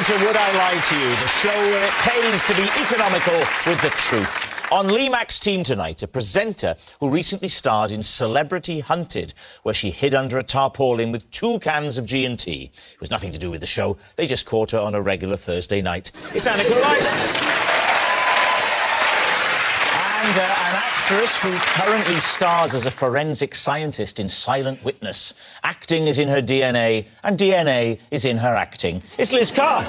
welcome to Would I Lie to You, the show where it pays to be economical with the truth. On Lee Mack's team tonight, a presenter who recently starred in Celebrity Hunted, where she hid under a tarpaulin with 2 cans of G&T. It was nothing to do with the show. They just caught her on a regular Thursday night. It's Anneka. And an actress who currently stars as a forensic scientist in Silent Witness. Acting is in her DNA, and DNA is in her acting. It's Liz Carr.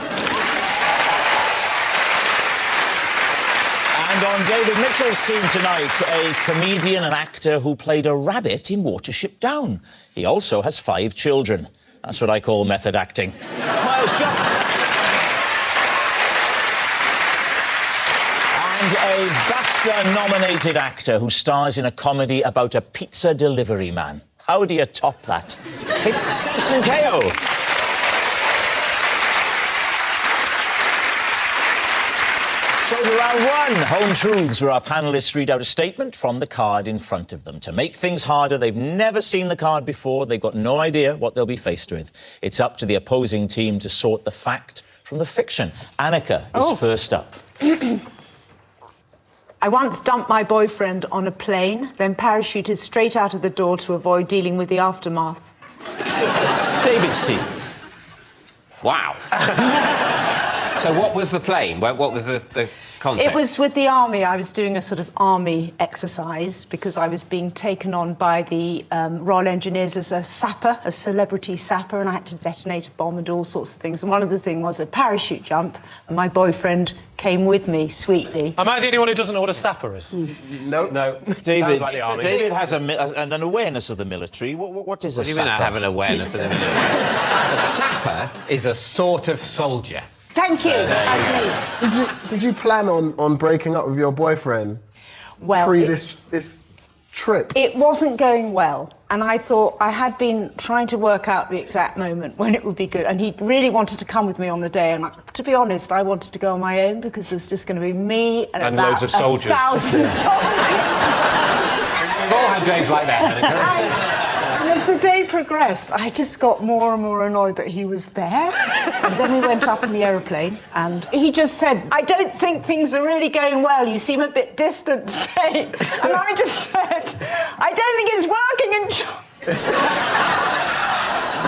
And on David Mitchell's team tonight, a comedian and actor who played a rabbit in Watership Down. He also has 5 children. That's what I call method acting. Miles Jupp. And a BAFTA-nominated actor who stars in a comedy about a pizza delivery man. How do you top that? It's Samson Kayo. So to round 1, Home Truths, where our panellists read out a statement from the card in front of them. To make things harder, they've never seen the card before. They've got no idea what they'll be faced with. It's up to the opposing team to sort the fact from the fiction. Anneka is first up. I once dumped my boyfriend on a plane, then parachuted straight out of the door to avoid dealing with the aftermath. David's team. Wow. So what was the plane? What was the context? It was with the army. I was doing a sort of army exercise because I was being taken on by the Royal Engineers as a sapper, a celebrity sapper, and I had to detonate a bomb and all sorts of things. And one of the things was a parachute jump, and my boyfriend came with me sweetly. Am I the only one who doesn't know what a sapper is? No. David, like the army. David has an awareness of the military. What is a sapper? What do you mean I have an awareness of the military? A sapper is a sort of soldier. Thank you. That's me. Did you plan on breaking up with your boyfriend pre this trip? It wasn't going well, and I thought I had been trying to work out the exact moment when it would be good, and he really wanted to come with me on the day, and to be honest, I wanted to go on my own because there's just going to be me and about loads of soldiers. 1,000 soldiers. We've all had days like that, Anneka. And as the day progressed, I just got more and more annoyed that he was there. And then we went up in the aeroplane, and he just said, "I don't think things are really going well. You seem a bit distant today." And I just said, "I don't think it's working."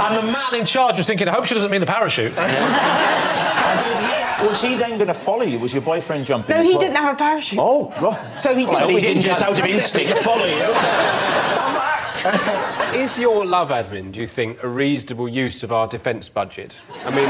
And the man in charge was thinking, I hope she doesn't mean the parachute. Was he then going to follow you? Was your boyfriend jumping? No, as he well? didn't have a parachute. Oh, right. So he Well, he didn't just out of instinct follow you. Is your love admin, do you think, a reasonable use of our defence budget? I mean...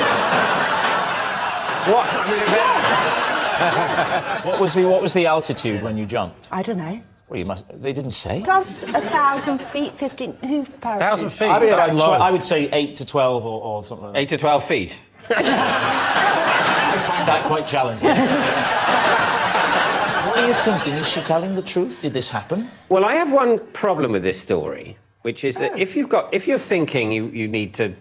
What was the altitude when you jumped? I don't know. Well, you must. They didn't say. Does 1,000 feet, 15... Who parachutes? 1,000 feet? I would say 8 to 12 or something like that. 8 to 12 feet. I find that quite challenging. What are you thinking? Is she telling the truth? Did this happen? Well, I have one problem with this story, which is that if you're thinking you need to,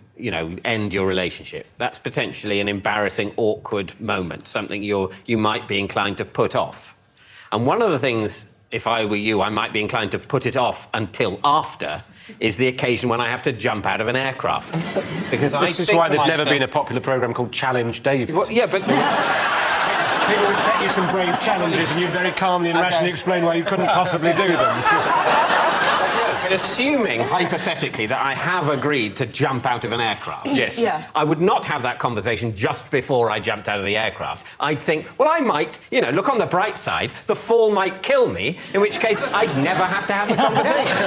end your relationship, that's potentially an embarrassing, awkward moment, something you might be inclined to put off. And one of the things, if I were you, I might be inclined to put it off until after, is the occasion when I have to jump out of an aircraft. Because This is why there's never been a popular programme called Challenge David. Well, yeah, but... People would set you some brave challenges and you'd very calmly and rationally explain why you couldn't possibly do them. But assuming, hypothetically, that I have agreed to jump out of an aircraft... Yes. Yeah. I would not have that conversation just before I jumped out of the aircraft. I'd think, well, I might, look on the bright side, the fall might kill me, in which case I'd never have to have the conversation.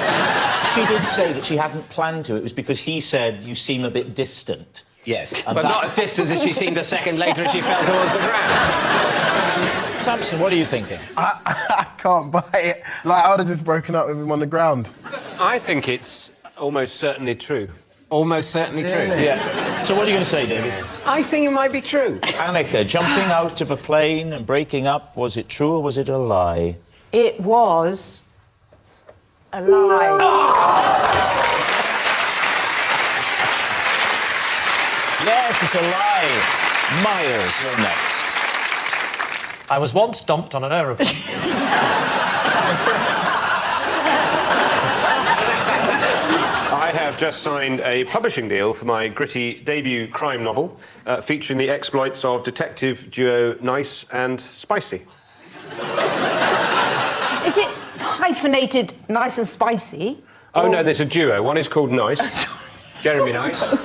She did say that she hadn't planned to. It was because he said, you seem a bit distant. Yes, but not as distant as she seemed a second later as she fell towards the ground. Samson, what are you thinking? I can't buy it. I would have just broken up with him on the ground. I think it's almost certainly true. Almost certainly true. Yeah. So what are you going to say, David? I think it might be true. Anneka, jumping out of a plane and breaking up, was it true or was it a lie? It was a lie. Yes, it's a lie. Myers, you're next. I was once dumped on an aeroplane. I have I've just signed a publishing deal for my gritty debut crime novel, featuring the exploits of detective duo Nice and Spicy. Is it hyphenated nice and spicy? Oh, no, there's a duo. One is called Nice. Jeremy Nice. Did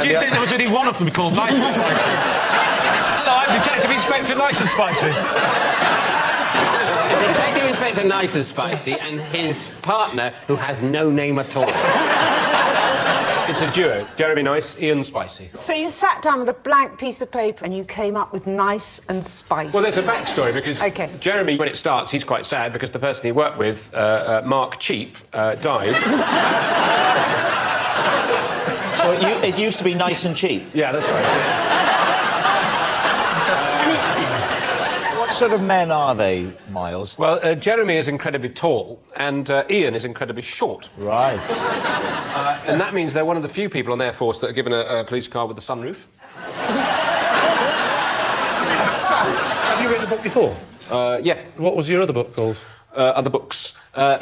you think there was only one of them called Nice and Spicy? Hello, I'm Detective Inspector Nice and Spicy. Detective Inspector Nice and Spicy and his partner, who has no name at all. It's a duo. Jeremy Nice, Ian Spicy. So you sat down with a blank piece of paper and you came up with nice and spicy. Well, there's a backstory, because Jeremy, when it starts, he's quite sad because the person he worked with, Mark Cheap, died. So it used to be Nice and Cheap? Yeah, that's right. What sort of men are they, Miles? Well, Jeremy is incredibly tall and Ian is incredibly short. Right. And that means they're one of the few people on their force that are given a police car with a sunroof. Have you read the book before? Yeah. What was your other book called? Other books. How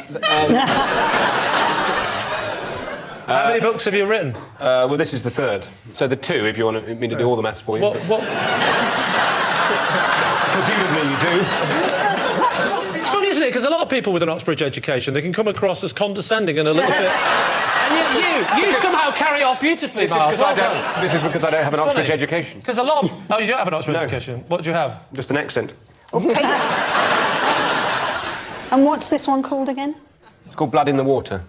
many books have you written? Well, this is the third. So the two, if you want me to do all the maths for you. What? Presumably you do. It's funny, isn't it? Because a lot of people with an Oxbridge education, they can come across as condescending and a little bit... And yet you somehow carry off beautifully, Miles. This is because I don't have an Oxbridge education. Because a lot of... Oh, you don't have an Oxbridge education? What do you have? Just an accent. And what's this one called again? It's called Blood in the Water.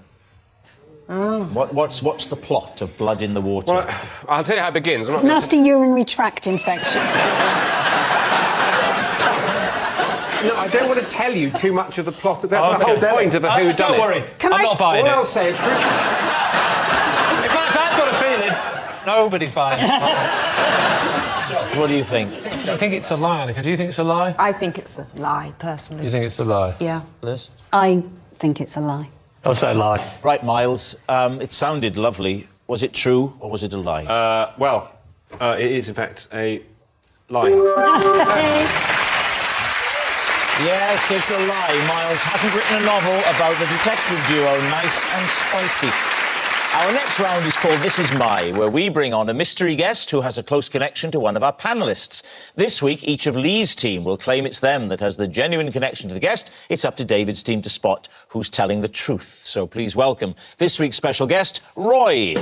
What's the plot of Blood in the Water? Well, I'll tell you how it begins. Nasty urinary tract infection. No, I don't want to tell you too much of the plot. That's the whole point of a whodunit. Don't worry, I'm not buying it. I'll say... In fact, I've got a feeling nobody's buying it. What do you think? I think it's a lie, Anneka. Do you think it's a lie? I think it's a lie, personally. You think it's a lie? Yeah. Liz? I think it's a lie. I'll say lie. Right, Miles, it sounded lovely. Was it true or was it a lie? It is, in fact, a lie. Yes, it's a lie. Miles hasn't written a novel about the detective duo Nice and Spicy. Our next round is called This Is My, where we bring on a mystery guest who has a close connection to one of our panellists. This week, each of Lee's team will claim it's them that has the genuine connection to the guest. It's up to David's team to spot who's telling the truth. So please welcome this week's special guest, Roy.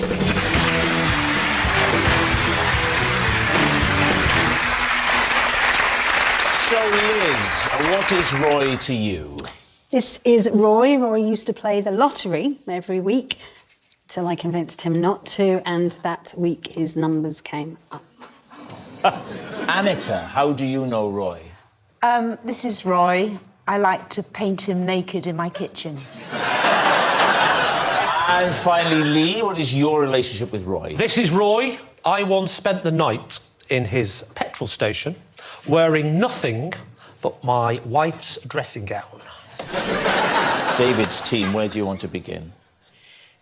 So, Liz, what is Roy to you? This is Roy. Roy used to play the lottery every week till I convinced him not to, and that week his numbers came up. Anneka, how do you know Roy? This is Roy. I like to paint him naked in my kitchen. And finally, Lee, what is your relationship with Roy? This is Roy. I once spent the night in his petrol station wearing nothing but my wife's dressing gown. David's team, where do you want to begin?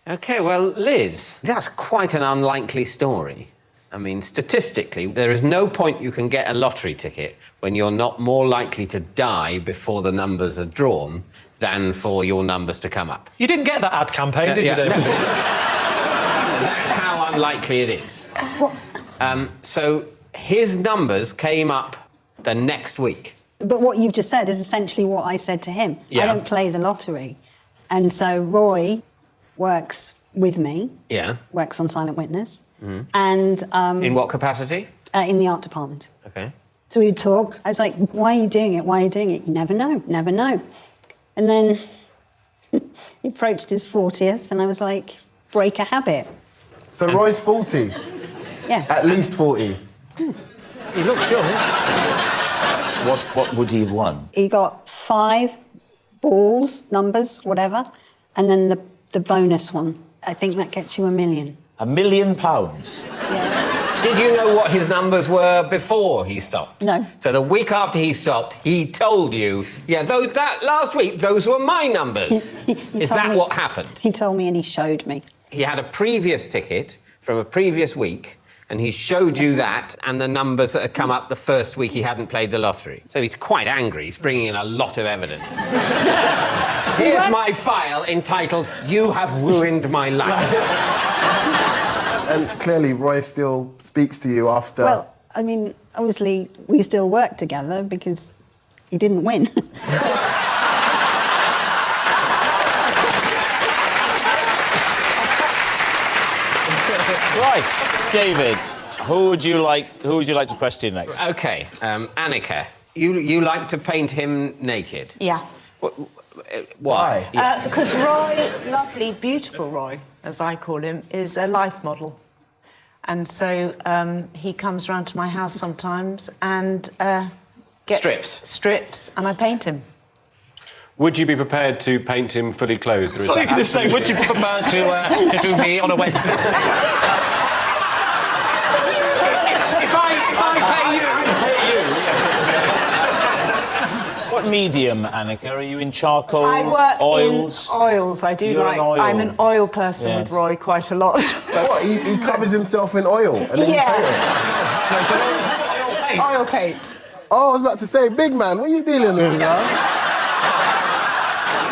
OK, well, Liz, that's quite an unlikely story. I mean, statistically, there is no point you can get a lottery ticket when you're not more likely to die before the numbers are drawn than for your numbers to come up. You didn't get that ad campaign, did you, David? No. That's how unlikely it is. So his numbers came up the next week. But what you've just said is essentially what I said to him. Yeah. I don't play the lottery. And so Roy works with me. Yeah. Works on Silent Witness. Mm-hmm. And... in what capacity? In the art department. OK. So we'd talk. I was like, why are you doing it? Why are you doing it? You never know, never know. And then he approached his 40th and I was like, break a habit. So Roy's 40? Yeah. At least 40? He looks young. What would he have won? He got 5 balls, numbers, whatever, and then the bonus one. I think that gets you £1 million. £1 million? Yeah. Did you know what his numbers were before he stopped? No. So the week after he stopped, he told you, yeah, that last week, those were my numbers. Is that what happened? He told me and he showed me. He had a previous ticket from a previous week, and he showed you that and the numbers that had come up the first week he hadn't played the lottery. So he's quite angry. He's bringing in a lot of evidence. Here's my file entitled, "You have ruined my life." And clearly, Roy still speaks to you after. Well, I mean, obviously, we still work together because he didn't win. Right, David, who would you like to question next? OK, Anneka, you like to paint him naked? Yeah. Why? Because Roy, lovely, beautiful Roy, as I call him, is a life model. And so he comes round to my house sometimes and gets strips, and I paint him. Would you be prepared to paint him fully clothed? Or is I that was going to say, would you be prepared to do me on a Wednesday? if I pay you. What medium, Anneka? Are you in charcoal, I work oils? in oils. I do You're like. an oil. I'm an oil person Yes. with Roy quite a lot. What? He covers himself in oil and then you paint it? Oil paint. Oh, I was about to say, big man, what are you dealing with, man?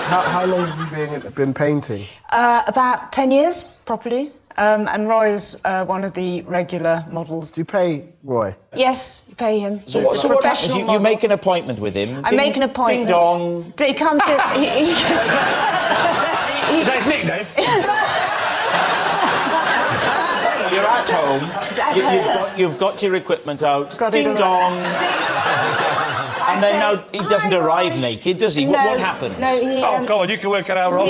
How long have you been painting? About 10 years, properly. And Roy is one of the regular models. Do you pay Roy? Yes, you pay him. So He's what a happens? professional You model. make an appointment with him. I make an appointment. Ding dong. He comes in. Is that his nickname? You're at home. You've got your equipment out. Got it Ding all dong. And then now he doesn't arrive naked, does he? No, what happens? No, he, Oh, go on, you can work it out, Rob.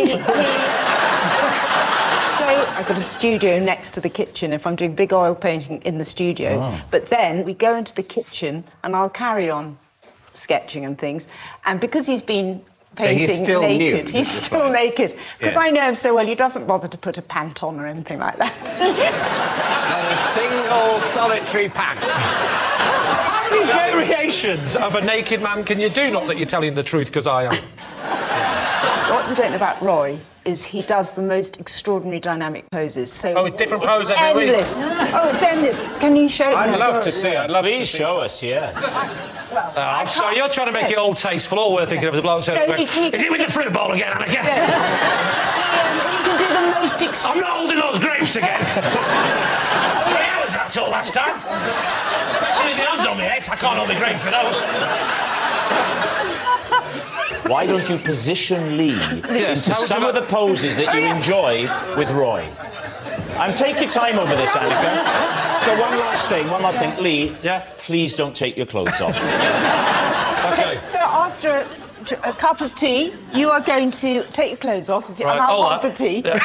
So I've got a studio next to the kitchen if I'm doing big oil painting in the studio. Oh. But then we go into the kitchen and I'll carry on sketching and things. And because he's been painting he's still naked, nude he's at the still point. naked. Because Yeah. I know him so well, he doesn't bother to put a pant on or anything like that. Not a single solitary pant. How many variations of a naked man can you do? Not that you're telling the truth, because I am. What you don't know about Roy is he does the most extraordinary dynamic poses. So Oh, a different it's pose every week. endless. Oh, it's endless. Can you show I'd me? love to see it. I'd love to Please see show us, yes. I'm sorry, you're trying to make it all tasteful. All we're thinking of is a bloke saying, No, is it with the fruit bowl again, Anneka? He can do the most I'm not holding those grapes again. 3 hours, that's all last time. Especially the hands on my head. I can't hold the grape for those. Why don't you position Lee Yes, into how would some you of the poses that you enjoy with Roy? And take your time over this, Anneka. So one last thing. Lee, Yeah? please don't take your clothes off. Okay. So after a cup of tea, you are going to take your clothes off and Right, I'll all hold the that. tea. Yeah.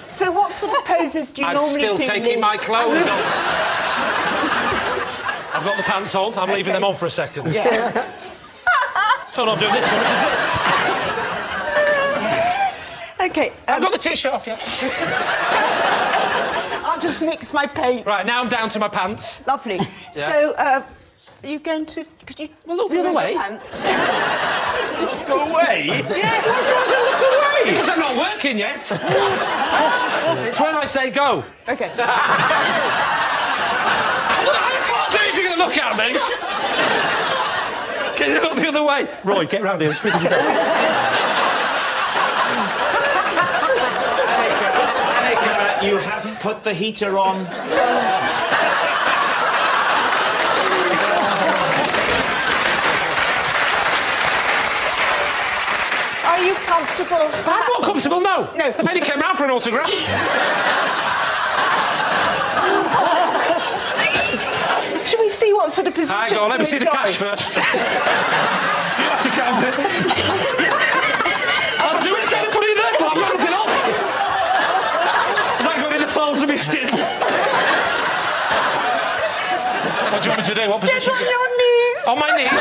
So what sort of poses do you I'm normally do? still taking Lee? my clothes off. I've got the pants on. I'm leaving them on for a second. Yeah. Oh, no, I'm doing this one. This is it. Okay. I've got the t-shirt off, yeah. I'll just mix my paint. Right, now I'm down to my pants. Lovely. Yeah. So, are you going to... Could you... Well, look the other way. Pants? Look away? Yeah. Why do you want to look away? Because I'm not working yet. It's when I say go. Okay. Well, I can't do it if you're going to look at me. Can you look the other way? Roy, get round here as quick as you can. Anneka, you haven't put the heater on. Are you comfortable? I'm not comfortable, no. No. The lady came round for an autograph. Should we see what sort of position? Hang on, let me see the cash first. You have to count it. I'll do it, trying to put it in there, but I've got nothing on. I've got in the folds of my skin. What do you want me to do? What Get position? on your knees. On my knees.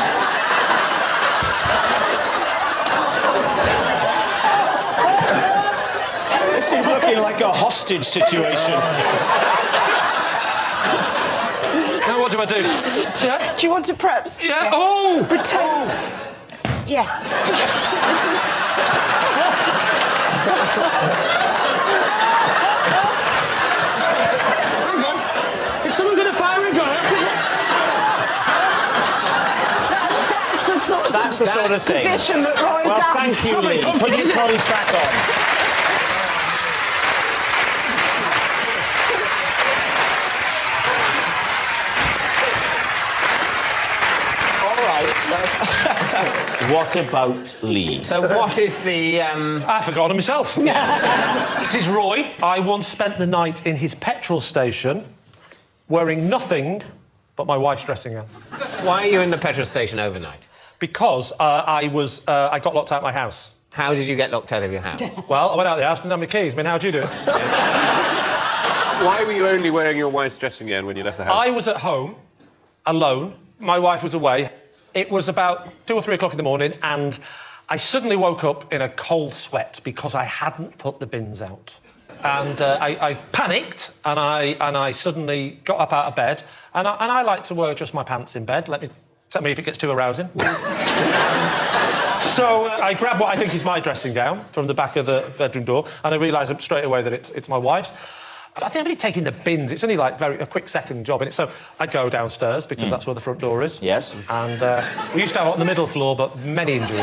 This is looking like a hostage situation. Now what do I do? Yeah? Do you want to perhaps... Yeah. Oh! Pretend... Yeah. That's the sort of thing. Position that Roy Well, does. thank you, Lee. Put your trolleys back on. All right. What about Lee? So what is the... I've forgotten myself. This is Roy. I once spent the night in his petrol station wearing nothing but my wife's dressing gown. Why are you in the petrol station overnight? Because I got locked out of my house. How did you get locked out of your house? Well, I went out of the house, didn't have my keys. I mean, how'd you do it? Why were you only wearing your wife's dressing gown when you left the house? I was at home, alone. My wife was away. It was about 2 or 3 o'clock in the morning, and I suddenly woke up in a cold sweat because I hadn't put the bins out. And I panicked, and I suddenly got up out of bed, and I like to wear just my pants in bed. Tell me if it gets too arousing. So I grabbed what I think is my dressing gown from the back of the bedroom door, and I realised straight away that it's my wife's. I think I'm only taking the bins. It's only like a quick second job. And so I go downstairs because that's where the front door is. Yes. And we used to have it on the middle floor, but many injuries.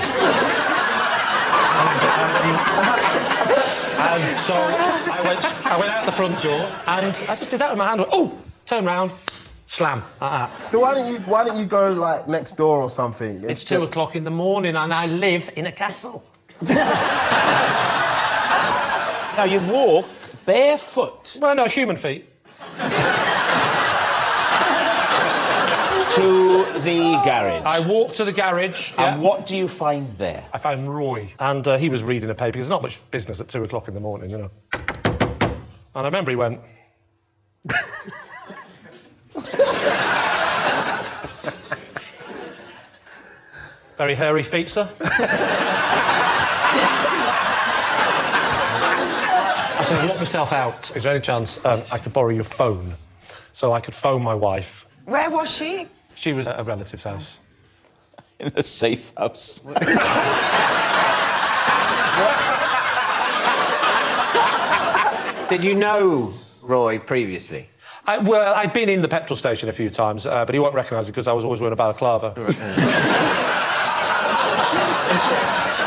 And so I went out the front door and I just did that with my hand. Oh, turn round, slam. So why don't you go like next door or something? It's 2 o'clock in the morning and I live in a castle. Now, you walk barefoot Well, no, human feet. to the garage. I walked to the garage. And what do you find there? I found Roy, and he was reading a paper. There's not much business at 2 o'clock in the morning, you know. And I remember he went... Very hairy feet, sir. I said, I've locked myself out. Is there any chance I could borrow your phone so I could phone my wife? Where was she? She was at a relative's house. In a safe house. Did you know Roy previously? Well, I'd been in the petrol station a few times, but he won't recognise it because I was always wearing a balaclava.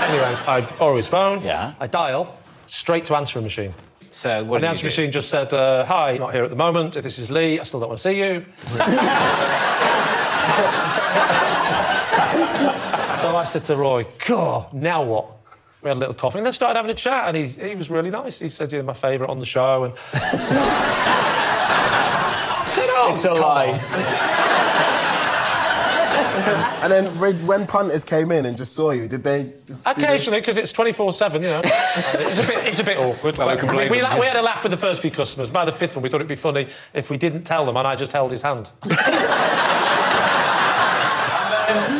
Anyway, I borrow his phone. Yeah. I dial straight to answering machine. So what And the did answering you do? machine just said, "Hi, not here at the moment. If this is Lee, I still don't want to see you." So I said to Roy, "God, now what?" We had a little coffee and then started having a chat, and he was really nice. He said, "You're my favourite on the show," and I said, "Oh, It's a lie. And then when punters came in and just saw you, did they just... Occasionally, because it's 24/7, you know. It's a bit awkward. Well, I can blame them. We had a laugh with the first few customers. By the fifth one, we thought it'd be funny if we didn't tell them and I just held his hand.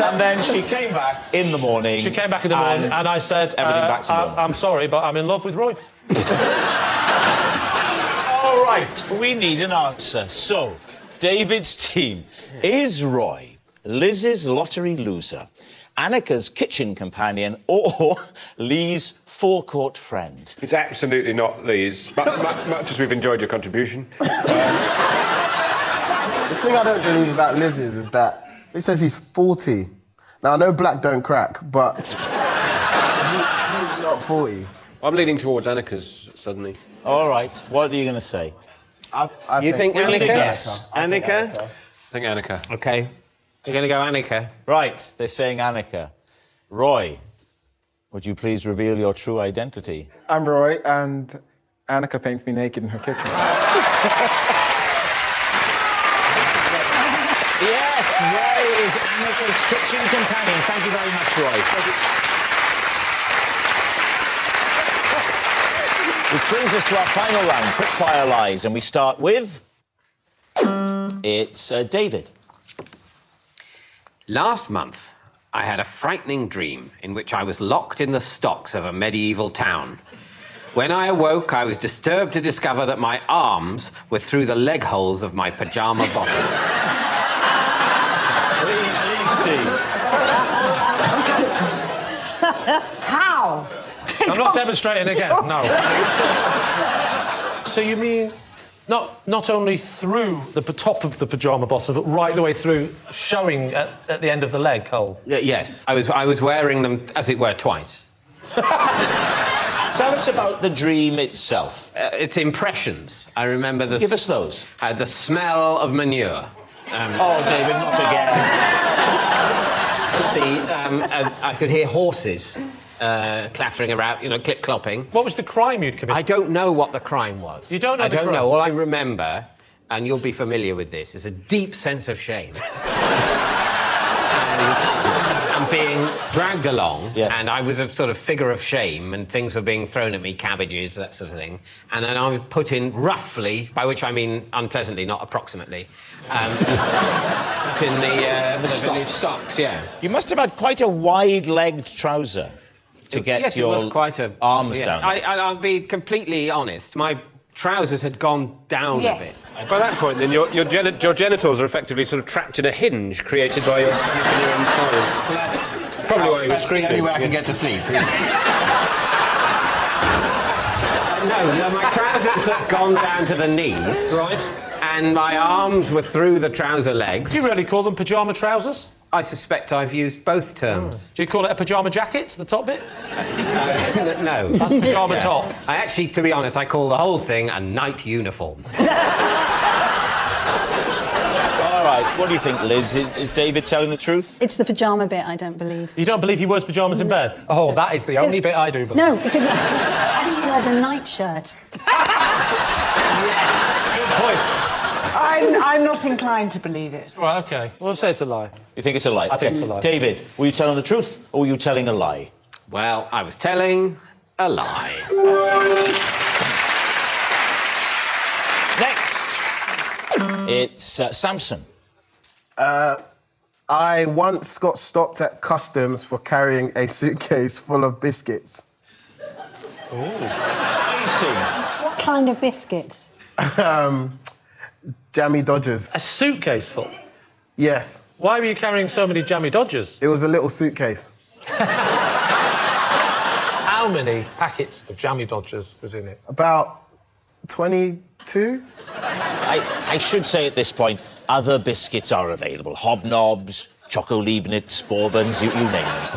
And then she came back in the morning. She came back in the morning and I said, everything back to normal. I'm sorry, but I'm in love with Roy. All right, we need an answer. So, David's team is Roy, Liz's lottery loser, Anneka's kitchen companion, or Lee's forecourt friend? It's absolutely not Lee's, much as we've enjoyed your contribution. The thing I don't believe about Liz is that it says he's 40. Now, I know black don't crack, but he's not 40. I'm leaning towards Anneka's suddenly. All right, what are you going to say? I You think we need a Anneka? guess. Anneka? I think Anneka. OK. You're going to go Anneka? Right, they're saying Anneka. Roy, would you please reveal your true identity? I'm Roy, and Anneka paints me naked in her kitchen. Yes, Roy is Anneka's kitchen companion. Thank you very much, Roy. Which brings us to our final round, quickfire lies, and we start with... It's David. Last month, I had a frightening dream in which I was locked in the stocks of a medieval town. When I awoke, I was disturbed to discover that my arms were through the leg holes of my pyjama bottom. Lee's team. How? I'm not demonstrating again, no. So you mean Not only through the top of the pyjama bottom, but right the way through, showing at the end of the leg hole. Yes, I was wearing them, as it were, twice. Tell us about the dream itself. It's impressions. I remember the... Give us those. The smell of manure. Oh, David, not again. I could hear horses clattering around, clip-clopping. What was the crime you'd committed? I don't know what the crime was. You don't know I the don't crime? know. All I remember, and you'll be familiar with this, is a deep sense of shame. and being dragged along, yes. And I was a sort of figure of shame, and things were being thrown at me, cabbages, that sort of thing. And then I was put in roughly, by which I mean unpleasantly, not approximately, put in the stocks, yeah. You must have had quite a wide-legged trouser to get yes, your it was quite arms down. I'll be completely honest. My trousers had gone down a bit. By that point, then, your genitals are effectively sort of trapped in a hinge created by your own size. Probably why you were screaming. The only way I can get to sleep. No, my trousers had gone down to the knees. Right. And my arms were through the trouser legs. Do you really call them pyjama trousers? I suspect I've used both terms. Do you call it a pyjama jacket, the top bit? No. That's pyjama top. I actually, to be honest, I call the whole thing a night uniform. All right, what do you think, Liz? Is David telling the truth? It's the pyjama bit I don't believe. You don't believe he wears pyjamas in bed? Oh, that is the only bit I do believe. No, because I think he wears a nightshirt. Good point. I'm not inclined to believe it. Right, OK. Well, say it's a lie. You think it's a lie? I think it's a lie. David, were you telling the truth or were you telling a lie? Well, I was telling a lie. Next, it's Samson. I once got stopped at customs for carrying a suitcase full of biscuits. Please, team. What kind of biscuits? Jammy Dodgers. A suitcase full? Yes. Why were you carrying so many jammy Dodgers? It was a little suitcase. How many packets of jammy Dodgers was in it? About 22? I should say at this point, other biscuits are available. Hobnobs, Choco Leibniz, Bourbons, you name them.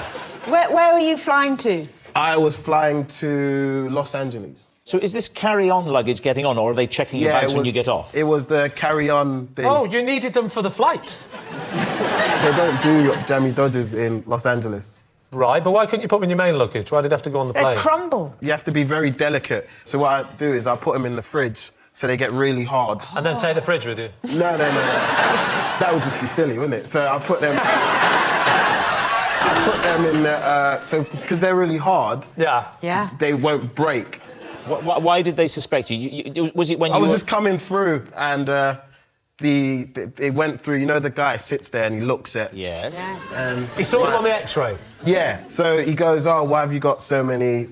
Where were you flying to? I was flying to Los Angeles. So is this carry-on luggage getting on, or are they checking your bags when you get off? It was the carry-on thing. Oh, you needed them for the flight? They don't do Jammy Dodgers in Los Angeles. Right, but why couldn't you put them in your main luggage? Why did they have to go on the plane? They crumble. You have to be very delicate. So what I do is I put them in the fridge so they get really hard. And then take the fridge with you? No. That would just be silly, wouldn't it? So I put them... in the... so because they're really hard... Yeah. They won't break. Why did they suspect you? Was it when you I was were... just coming through and they went through, you know, the guy sits there and he looks at... Yes. And He saw them on the X-ray? Yeah, so he goes, oh, why have you got so many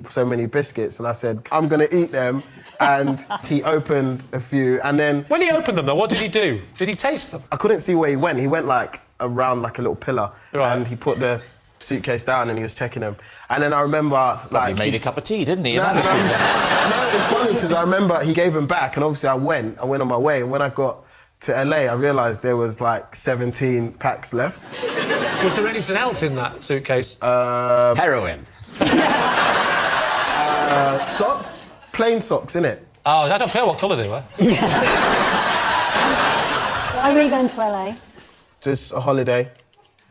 biscuits? And I said, I'm going to eat them. And he opened a few, and then... When he opened them, though, what did he do? Did he taste them? I couldn't see where he went. He went, like, around, like, a little pillar. Right. And he put the suitcase down and he was checking them. And then I remember, like... He made a cup of tea, didn't he? No, it's funny, because I remember he gave them back, and obviously I went on my way, and when I got to LA, I realised there was, like, 17 packs left. Was there anything else in that suitcase? Heroin. Socks? Plain socks, innit? Oh, I don't care what colour they were. Why were you going to LA? Just a holiday.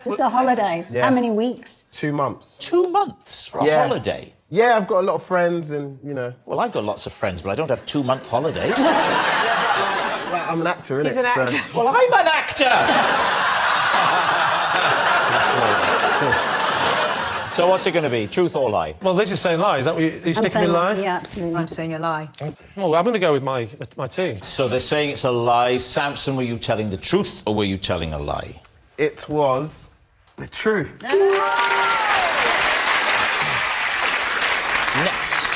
Just a holiday? Yeah. How many weeks? 2 months. 2 months for a holiday? Yeah, I've got a lot of friends and, you know... Well, I've got lots of friends, but I don't have 2-month holidays. Well, I'm an actor, innit? He's an actor. So... Well, I'm an actor! So what's it going to be, truth or lie? Well, this is saying lie. Is that what you sticking with lie? Yeah, absolutely. I'm saying a lie. Well, I'm going to go with my team. So they're saying it's a lie. Samson, were you telling the truth or were you telling a lie? It was the truth. Next.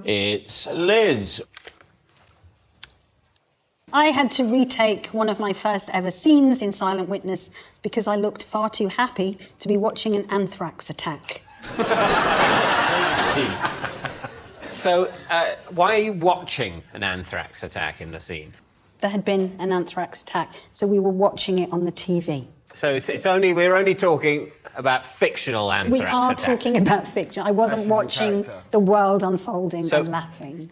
It's Liz. I had to retake one of my first ever scenes in Silent Witness because I looked far too happy to be watching an anthrax attack. So, why are you watching an anthrax attack in the scene? There had been an anthrax attack, so we were watching it on the TV. So we're only talking about fictional anthrax We are attacks. talking about fiction. I wasn't watching the world unfolding and laughing.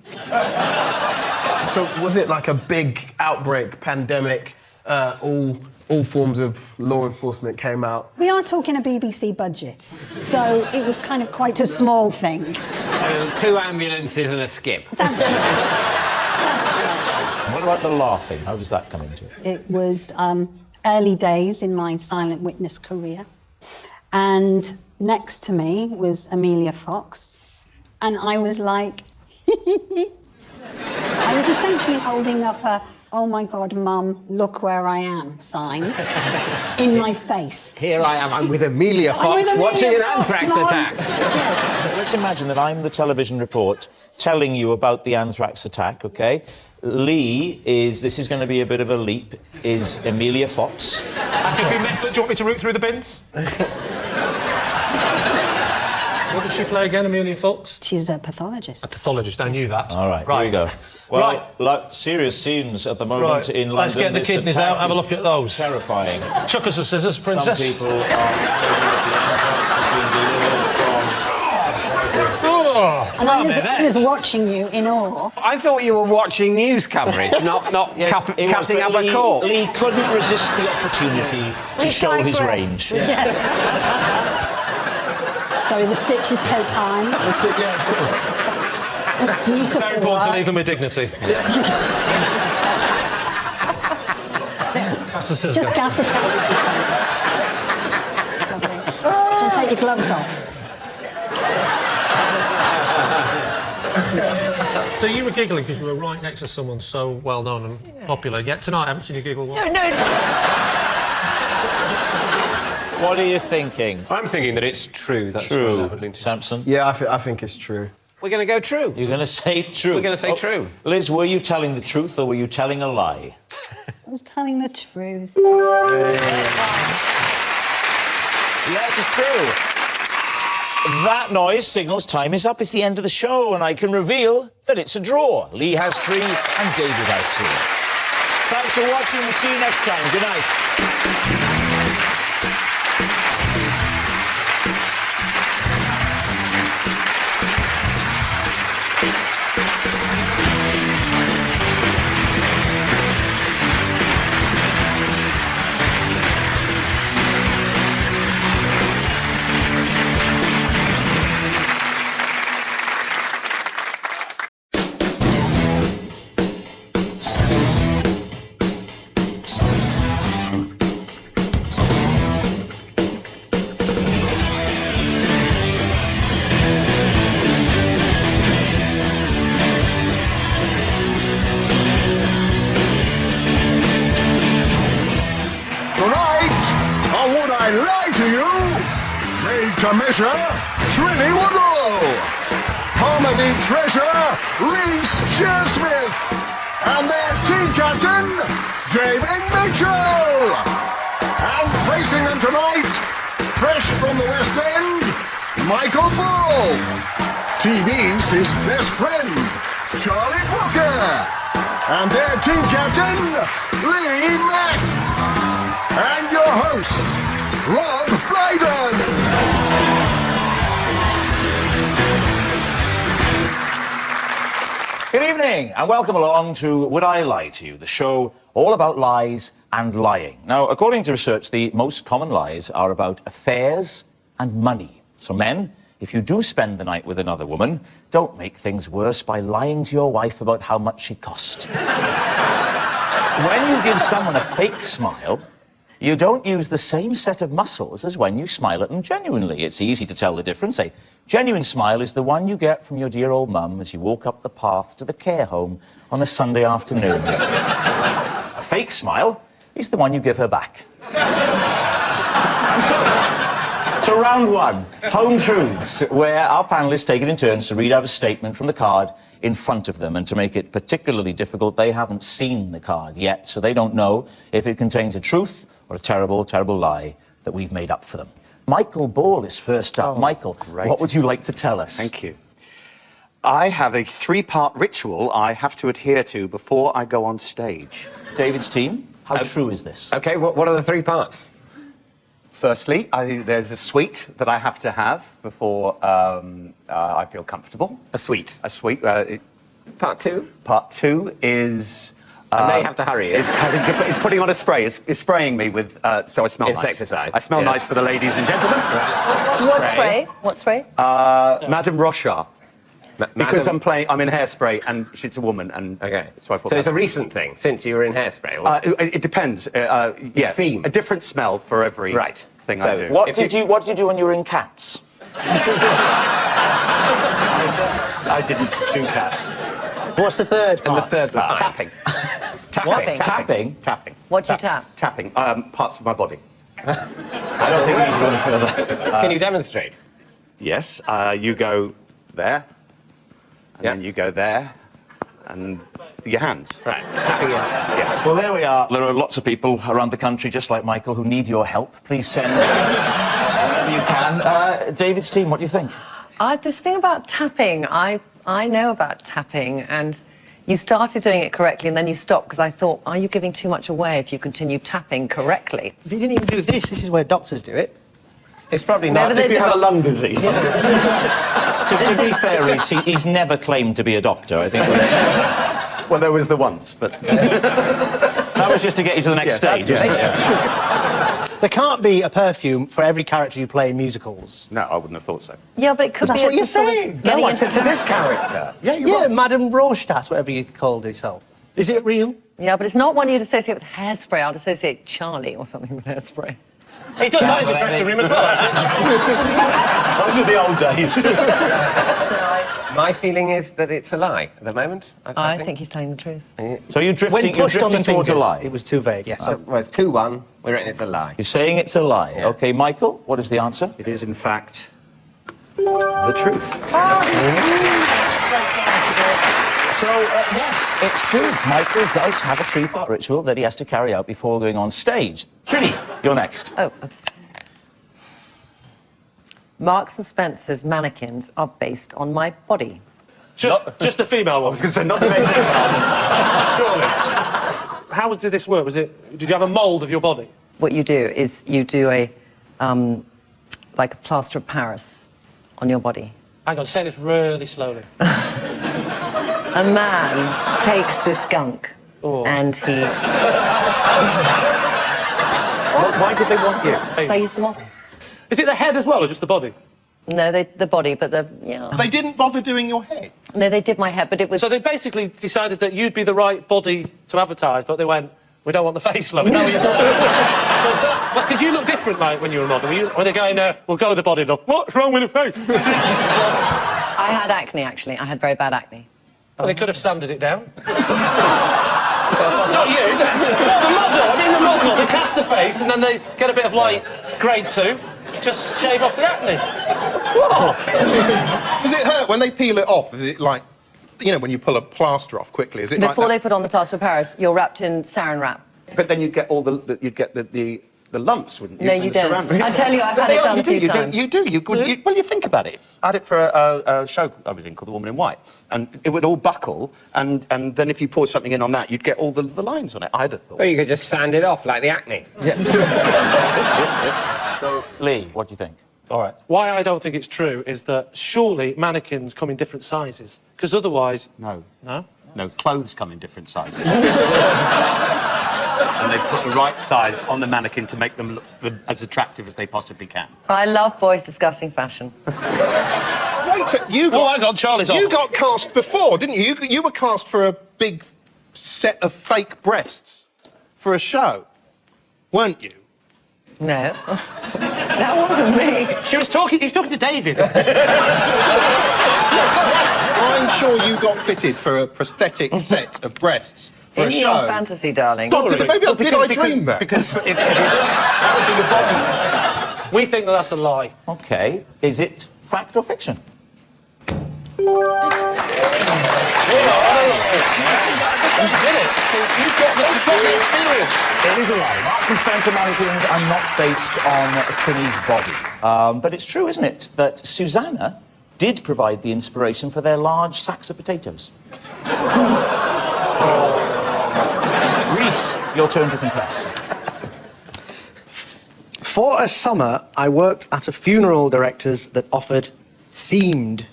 So was it like a big outbreak, pandemic, all forms of law enforcement came out? We are talking a BBC budget, so it was kind of quite a small thing. 2 ambulances and a skip. That's right. What about the laughing? How does that come into it? It was early days in my silent witness career, and next to me was Amelia Fox, and I was like, I was essentially holding up a "Oh my God, Mum, look where I am" sign in my face. Here I am, I'm with Amelia Fox with Amelia watching an Fox, anthrax Mum. attack. Let's imagine that I'm the television report telling you about the anthrax attack, OK? Lee this is going to be a bit of a leap, is Amelia Fox. And did we do you want me to root through the bins? What did she play again, Amelia Fox? She's a pathologist. A pathologist, I knew that. All right, here we go. Well, like, serious scenes at the moment in London. Let's get the This kidneys attack out, have a is look at those. Terrifying. Chuck us the scissors, princess. Some people are... Oh, And I was watching you in awe. I thought you were watching news coverage, not Yes, cutting it was, up but a corpse. Lee couldn't resist the opportunity to We show his digress. range. Yeah. Sorry, the stitches take time. It's beautiful. very important to work. leave them with dignity. That's the scissors. Just gaffer tape. Don't take your gloves off. So you were giggling because you were right next to someone so well known and popular. Yet tonight I haven't seen you giggle once. No. What are you thinking? I'm thinking that it's true. That's True. what I would Samson? Yeah, I think it's true. We're going to go true. You're going to say true? We're going to say true. Liz, were you telling the truth or were you telling a lie? I was telling the truth. Yes, it's true. That noise signals time is up. It's the end of the show, and I can reveal that it's a draw. Lee has 3 and David has 3. Thanks for watching. We'll see you next time. Good night. Tonight, on Would I Lie to You? Made to measure, Trinny Woodall. Comedy treasure, Reece Shearsmith. And their team captain, David Mitchell. And facing them tonight, fresh from the West End, Michael Bull. TV's his best friend, Charlie Brooker. And their team captain, Lee Mack. And your host, Rob Brydon. Good evening, and welcome along to Would I Lie to You, the show all about lies and lying. Now, according to research, the most common lies are about affairs and money. So, men, if you do spend the night with another woman, don't make things worse by lying to your wife about how much she cost. When you give someone a fake smile, you don't use the same set of muscles as when you smile at them genuinely. It's easy to tell the difference. A genuine smile is the one you get from your dear old mum as you walk up the path to the care home on a Sunday afternoon. A fake smile is the one you give her back. And so, to round 1, Home Truths, where our panellists take it in turns to read out a statement from the card in front of them, and to make it particularly difficult, they haven't seen the card yet, so they don't know if it contains a truth or a terrible, terrible lie that we've made up for them. Michael Ball is first up. Michael, great. what would you like to tell us? Thank you. I have a 3-part ritual I have to adhere to before I go on stage. David's team, how true is this? OK, what are the 3 parts? Firstly, there's a sweet that I have to have before I feel comfortable. A sweet? A sweet. Part 2? Part 2 is... I may have to hurry. It's putting on a spray. It's spraying me with... so I smell Insecticide. nice. I smell nice for the ladies and gentlemen. What spray? What spray? Madame Rochard. Because I'm in Hairspray and she's a woman, and so I put. So it's a recent thing since you were in Hairspray. Or... It depends. Yeah, theme. A different smell for every thing I do. What did you do when you were in Cats? I didn't do Cats. What's the third part? And the third part? Tapping. Tapping. Tapping. What do you tap? Tapping. Parts of my body. I don't think we need to go any further. Can you demonstrate? Yes. You go there. And then you go there, and your hands. Right, tapping your hands. Yeah. Well, there we are. There are lots of people around the country, just like Michael, who need your help. Please send whenever you can. David's team, what do you think? This thing about tapping, I know about tapping, and you started doing it correctly, and then you stopped, because I thought, are you giving too much away if you continue tapping correctly? You didn't even do this. This is where doctors do it. It's probably not if you have a lung disease. To be fair, Reece, he's never claimed to be a doctor, I think. Well, there was the once, but... That was just to get you to the next stage, wasn't it? There can't be a perfume for every character you play in musicals. No, I wouldn't have thought so. Yeah, but it could But be... that's what you're saying. No, I said for this character. Yeah, Madame Rochstadt, whatever you called yourself. Is it real? Yeah, but it's not one you'd associate with Hairspray. I'd associate Charlie or something with Hairspray. He does that in the dressing room as well, actually. Those were the old days. My feeling is that it's a lie at the moment. I think he's telling the truth. So you're drifting, When pushed on the towards a fingers, lie? it was too vague, yes. Well, it's 2-1. We reckon it's a lie. You're saying it's a lie. Yeah. OK, Michael, what is the answer? It is, in fact, the truth. So, yes, it's true. Michael does have a 3-part ritual that he has to carry out before going on stage. Trinny, you're next. Oh. Marks and Spencer's mannequins are based on my body. Just the female one. I was going to say, not the next Surely. How did this work? Did you have a mould of your body? What you do is you do a, like a plaster of Paris on your body. Hang on, say this really slowly. A man takes this gunk and he... Why did they want you? So I used to model. Is it the head as well, or just the body? No, the body, but the... Yeah. They didn't bother doing your head? No, they did my head, but it was... So they basically decided that you'd be the right body to advertise, but they went, we don't want the face, love. Is that what you're talking about? Did you look different, like, when you were a model? Were they going, we'll go with the body look? What's wrong with the face? I had acne, actually. I had very bad acne. Well, they could have sanded it down. Not you. No, the model. I mean the model. They cast the face and then they get a bit of, like, grade 2. Just shave off the acne. What? Does it hurt when they peel it off? Is it like, you know, when you pull a plaster off quickly? Is it Before like they put on the plaster of Paris, you're wrapped in saran wrap. But then you'd get all the lumps, wouldn't you? No, from you the don't. ceramic? I tell you, I've had it done a few times. You do. Well, you think about it. I had it for a show I was in called The Woman in White, and it would all buckle, and then if you poured something in on that, you'd get all the lines on it. I'd have thought. Well, you could just sand it off like the acne. So, Lee, what do you think? All right. Why I don't think it's true is that surely mannequins come in different sizes, because otherwise... No. No? No, clothes come in different sizes. And they put the right size on the mannequin to make them look as attractive as they possibly can. I love boys discussing fashion. Wait, you got... Oh, hang on, Charlie's off. You got cast before, didn't you? You were cast for a big set of fake breasts for a show, weren't you? No. That wasn't me. He was talking to David. Yes, I'm sure you got fitted for a prosthetic set of breasts for In a your show. fantasy, darling. Did I dream that? Because that would be your body. We think that that's a lie. OK, is it fact or fiction? You did it. You've got the experience. It is a lie. Marks and Spencer mannequins are not based on Trinny's body. But it's true, isn't it, that Susanna did provide the inspiration for their large sacks of potatoes? Reece, your turn to confess. For a summer, I worked at a funeral director's that offered themed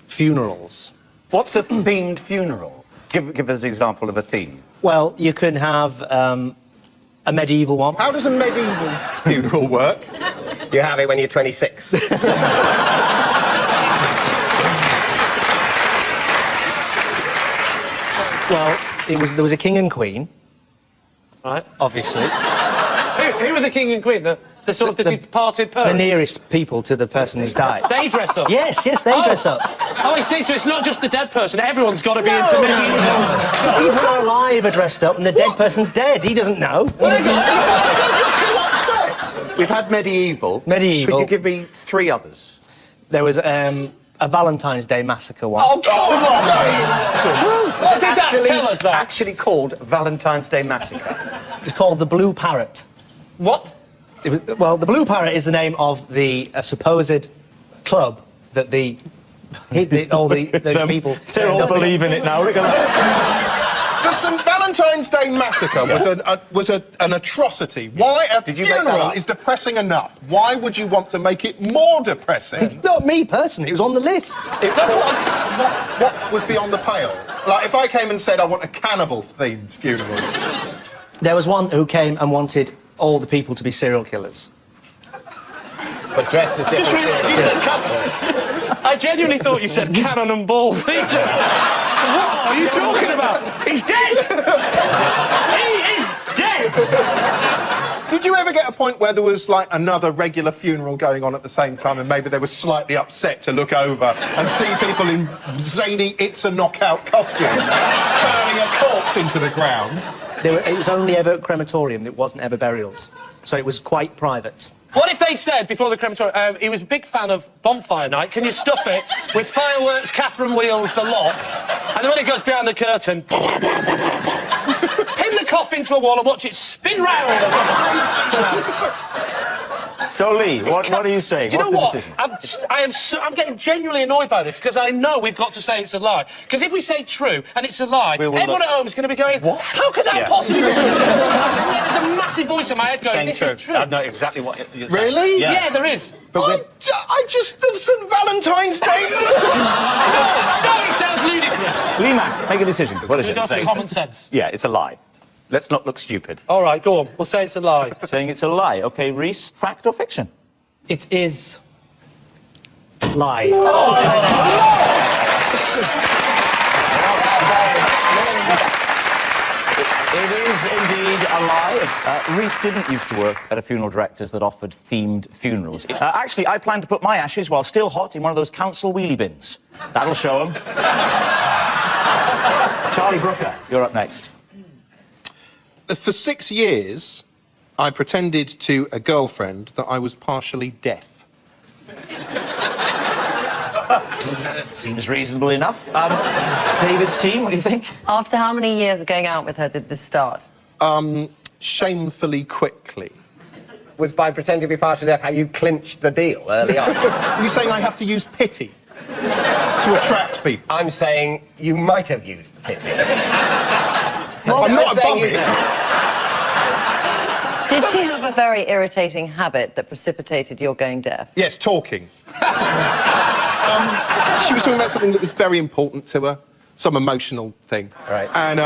funerals. What's a themed funeral? Give us an example of a theme. Well, you can have a medieval one. How does a medieval funeral work? You have it when you're 26. Well, there was a king and queen, Right. obviously. Who were the king and queen? The sort of the departed parents? The nearest people to the person who's died. They dress up? Yes, they dress up. Oh, I see. So it's not just the dead person. Everyone's got to be into medieval. It's the people who are alive are dressed up and the dead person's dead. He doesn't know. We've had medieval. Medieval. Could you give me 3 others? There was a Valentine's Day massacre one. Oh, come on! What did that tell us, that? Actually called Valentine's Day Massacre. It's called the Blue Parrot. What? Well, the Blue Parrot is the name of the supposed club that all the people... They're all believing it now. Look at that. The St. Valentine's Day Massacre was an atrocity. Why a funeral is depressing enough? Why would you want to make it more depressing? It's not me personally, it was on the list. What was beyond the pale? Like, if I came and said I want a cannibal-themed funeral... There was one who came and wanted all the people to be serial killers. But dressed as Just different. realised you said I genuinely thought you said cannon and ball. What are you talking about? He's dead! He is dead! Did you ever get a point where there was, like, another regular funeral going on at the same time and maybe they were slightly upset to look over and see people in zany It's a Knockout costumes burning a corpse into the ground? It was only ever crematorium, it wasn't ever burials. So it was quite private. What if they said, before the crematorium, he was a big fan of Bonfire Night, can you stuff it with fireworks, Catherine wheels, the lot, and then when it goes behind the curtain, pin the coffin to a wall and watch it spin round as a... So, Lee, what are you saying? Do you What's know the what? decision? I'm getting genuinely annoyed by this, because I know we've got to say it's a lie. Because if we say true and it's a lie, everyone at home is going to be going, what? How could that possibly be true? There's a massive voice in my head going, this is true. I know exactly what you're saying. Really? Yeah, there is. The St. Valentine's Day Massacre! I know it sounds ludicrous. Lee Mack, make a decision. What is Should it? go for common sense. Yeah, it's a lie. Let's not look stupid. All right, go on. We'll say it's a lie. Saying it's a lie. OK, Reece, fact or fiction? It is... lie. It is indeed a lie. Reece didn't used to work at a funeral director's that offered themed funerals. Actually, I plan to put my ashes, while still hot, in one of those council wheelie bins. That'll show them. Charlie Brooker, you're up next. For 6 years, I pretended to a girlfriend that I was partially deaf. Seems reasonable enough. David's team, what do you think? After how many years of going out with her did this start? Shamefully quickly. Was by pretending to be partially deaf how you clinched the deal early on? Are you saying I have to use pity to attract people? I'm saying you might have used pity. I'm not above it. Did she have a very irritating habit that precipitated your going deaf? Yes, talking. She was talking about something that was very important to her, some emotional thing. Right. And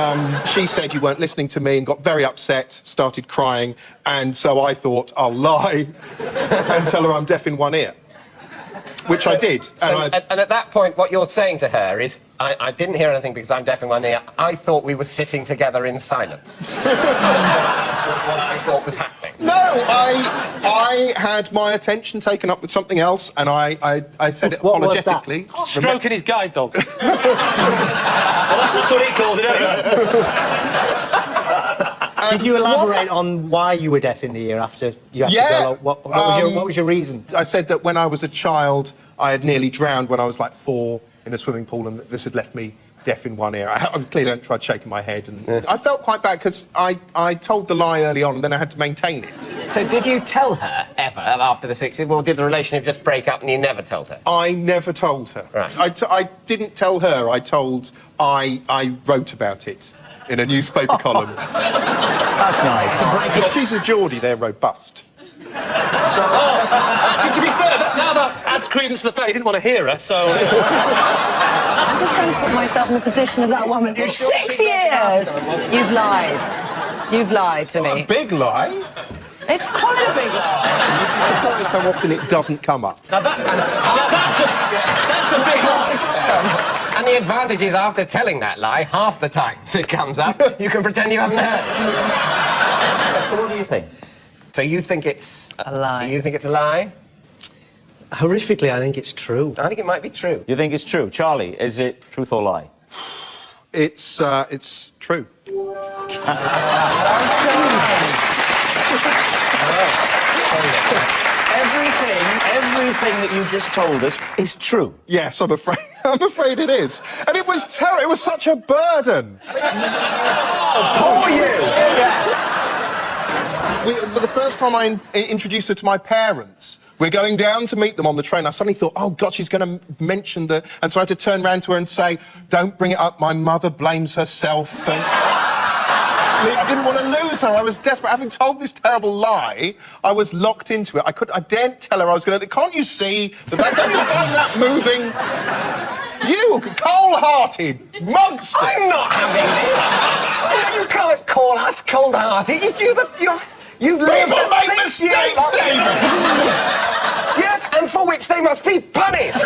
she said you weren't listening to me and got very upset, started crying, and so I thought I'll lie and tell her I'm deaf in one ear. Which I did. And at that point, what you're saying to her is, I didn't hear anything because I'm deaf in one ear. I thought we were sitting together in silence. What I thought was happening. No, I had my attention taken up with something else, and I said it apologetically. Stroking his guide dog. That's what he called it, anyway. Did you elaborate on why you were deaf in the ear after you had to go? What was your reason? I said that when I was a child, I had nearly drowned when I was like 4 in a swimming pool, and this had left me deaf in one ear. I clearly tried shaking my head, and I felt quite bad because I told the lie early on, and then I had to maintain it. So did you tell her ever after the 60s, or did the relationship just break up and you never told her? I never told her. Right. I didn't tell her. I wrote about it in a newspaper column. That's nice. Because she's a Geordie, they're robust. Actually, to be fair, now that adds credence to the fact he didn't want to hear her, so... I'm just trying to put myself in the position of that woman. 6 years! You've lied. You've lied to me. A big lie. It's quite a big lie. I'm surprised how often it doesn't come up. Now that's a big lie. And the advantage is, after telling that lie, half the times it comes up, you can pretend you haven't heard. So what do you think? So you think it's... A lie. You think it's a lie? Horrifically, I think it's true. I think it might be true. You think it's true? Charlie, is it truth or lie? It's true. Everything that you just told us is true. Yes, I'm afraid. I'm afraid it is. And it was terrible. It was such a burden. Poor you! For the first time I introduced her to my parents, we're going down to meet them on the train. I suddenly thought, oh, God, she's going to mention the... And so I had to turn round to her and say, don't bring it up. My mother blames herself. And... I didn't want to lose her. I was desperate. Having told this terrible lie, I was locked into it. I daren't tell her I was going to... Can't you see? Don't you find that moving? You, cold-hearted monster! I'm not having this! You can't call us cold-hearted. You've lived People a make 6 year mistakes, David! Yes, and for which they must be punished!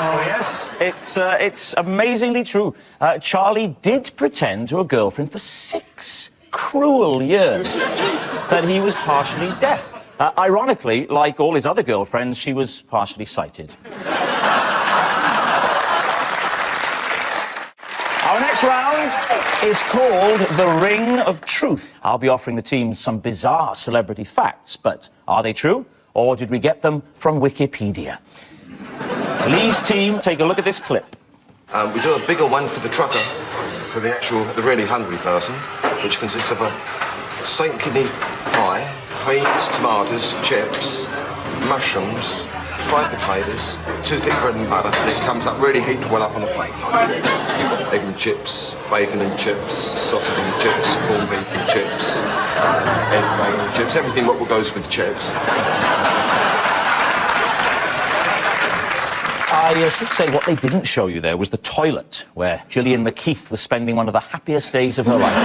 Oh, yes, it's amazingly true. Charlie did pretend to a girlfriend for 6 cruel years that he was partially deaf. Ironically, like all his other girlfriends, she was partially sighted. Our next round is called The Ring of Truth. I'll be offering the team some bizarre celebrity facts, but are they true, or did we get them from Wikipedia? Lee's team, take a look at this clip. We do a bigger one for the trucker, for the really hungry person, which consists of a steak kidney pie, beans, tomatoes, chips, mushrooms, fried potatoes, 2 thick bread and butter, and it comes up really heaped well up on a plate. Egg and chips, bacon and chips, sausage and chips, corned beef and chips, egg, bacon and chips, everything what goes with chips. I should say what they didn't show you there was the toilet, where Gillian McKeith was spending one of the happiest days of her life.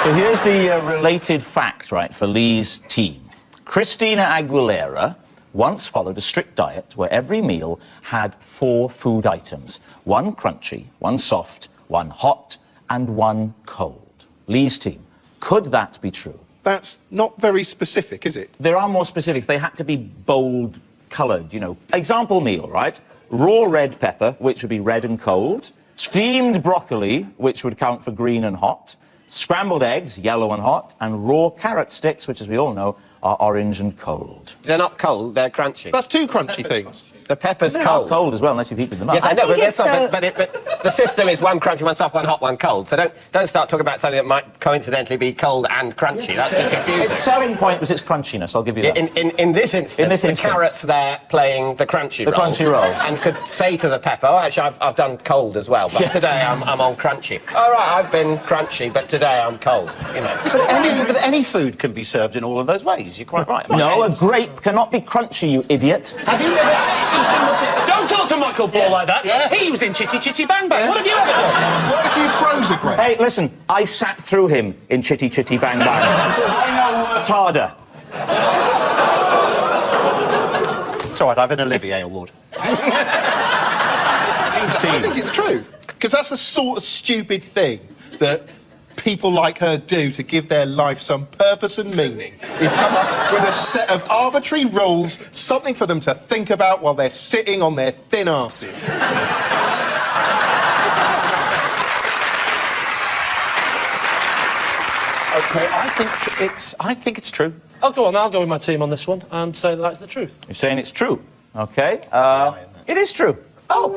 So here's the related fact, right, for Lee's team. Christina Aguilera once followed a strict diet where every meal had 4 food items. 1 crunchy, 1 soft, 1 hot, and 1 cold. Lee's team, could that be true? That's not very specific, is it? There are more specifics. They had to be bold coloured, you know. Example meal, right? Raw red pepper, which would be red and cold. Steamed broccoli, which would count for green and hot. Scrambled eggs, yellow and hot. And raw carrot sticks, which, as we all know, are orange and cold. They're not cold, they're crunchy. That's 2 crunchy things. The pepper's They're cold. cold as well, unless you've heated them up. Yes, I know, but the system is 1 crunchy, 1 soft, 1 hot, 1 cold. So don't start talking about something that might coincidentally be cold and crunchy. That's just confusing. Its selling point was its crunchiness, I'll give you that. In this instance, the carrot's there playing the crunchy role. The crunchy role. And could say to the pepper, oh, actually, I've done cold as well, but today I'm on crunchy. All right, I've been crunchy, but today I'm cold, you know. So any food can be served in all of those ways, you're quite right. No, a grape cannot be crunchy, you idiot. Have you never eaten... Don't talk to Michael Ball like that. Yeah. He was in Chitty Chitty Bang Bang. What have you ever done? What if you froze a grape? Hey, listen, I sat through him in Chitty Chitty Bang Bang. I know worked harder. It's all right, I have an Olivier Award. I think it's true, because that's the sort of stupid thing that people like her do to give their life some purpose and meaning, is come up with a set of arbitrary rules, something for them to think about while they're sitting on their thin arses. Okay, I think it's true. I'll go with my team on this one and say that's the truth. You're saying it's true? Okay. It is true. It's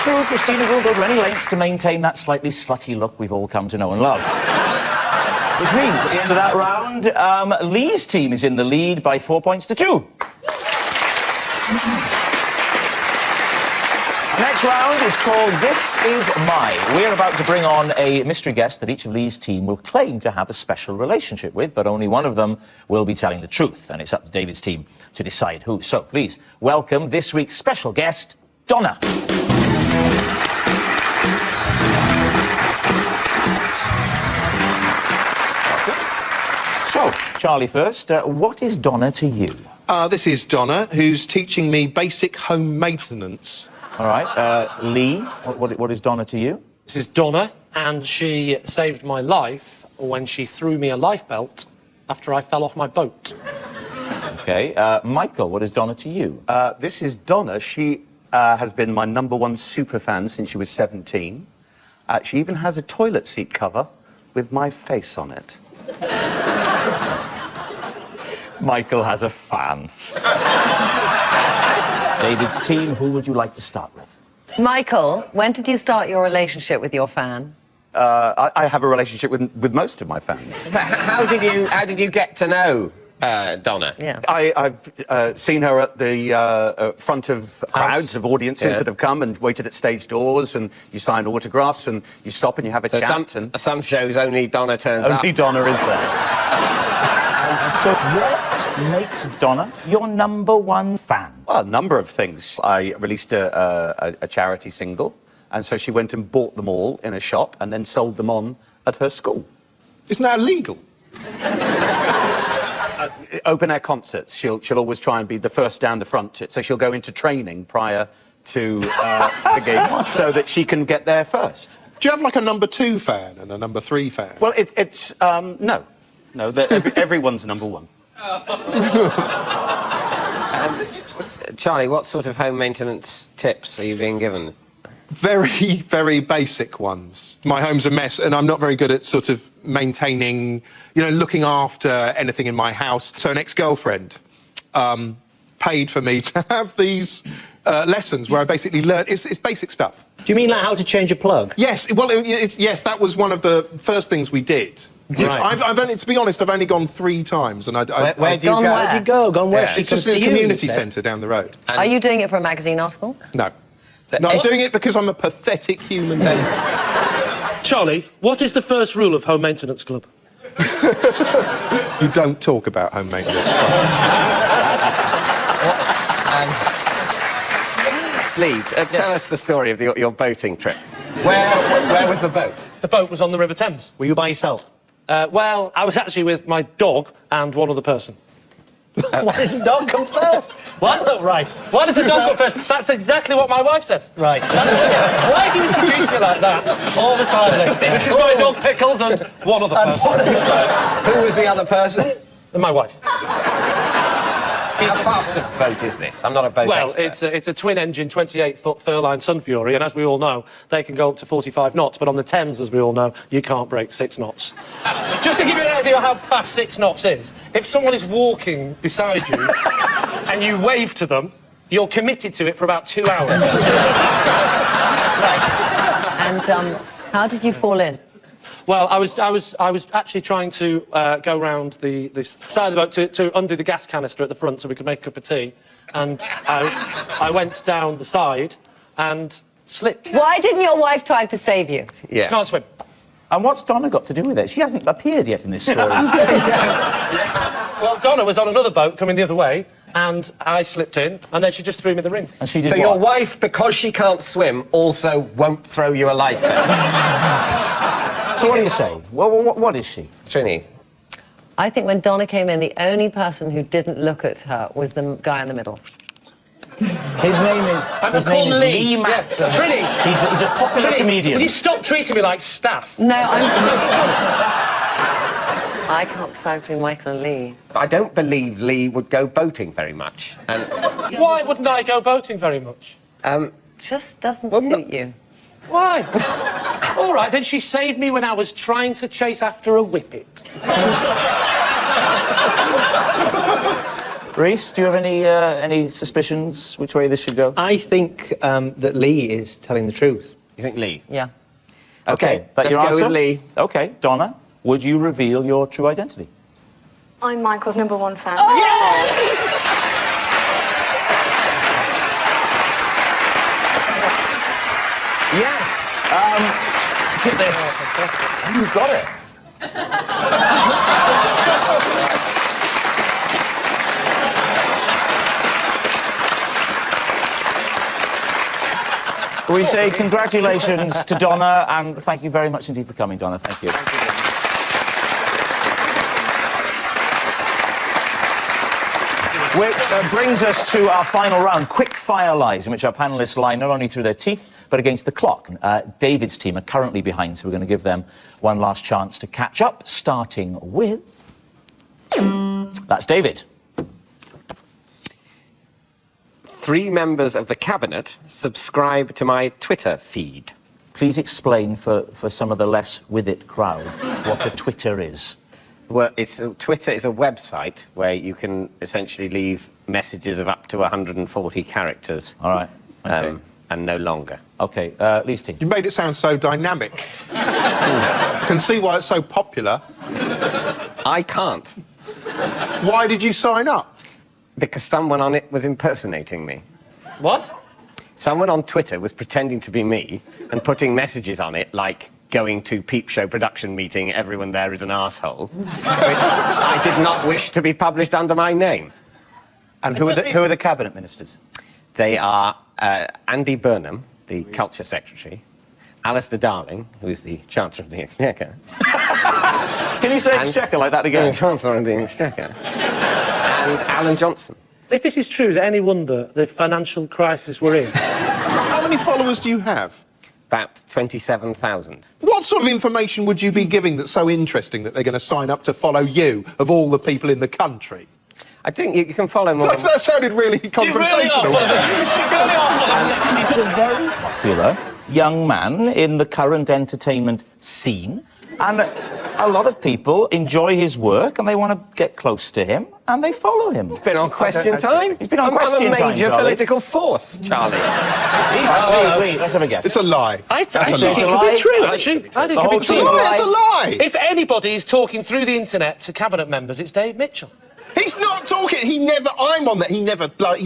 true, Christina will go to any lengths to maintain that slightly slutty look we've all come to know and love. Which means, at the end of that round, Lee's team is in the lead by 4 points to 2. The next round is called This Is My. We're about to bring on a mystery guest that each of Lee's team will claim to have a special relationship with, but only one of them will be telling the truth, and it's up to David's team to decide who. So, please, welcome this week's special guest, Donna. So, Charlie first, what is Donna to you? This is Donna, who's teaching me basic home maintenance. All right, Lee, what is Donna to you? This is Donna, and she saved my life when she threw me a life belt after I fell off my boat. OK, Michael, what is Donna to you? This is Donna. She has been my #1 superfan since she was 17. She even has a toilet seat cover with my face on it. Michael has a fan. David's team, who would you like to start with? Michael, when did you start your relationship with your fan? I have a relationship with most of my fans. How did you get to know Donna? Yeah. I've seen her at the front of crowds of audiences that have come and waited at stage doors, and you sign autographs, and you stop and you have a chat. Some shows only Donna turns up. Only Donna is there. So what makes Donna your #1 fan? Well, a number of things. I released a charity single, and so she went and bought them all in a shop and then sold them on at her school. Isn't that illegal? Open-air concerts, she'll always try and be the first down the front, so she'll go into training prior to the gig so that she can get there first. Do you have like a #2 fan and a #3 fan? Well, it's no, everyone's #1. Charlie, what sort of home maintenance tips are you being given? Very, very basic ones. My home's a mess, and I'm not very good at sort of maintaining, looking after anything in my house. So an ex-girlfriend paid for me to have these lessons where I basically learned... It's basic stuff. Do you mean like how to change a plug? Yes, well, yes, that was one of the first things we did. Yes, Right. I've only, to be honest, I've only gone 3 times, and Where do you go? Where do you go? Gone where? Yeah, She it's just comes a to you, community you said? centre down the road. Are you doing it for a magazine article? No. No, I'm doing it because I'm a pathetic human being. Charlie, what is the first rule of Home Maintenance Club? You don't talk about home maintenance. Lee, tell us the story of your boating trip. Where was the boat? The boat was on the River Thames. Were you by yourself? Well, I was actually with my dog and one other person. Why does the dog come first? What? Right. Why does the dog come first? That's exactly what my wife says. Right. Why do you introduce me like that all the time? This is my dog Pickles and one other person. Who was the other person? My wife. How fast a boat is this? I'm not a boat expert. It's a twin-engine, 28-foot Furline Sun Fury, and as we all know, they can go up to 45 knots, but on the Thames, as we all know, you can't break 6 knots. Just to give you an idea of how fast 6 knots is, if someone is walking beside you and you wave to them, you're committed to it for about 2 hours. And how did you fall in? Well, I was actually trying to go round this side of the boat to undo the gas canister at the front so we could make a cup of tea, and I went down the side and slipped. Why didn't your wife try to save you? Yeah. She can't swim. And what's Donna got to do with it? She hasn't appeared yet in this story. Well, Donna was on another boat coming the other way, and I slipped in, and then she just threw me the ring. And she did So what? your wife, because she can't swim, also won't throw you a life belt? So what do you say? What is she? Trinny. I think when Donna came in, the only person who didn't look at her was the guy in the middle. His name is Lee Mack. Yeah. Trinny. He's a popular comedian. Will you stop treating me like staff? No, I can't decide between Michael and Lee. I don't believe Lee would go boating very much. And Why wouldn't I go boating very much? Just doesn't Well, suit you. Why? All right, then she saved me when I was trying to chase after a whippet. Reece, do you have any suspicions which way this should go? I think that Lee is telling the truth. You think Lee? Yeah. Okay, that let's your go answer? with Lee. Okay, Donna, would you reveal your true identity? I'm Michael's #1 fan. Yes. Get this. You've got it. We say congratulations to Donna, and thank you very much indeed for coming, Donna. Thank you. Which brings us to our final round, quick fire lies, in which our panellists lie not only through their teeth, but against the clock. David's team are currently behind, so we're going to give them one last chance to catch up, starting with... That's David. 3 members of the cabinet subscribe to my Twitter feed. Please explain for some of the less with it crowd what a Twitter is. Well, Twitter is a website where you can essentially leave messages of up to 140 characters. All right. Okay. And no longer. OK, Lee's team. You made it sound so dynamic. I can see why it's so popular. I can't. Why did you sign up? Because someone on it was impersonating me. What? Someone on Twitter was pretending to be me and putting messages on it like, going to Peep Show production meeting, everyone there is an arsehole, which I did not wish to be published under my name. And who are the cabinet ministers? They are Andy Burnham, the Culture Secretary, Alistair Darling, who is the Chancellor of the Exchequer. Can you say Exchequer like that again? Chancellor of the Exchequer. And Alan Johnson. If this is true, is it any wonder the financial crisis we're in? How many followers do you have? About 27,000. What sort of information would you be giving that's so interesting that they're going to sign up to follow you, of all the people in the country? I think you can follow more. That sounded really confrontational. He's a very popular young man in the current entertainment scene, and a lot of people enjoy his work and they want to get close to him and they follow him. He's been on Question Time. He's been on Question Time, I'm a major Charlie. political force, Charlie. Wait, let's have a guess. It's a lie. I think it could be true, actually. I think it could be true. It's a lie. If anybody is talking through the internet to cabinet members, it's Dave Mitchell. He's not talking. I'm on there. He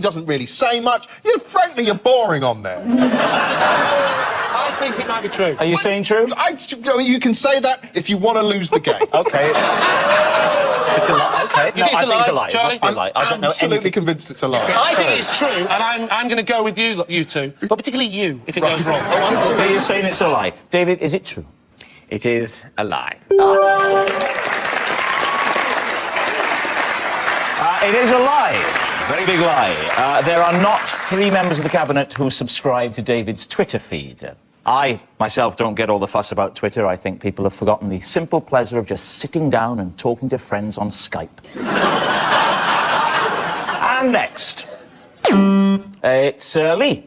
doesn't really say much. Frankly, you're boring on there. I think it might be true. Are you saying true? You can say that if you want to lose the game. OK, it's a lie. OK, no, I think it's a lie. Charlie? It must be a lie. I don't know Absolutely anything. convinced it's a lie. I think it's true, and I'm going to go with you two, but particularly you, if it goes wrong. Are you saying it's a lie? David, is it true? It is a lie. It is a lie. Very big lie. There are not 3 members of the cabinet who subscribe to David's Twitter feed. I, myself, don't get all the fuss about Twitter. I think people have forgotten the simple pleasure of just sitting down and talking to friends on Skype. And next, it's Lee.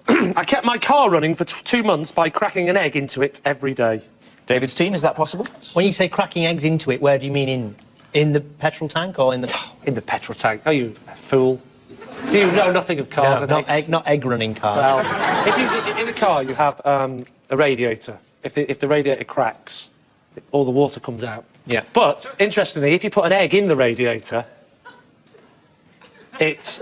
I kept my car running for 2 months by cracking an egg into it every day. David's team, is that possible? When you say cracking eggs into it, where do you mean in the petrol tank or in the... In the petrol tank. Oh, you fool. Do you know nothing of cars? No, not egg running cars. Well, if in a car you have a radiator. If the radiator cracks, all the water comes out. Yeah. But, interestingly, if you put an egg in the radiator, it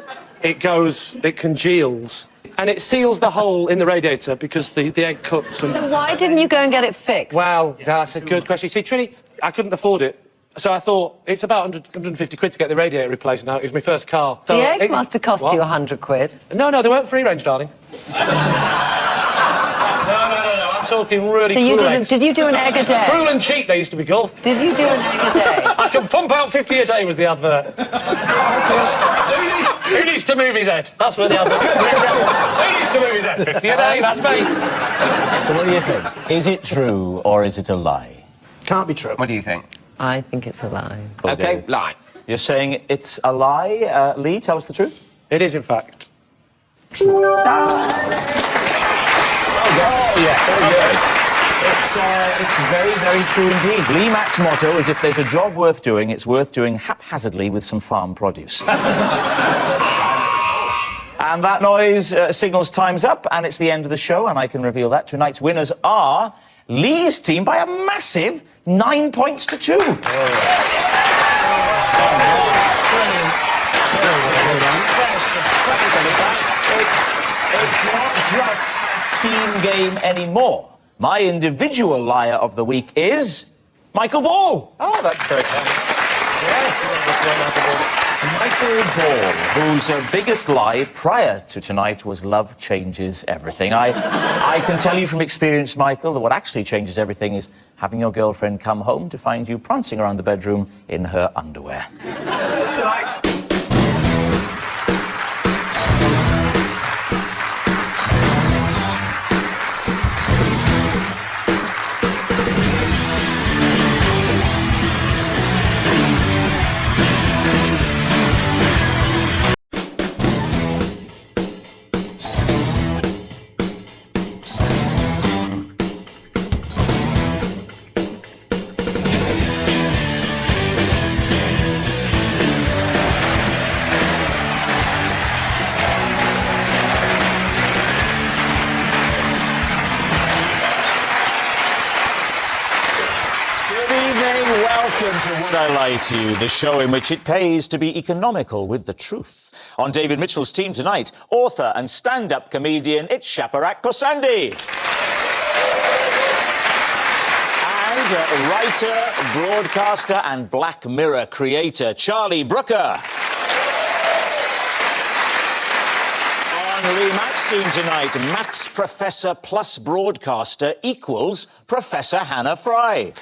congeals. And it seals the hole in the radiator because the egg cuts and... So why didn't you go and get it fixed? Well, that's a good question. See, Trinny, I couldn't afford it. So I thought, it's about 150 quid to get the radiator replaced now. It was my first car. So the eggs must have cost you 100 quid. No, they weren't free range, darling. No, I'm talking really so cruel eggs. Did you do an egg a day? Cruel and cheap, they used to be called. Did you do an egg a day? I can pump out 50 a day was the advert. Who needs to move his head? That's where the advert... Who needs to move his head? 50 a day, that's me. So what do you think? Is it true or is it a lie? Can't be true. What do you think? I think it's a lie. OK, lie. You're saying it's a lie. Lee, tell us the truth. It is, in fact. True. Oh, yes. It's very, very true indeed. Lee Mack's motto is if there's a job worth doing, it's worth doing haphazardly with some farm produce. And that noise signals time's up, and it's the end of the show, and I can reveal that. Tonight's winners are Lee's team by a massive 9 points to 2. It's not just a team game anymore. My individual liar of the week is Michael Ball. Oh, that's very kind. Yes. Michael Ball, whose biggest lie prior to tonight was love changes everything. I can tell you from experience, Michael, that what actually changes everything is having your girlfriend come home to find you prancing around the bedroom in her underwear. Tonight. Would I Lie to You, the show in which it pays to be economical with the truth. On David Mitchell's team tonight, author and stand-up comedian, it's Shaparak Kosandi. And writer, broadcaster and Black Mirror creator, Charlie Brooker. On Lee Mack's team tonight, maths professor plus broadcaster equals Professor Hannah Fry.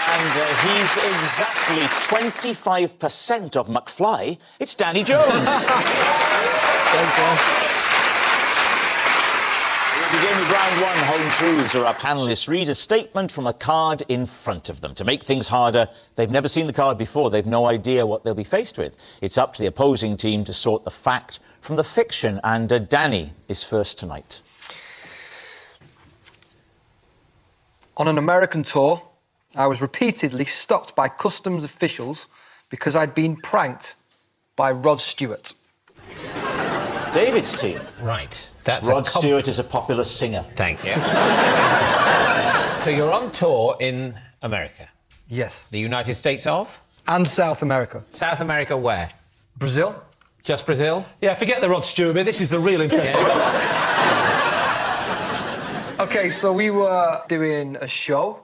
And he's exactly 25% of McFly. It's Danny Jones. We'll begin with round one, home truths, where our panellists read a statement from a card in front of them. To make things harder, they've never seen the card before. They've no idea what they'll be faced with. It's up to the opposing team to sort the fact from the fiction. And Danny is first tonight. On an American tour, I was repeatedly stopped by customs officials because I'd been pranked by Rod Stewart. David's team. Right. That's Rod Stewart is a popular singer. Thank you. So you're on tour in America? Yes. The United States of? And South America. South America where? Brazil. Just Brazil? Yeah, forget the Rod Stewart bit. This is the real interesting bit. OK, so we were doing a show,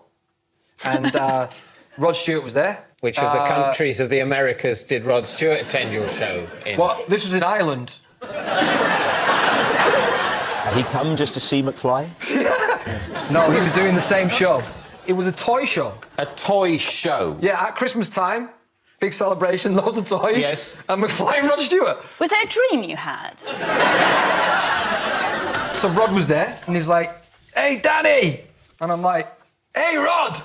and Rod Stewart was there. Which of the countries of the Americas did Rod Stewart attend your show in? Well, this was in Ireland. Had he come just to see McFly? No, he was doing the same show. It was a toy show. A toy show? Yeah, at Christmas time. Big celebration, loads of toys. Yes. And McFly and Rod Stewart. Was it a dream you had? So Rod was there, and he's like, "Hey, Danny!" And I'm like, "Hey, Rod!"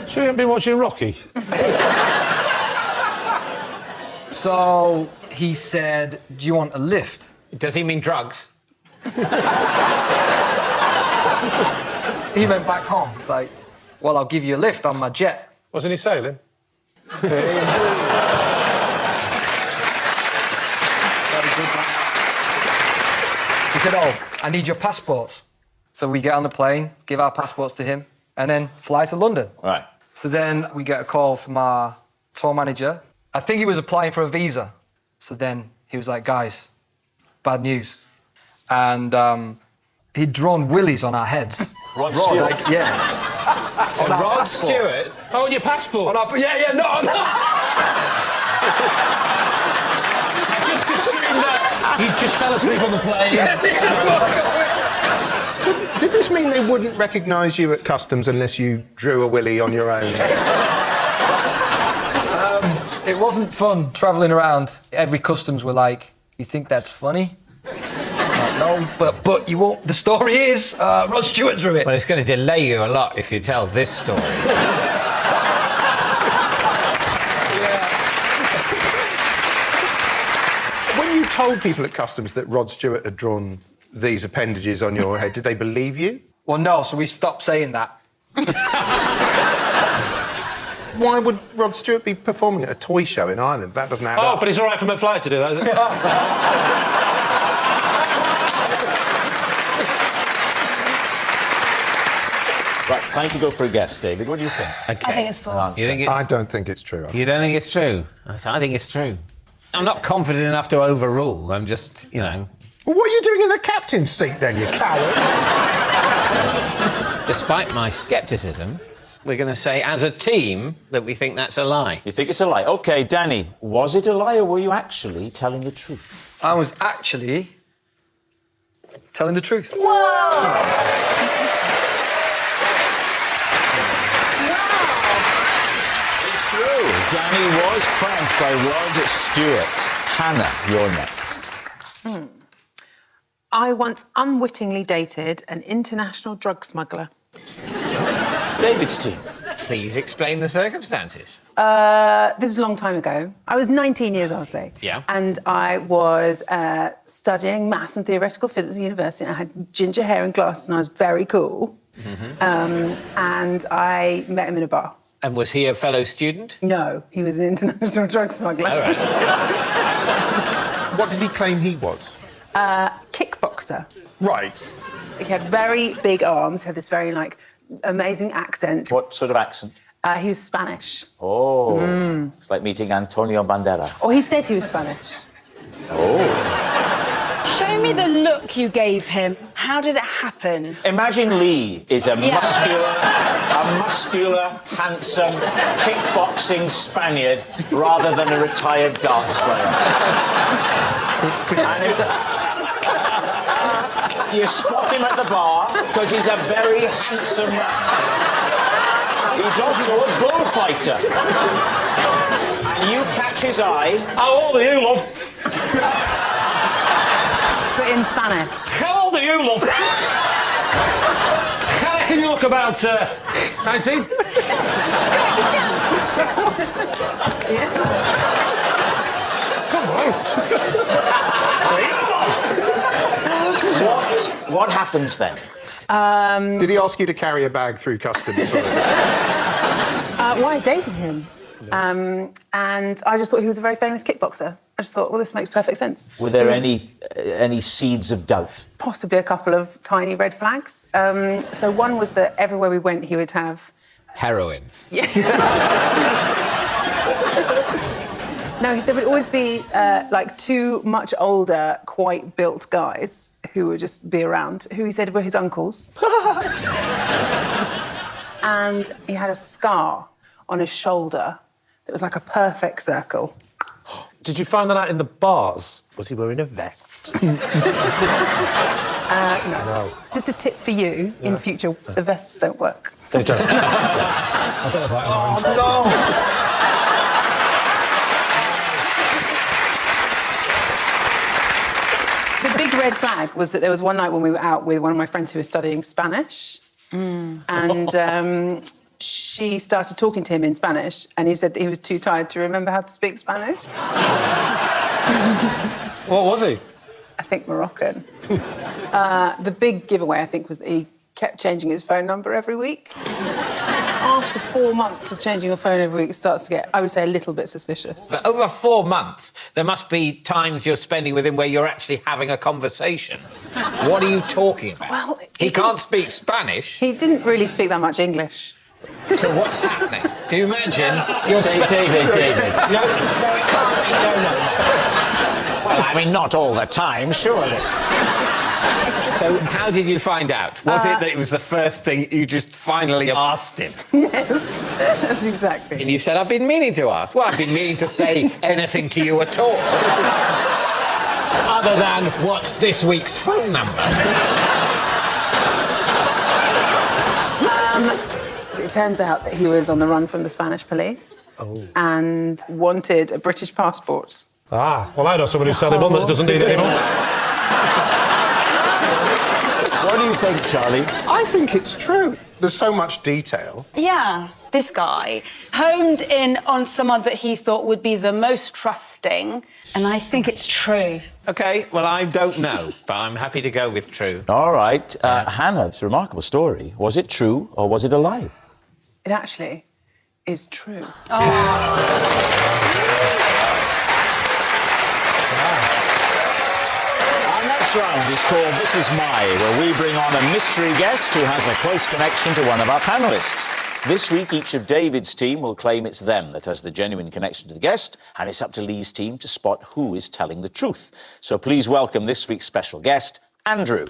So you haven't been watching Rocky? So he said, "Do you want a lift?" Does he mean drugs? He went back home. It's like, "Well, I'll give you a lift on my jet." Wasn't he sailing? He said, "Oh, I need your passports." So we get on the plane, give our passports to him, and then fly to London. Right. So then we get a call from our tour manager. I think he was applying for a visa. So then he was like, "Guys, bad news." And he'd drawn willies on our heads. Rod Stewart? Like, yeah. So Rod Stewart? Oh, on your passport? Yeah, no. I just assumed that he just fell asleep on the plane. So did this mean they wouldn't recognise you at customs unless you drew a willy on your own? It wasn't fun travelling around. Every customs were like, "You think that's funny?" Like, no, but you won't. The story is Rod Stewart drew it. Well, it's going to delay you a lot if you tell this story. When you told people at customs that Rod Stewart had drawn these appendages on your head, did they believe you? Well, no, so we stopped saying that. Why would Rod Stewart be performing at a toy show in Ireland? That doesn't add up. Oh, but it's all right for McFly to do that, is it? Right, time to go for a guess, David. What do you think? Okay. I think it's false. You think it's... I don't think it's true. You don't think it's true? I think it's true. I'm not confident enough to overrule. I'm just, you know... Well, what are you doing in the captain's seat then, you coward? Despite my scepticism, we're going to say, as a team, that we think that's a lie. You think it's a lie? OK, Danny, was it a lie or were you actually telling the truth? I was actually telling the truth. It's true. Danny was pranked by Rod Stewart. Hannah, you're next. I once unwittingly dated an international drug smuggler. David's team. Please explain the circumstances. This is a long time ago. I was 19 years old, say. Yeah. And I was studying maths and theoretical physics at university, and I had ginger hair and glasses, and I was very cool. And I met him in a bar. And was he a fellow student? No, he was an international drug smuggler. All right. What did he claim he was? Kickboxer. Right. He had very big arms, had this very, amazing accent. What sort of accent? He was Spanish. Oh, it's like meeting Antonio Banderas. Oh, he said he was Spanish. Oh. Show me the look you gave him. How did it happen? Imagine Lee is a muscular, handsome, kickboxing Spaniard rather than a retired darts player. You spot him at the bar because he's a very handsome man. He's also a bullfighter. And you catch his eye. How old are you, love? But in Spanish. How old are you, love? How can you look about 19? Come on. What happens then? Did he ask you to carry a bag through customs? Well, I dated him. And I just thought he was a very famous kickboxer. I just thought, well, this makes perfect sense. Were there any seeds of doubt? Possibly a couple of tiny red flags. So one was that everywhere we went, he would have... Heroin. Yeah. No, there would always be, two much older, quite built guys who would just be around, who he said were his uncles. And he had a scar on his shoulder that was like a perfect circle. Did you find that out in the bars? Was he wearing a vest? No. Just a tip for you, in future, the vests don't work. They don't. Oh, no! The big red flag was that there was one night when we were out with one of my friends who was studying Spanish, and she started talking to him in Spanish, and he said that he was too tired to remember how to speak Spanish. What was he? I think Moroccan. The big giveaway, I think, was that he kept changing his phone number every week. After 4 months of changing your phone every week, it starts to get, I would say, a little bit suspicious. But over 4 months, there must be times you're spending with him where you're actually having a conversation. What are you talking about? Well, he can't speak Spanish. He didn't really speak that much English. So what's happening? Do you imagine? David. No, it can't be. No. Well, I mean, not all the time, surely. So how did you find out? Was it that it was the first thing you just finally asked him? Yes, that's exactly. And you said, I've been meaning to ask. Well, I've been meaning to say anything to you at all. Other than, what's this week's phone number? It turns out that he was on the run from the Spanish police and wanted a British passport. Ah, well, I know somebody who's selling one that doesn't need it anymore. What do you think, Charlie? I think it's true. There's so much detail. Yeah, this guy honed in on someone that he thought would be the most trusting, and I think it's true. OK, well, I don't know, but I'm happy to go with true. All right. Hannah, it's a remarkable story. Was it true or was it a lie? It actually is true. Our next round is called This Is My, where we bring on a mystery guest who has a close connection to one of our panellists. This week, each of David's team will claim it's them that has the genuine connection to the guest, and it's up to Lee's team to spot who is telling the truth. So please welcome this week's special guest, Andrew.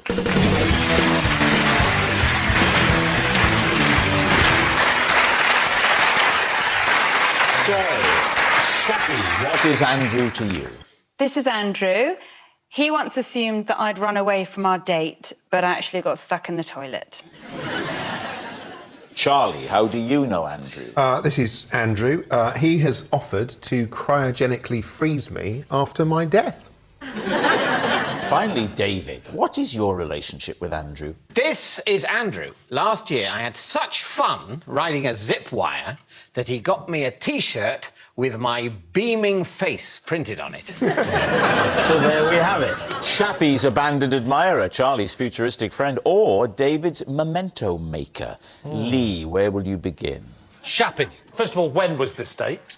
So, Shappy, what is Andrew to you? This is Andrew. He once assumed that I'd run away from our date, but I actually got stuck in the toilet. Charlie, how do you know Andrew? This is Andrew. He has offered to cryogenically freeze me after my death. Finally, David, what is your relationship with Andrew? This is Andrew. Last year, I had such fun riding a zip wire that he got me a T-shirt with my beaming face printed on it. So there we have it. Shappy's abandoned admirer, Charlie's futuristic friend, or David's memento maker. Lee, where will you begin? Shappy. First of all, when was this date?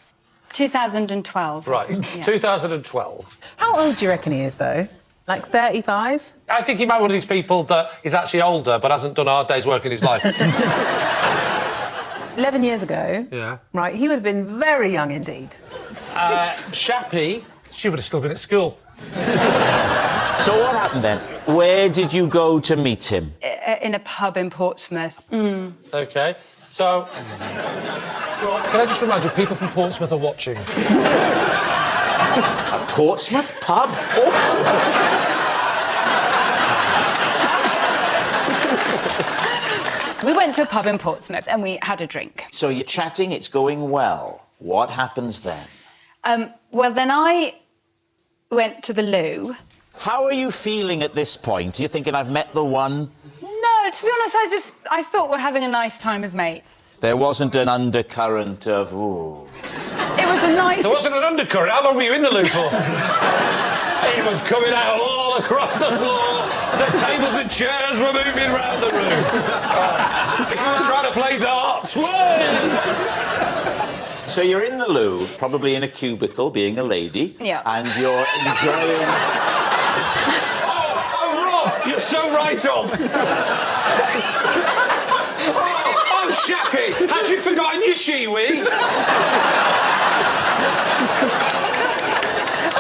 2012. Right, Yeah. 2012. How old do you reckon he is, though? Like 35? I think he might be one of these people that is actually older but hasn't done a hard day's work in his life. 11 years ago. Yeah. Right, he would have been very young indeed. Shappy, she would have still been at school. So what happened then? Where did you go to meet him? In a pub in Portsmouth. OK, so... Well, can I just remind you, people from Portsmouth are watching. A Portsmouth pub? We went to a pub in Portsmouth and we had a drink. So you're chatting, it's going well. What happens then? Well, then I went to the loo. How are you feeling at this point? Are you thinking I've met the one? No, to be honest, I thought we're having a nice time as mates. There wasn't an undercurrent of, ooh. It was a nice... There wasn't an undercurrent. How long were you in the loo for? It was coming out all across the floor. The tables and chairs were moving around the room. We were trying to play darts. Whoa! So you're in the loo, probably in a cubicle, being a lady. Yeah. And you're enjoying... Oh, Rob, you're so right on. Oh, Shappy, had you forgotten your shiwi?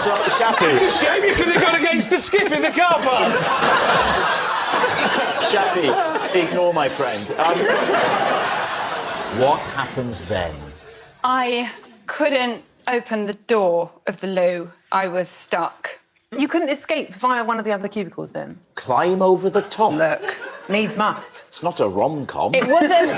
So, Shappy... It's a shame you could have gone against the skip in the car park. Shappy, ignore my friend. What happens then? I couldn't open the door of the loo. I was stuck. You couldn't escape via one of the other cubicles then? Climb over the top? Look, needs must. It's not a rom-com. It wasn't...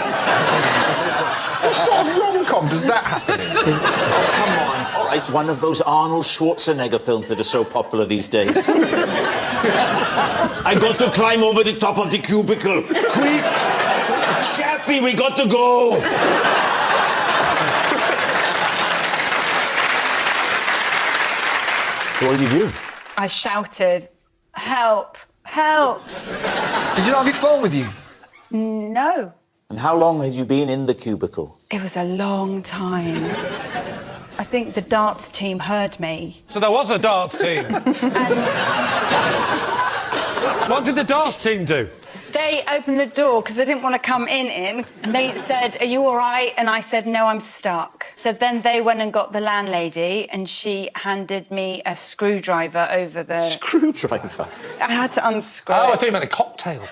What sort of rom-com does that happen in? Oh, come on. All right, one of those Arnold Schwarzenegger films that are so popular these days. I got to climb over the top of the cubicle. Quick! Shappy, we got to go! So what did you do? I shouted, help, help. Did you not have your phone with you? No. And how long had you been in the cubicle? It was a long time. I think the darts team heard me. So there was a darts team. What did the darts team do? They opened the door because they didn't want to come in. And they said, are you all right? And I said, no, I'm stuck. So then they went and got the landlady and she handed me a screwdriver over the... Screwdriver? I had to unscrew Oh, I it. thought you meant a cocktail.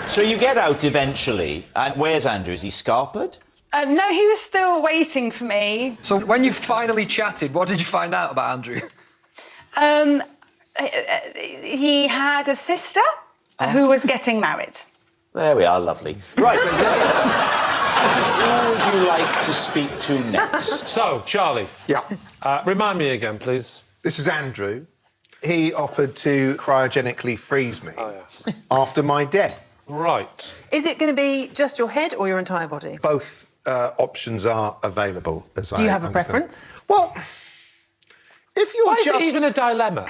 So you get out eventually, and where's Andrew? Is he scarpered? No, he was still waiting for me. So when you finally chatted, what did you find out about Andrew? He had a sister who was getting married. There we are, lovely. Right. Who would you like to speak to next? So, Charlie. Yeah. Remind me again, please. This is Andrew. He offered to cryogenically freeze me after my death. Right. Is it going to be just your head or your entire body? Both options are available. As Do you I have a understand. preference? Well, if you're Why is just... it even a dilemma?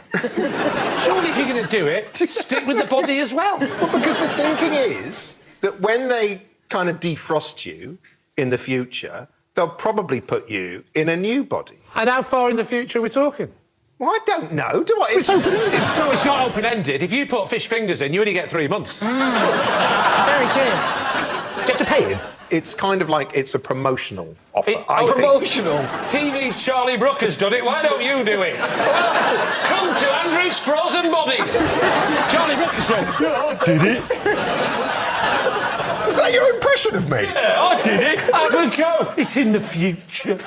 Surely if you're going to do it, stick with the body as well. Well, because the thinking is that when they kind of defrost you in the future, they'll probably put you in a new body. And how far in the future are we talking? Well, I don't know, do I? It's open-ended. No, it's not open-ended. If you put fish fingers in, you only get 3 months. Very true. Do you have to pay him? It's kind of like it's a promotional offer. Promotional? TV's Charlie Brooker's done it. Why don't you do it? Well, come to Andrew's Frozen Bodies. Charlie Brooker's went, yeah, I did it. Is that your impression of me? Yeah, I did it. Have a go. It's in the future.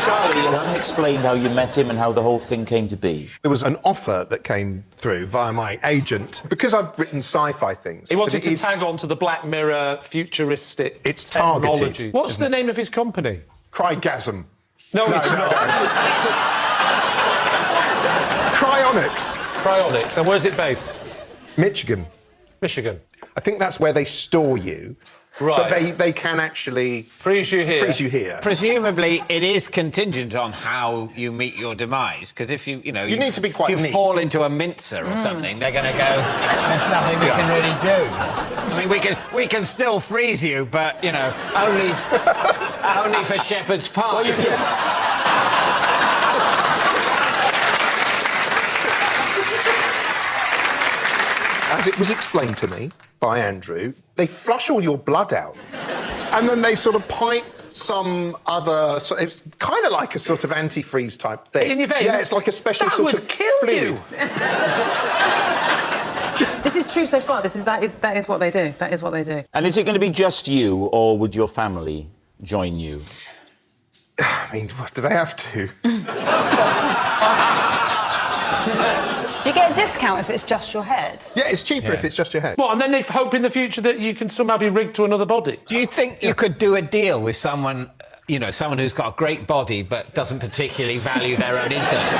Charlie, you haven't explained how you met him and how the whole thing came to be. There was an offer that came through via my agent. Because I've written sci-fi things... He wanted to tag on to the Black Mirror futuristic technology. Targeted, What's the name of his company? Crygasm. No, it's not. Cryonics. Cryonics. And where's it based? Michigan. Michigan. I think that's where they store you. Right. But they can actually... Freeze you here. Freeze you here. Presumably, it is contingent on how you meet your demise, because if you need to be quite if you neat. fall into a mincer or something, they're going to go, there's nothing we can really do. I mean, we can still freeze you, but, only for Shepherd's Pie. As it was explained to me by Andrew, they flush all your blood out, and then they sort of pipe some other... So it's kind of like a sort of antifreeze type thing. In your veins? Yeah, it's like a special That sort would of kill fluid. This is true so far. That is what they do. That is what they do. And is it going to be just you, or would your family join you? I mean, what, do they have to? Do you get a discount if it's just your head? Yeah, it's cheaper if it's just your head. What, and then they hope in the future that you can somehow be rigged to another body? Do you think you could do a deal with someone, someone who's got a great body but doesn't particularly value their own intellect?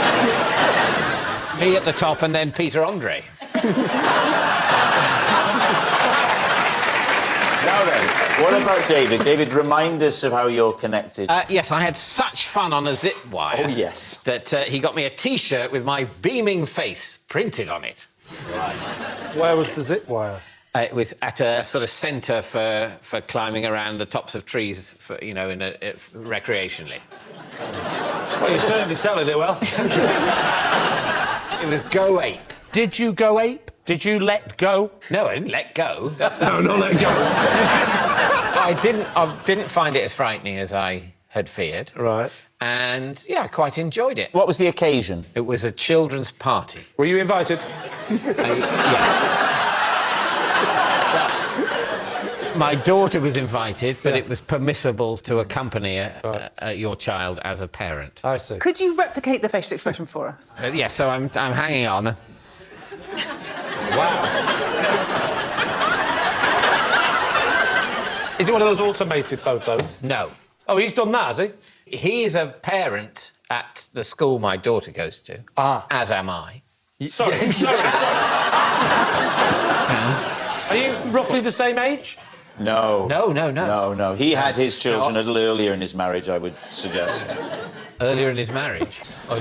Me at the top and then Peter Andre. Now then, what about David? David, remind us of how you're connected. Yes, I had such fun on a zip wire. Oh, yes. That he got me a T-shirt with my beaming face printed on it. Right. Where was the zip wire? It was at a sort of centre for climbing around the tops of trees, recreationally. Well, you're certainly selling it well. It was Go Ape. Did you go ape? Did you let go? No, I didn't let go. No, not let go. I didn't find it as frightening as I had feared. Right. And, I quite enjoyed it. What was the occasion? It was a children's party. Were you invited? Yes. My daughter was invited, but it was permissible to accompany your child as a parent. I see. Could you replicate the facial expression for us? Yes, so I'm hanging on. Wow. Is it one of those automated photos? No. Oh, he's done that, has he? He is a parent at the school my daughter goes to. As am I. Sorry. Are you roughly the same age? No. No. He had his children a little earlier in his marriage, I would suggest. Earlier in his marriage? Or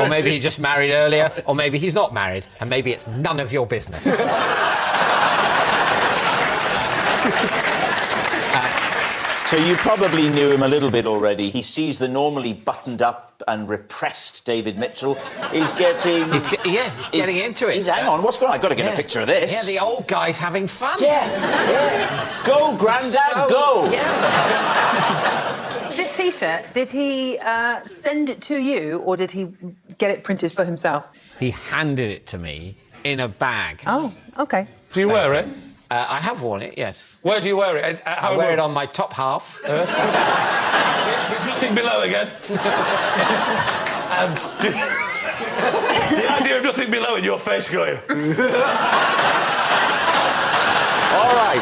maybe he just married earlier, or maybe he's not married, and maybe it's none of your business. So you probably knew him a little bit already. He sees the normally buttoned up and repressed David Mitchell is getting... He's getting into it. Hang on, what's going on? I've got to get a picture of this. Yeah, the old guy's having fun. Yeah. Go, Grandad, go! This T-shirt, did he send it to you, or did he get it printed for himself? He handed it to me in a bag. Oh, OK. Do you wear it? I have worn it, yes. Where do you wear it? I wear it on my top half. With nothing below again. And the idea of nothing below in your face going... All right,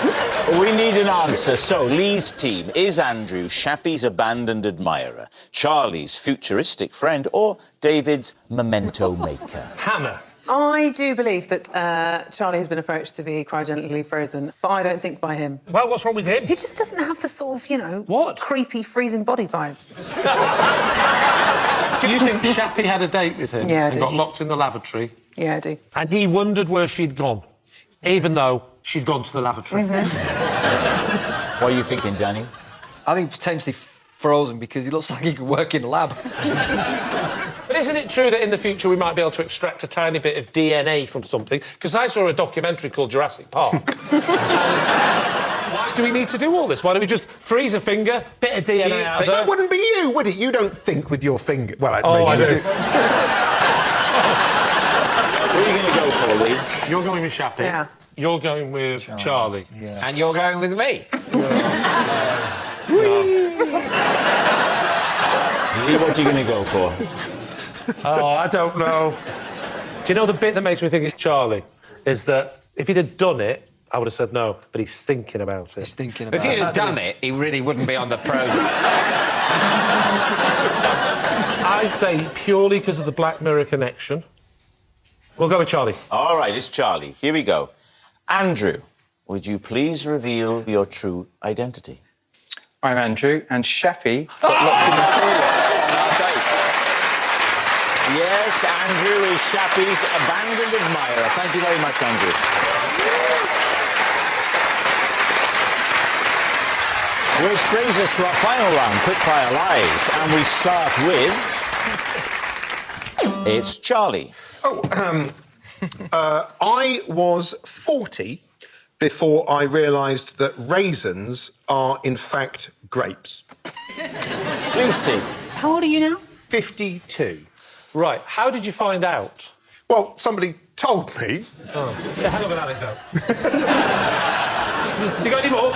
we need an answer. So, Lee's team, is Andrew Shappy's abandoned admirer, Charlie's futuristic friend, or David's memento maker? Hannah. I do believe that Charlie has been approached to be cryogenically frozen, but I don't think by him. Well, what's wrong with him? He just doesn't have the sort of, you know... What? Creepy, freezing body vibes. Do you think Shappy had a date with him? Yeah, I and do. got locked in the lavatory? Yeah, I do. And he wondered where she'd gone, even though she'd gone to the lavatory. What are you thinking, Danny? I think potentially frozen because he looks like he could work in a lab. But isn't it true that in the future we might be able to extract a tiny bit of DNA from something? Because I saw a documentary called Jurassic Park. Why do we need to do all this? Why don't we just freeze a finger, bit of DNA out But there? that wouldn't be you, would it? You don't think with your finger. Well, I maybe do. you Where are you going to go for, Lee? You're going with Shappy. Yeah. You're going with Charlie. Yeah. And you're going with me. Lee, what are you going to go for? Oh, I don't know. Do you know the bit that makes me think it's Charlie? Is that if he'd have done it, I would have said no, but he's thinking about it. He's thinking about If it. you'd have done it, he really wouldn't be on the programme. I say purely because of the Black Mirror connection. We'll go with Charlie. All right, it's Charlie. Here we go. Andrew, would you please reveal your true identity? I'm Andrew, and Shappy got locked in the toilet on our date. Yes, Andrew is Shappy's abandoned admirer. Thank you very much, Andrew. Which brings us to our final round, Quickfire Lies, and we start with... It's Charlie. I was 40 before I realised that raisins are, in fact, grapes. Please, Steve. How old are you now? 52. Right, how did you find out? Well, somebody told me. Oh, it's a hell of an anecdote. You got any more?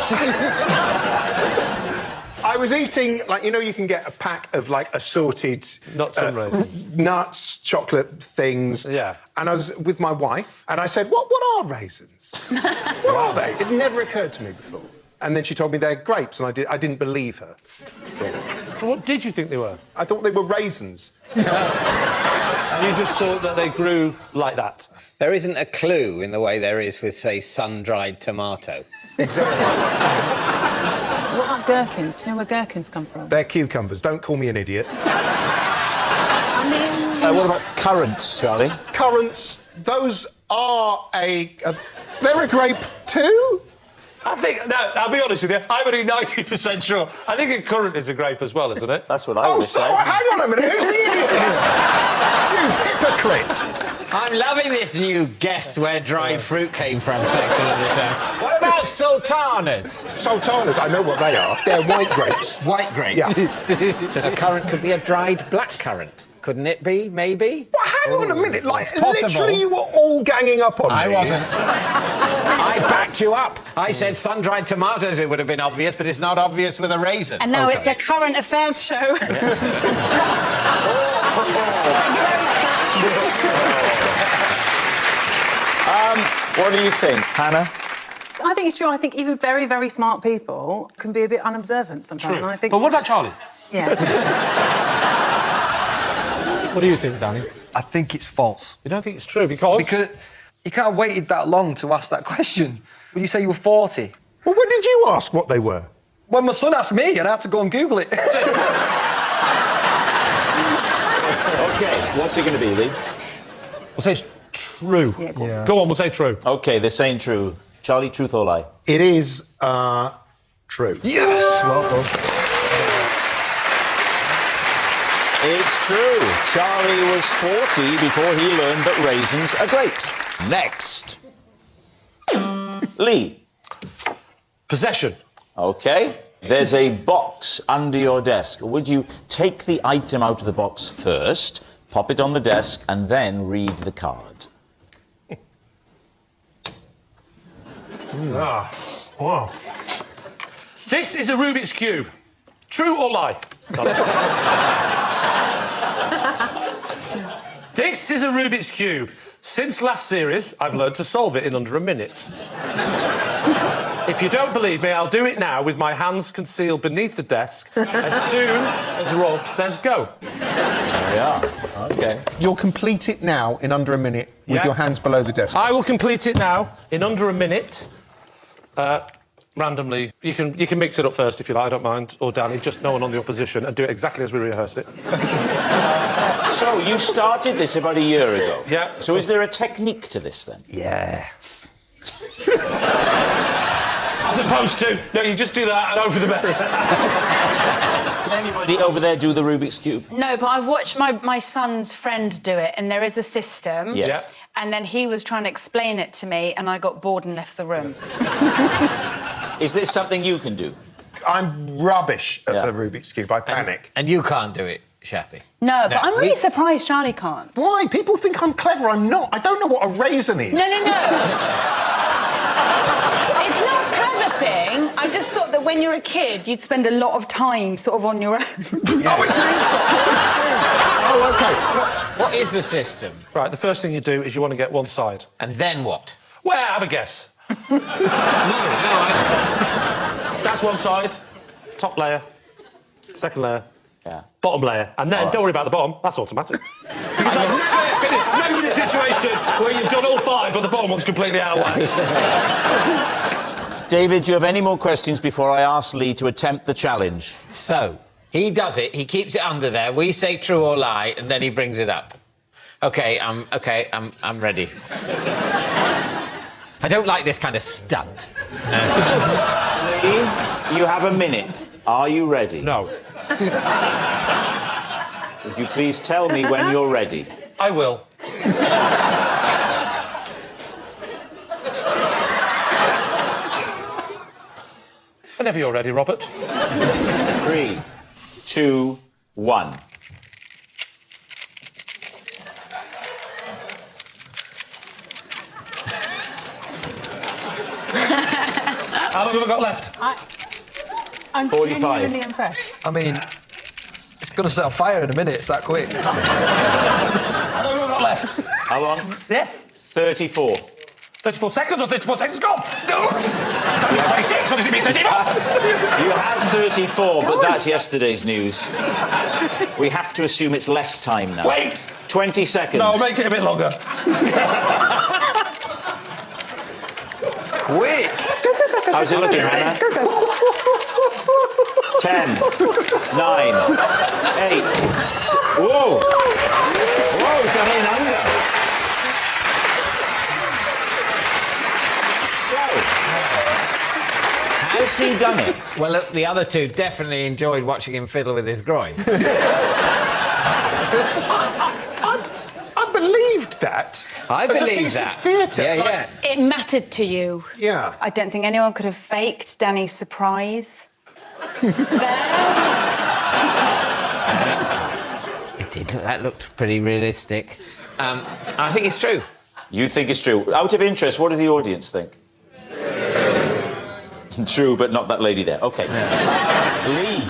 I was eating, like, you know, you can get a pack of, like, assorted... Nuts and raisins. Nuts, chocolate things. Yeah. And I was with my wife, and I said, what are raisins? What are they? It never occurred to me before. And then she told me they're grapes, and I didn't believe her. So what did you think they were? I thought they were raisins. And you just thought that they grew like that? There isn't a clue in the way there is with, say, sun-dried tomato. What about gherkins? Do you know where gherkins come from? They're cucumbers. Don't call me an idiot. I mean... What about currants, Charlie? Currants, those are they're a grape too? I think... No, I'll be honest with you, I'm only 90% sure. I think a currant is a grape as well, isn't it? That's what I would say. Hang on a minute, who's the idiot here? You hypocrite! I'm loving this new guessed where dried fruit came from section of the show. What about sultanas? Sultanas, I know what they are. They're white grapes. White grapes? Yeah. So the currant could be a dried black currant. Couldn't it be, maybe? Well, hang on a minute, like, possible. literally you were all ganging up on me. I wasn't. I backed you up. I said sun-dried tomatoes, it would have been obvious, but it's not obvious with a raisin. And now it's a current affairs show. What do you think, Hannah? I think it's true. I think even very, very smart people can be a bit unobservant sometimes. True. And I think... But what about Charlie? Yes. What do you think, Danny? I think it's false. You don't think it's true because... Because you can't have waited that long to ask that question. When you say you were 40. Well, when did you ask what they were? When my son asked me, and I had to go and Google it. OK, what's it going to be, Lee? We'll say it's true. Yeah, go on. Yeah. Go on, we'll say true. OK, they're saying true. Charlie, truth or lie? It is, true. Yes! Well done. It's true. Charlie was 40 before he learned that raisins are grapes. Next. Lee. Possession. OK. There's a box under your desk. Would you take the item out of the box first, pop it on the desk, and then read the card? Ah, wow. This is a Rubik's Cube. True or lie? No, that's right. This is a Rubik's Cube. Since last series, I've learned to solve it in under a minute. If you don't believe me, I'll do it now with my hands concealed beneath the desk as soon as Rob says go. There we are. OK. You'll complete it now in under a minute with Yeah. your hands below the desk. I will complete it now in under a minute. Randomly. You can mix it up first if you like, I don't mind. Or Danny, just no one on the opposition, and do it exactly as we rehearsed it. So, you started this about a year ago? Yeah. So is there a technique to this, then? Yeah. As opposed to, no, you just do that and over the bed. Can anybody over there do the Rubik's Cube? No, but I've watched my son's friend do it, and there is a system. Yes. Yeah. And then he was trying to explain it to me, and I got bored and left the room. Is this something you can do? I'm rubbish at the Rubik's Cube. I panic. And you can't do it, Shappy? No, but I'm really surprised Charlie can't. Why? People think I'm clever. I'm not. I don't know what a raisin is. No. It's not a clever thing. I just thought that when you're a kid, you'd spend a lot of time sort of on your own. Oh, it's an insult. Oh, OK. What is the system? Right, the first thing you do is you want to get one side. And then what? Well, have a guess. That's one side. Top layer. Second layer. Yeah. Bottom layer. And then, don't worry about the bottom. That's automatic. Because I've never been in a situation where you've done all five, but the bottom one's completely out of whack. David, do you have any more questions before I ask Lee to attempt the challenge? So, he does it, he keeps it under there, we say true or lie, and then he brings it up. OK, I'm ready. I don't like this kind of stunt. Lee, you have a minute. Are you ready? No. Would you please tell me when you're ready? I will. Whenever you're ready, Robert. 3, 2, 1. How long have I got left? I'm 45. genuinely impressed. I mean, it's going to set on fire in a minute. It's that quick. How long have I got left? How long? Yes. 34. 34 seconds or 34 seconds gone? No. Don't mean 26, or does it mean 34? You had 34, but that's yesterday's news. We have to assume it's less time now. Wait! 20 seconds. No, make it a bit longer. It's quick. How's it looking, Hannah? 10, 9, 8. Whoa! Whoa, he's done it in under. So, has he done it? Well, look, the other two definitely enjoyed watching him fiddle with his groin. I believed that. I As a believe piece of that. theatre. Yeah. It mattered to you. Yeah. I don't think anyone could have faked Danny's surprise. It did. That looked pretty realistic. I think it's true. You think it's true. Out of interest, what do the audience think? True, but not that lady there. OK. Lee,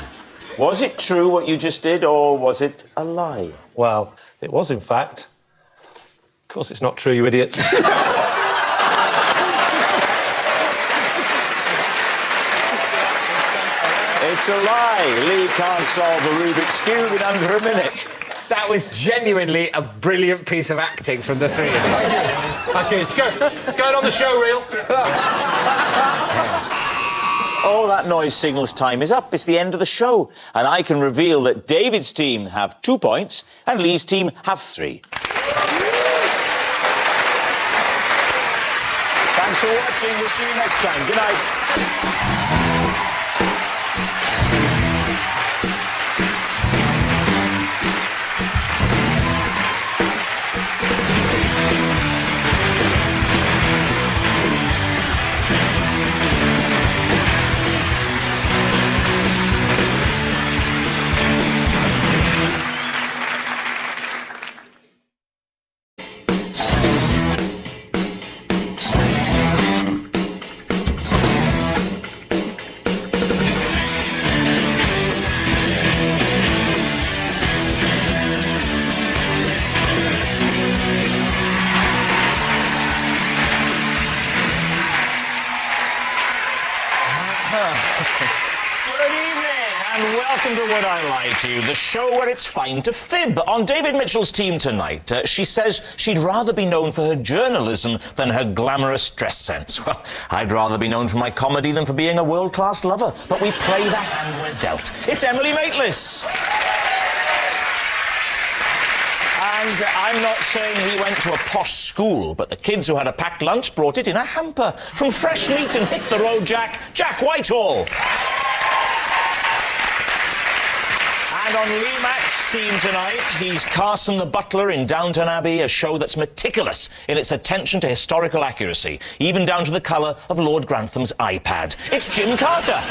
was it true what you just did, or was it a lie? Well, it was, in fact. Of course it's not true, you idiots. It's a lie. Lee can't solve a Rubik's Cube in under a minute. That was genuinely a brilliant piece of acting from the three of you. Thank you. It's going on the show reel. All that noise signals time is up. It's the end of the show. And I can reveal that David's team have 2 points and Lee's team have 3. Thanks for watching. We'll see you next time. Good night. Good evening and welcome to Would I Lie to You, the show where it's fine to fib. On David Mitchell's team tonight, she says she'd rather be known for her journalism than her glamorous dress sense. Well, I'd rather be known for my comedy than for being a world-class lover. But we play the hand we're dealt. It's Emily Maitlis. And I'm not saying he went to a posh school, but the kids who had a packed lunch brought it in a hamper. From fresh meat and hit the road, Jack Whitehall. And on Lee Mack's team tonight, he's Carson the butler in Downton Abbey, a show that's meticulous in its attention to historical accuracy, even down to the colour of Lord Grantham's iPad. It's Jim Carter.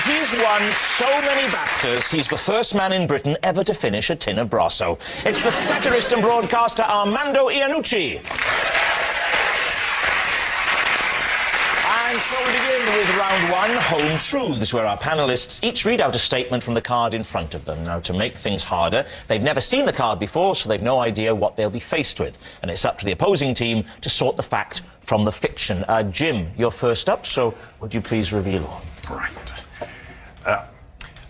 He's won so many BAFTAs, he's the first man in Britain ever to finish a tin of Brasso. It's the satirist and broadcaster Armando Iannucci. And so we begin with round one, Home Truths, where our panellists each read out a statement from the card in front of them. Now, to make things harder, they've never seen the card before, so they've no idea what they'll be faced with. And it's up to the opposing team to sort the fact from the fiction. Jim, you're first up, so would you please reveal all? Right.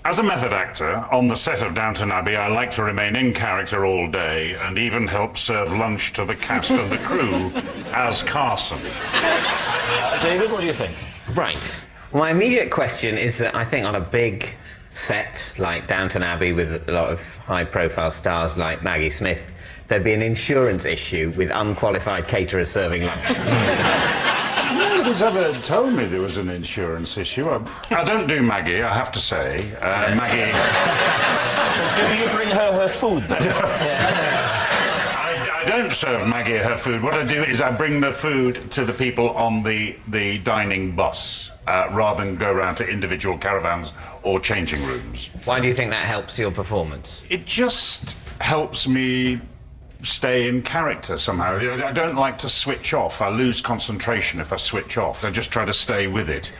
As a method actor on the set of Downton Abbey, I like to remain in character all day and even help serve lunch to the cast and the crew as Carson. David, what do you think? Right. My immediate question is that I think on a big set like Downton Abbey with a lot of high-profile stars like Maggie Smith, there'd be an insurance issue with unqualified caterers serving lunch. Nobody's ever told me there was an insurance issue. I don't do Maggie, I have to say. Maggie... Do you bring her food, then? I don't serve Maggie her food. What I do is I bring the food to the people on the dining bus, rather than go around to individual caravans or changing rooms. Why do you think that helps your performance? It just helps me stay in character somehow. I don't like to switch off. I lose concentration if I switch off. I just try to stay with it.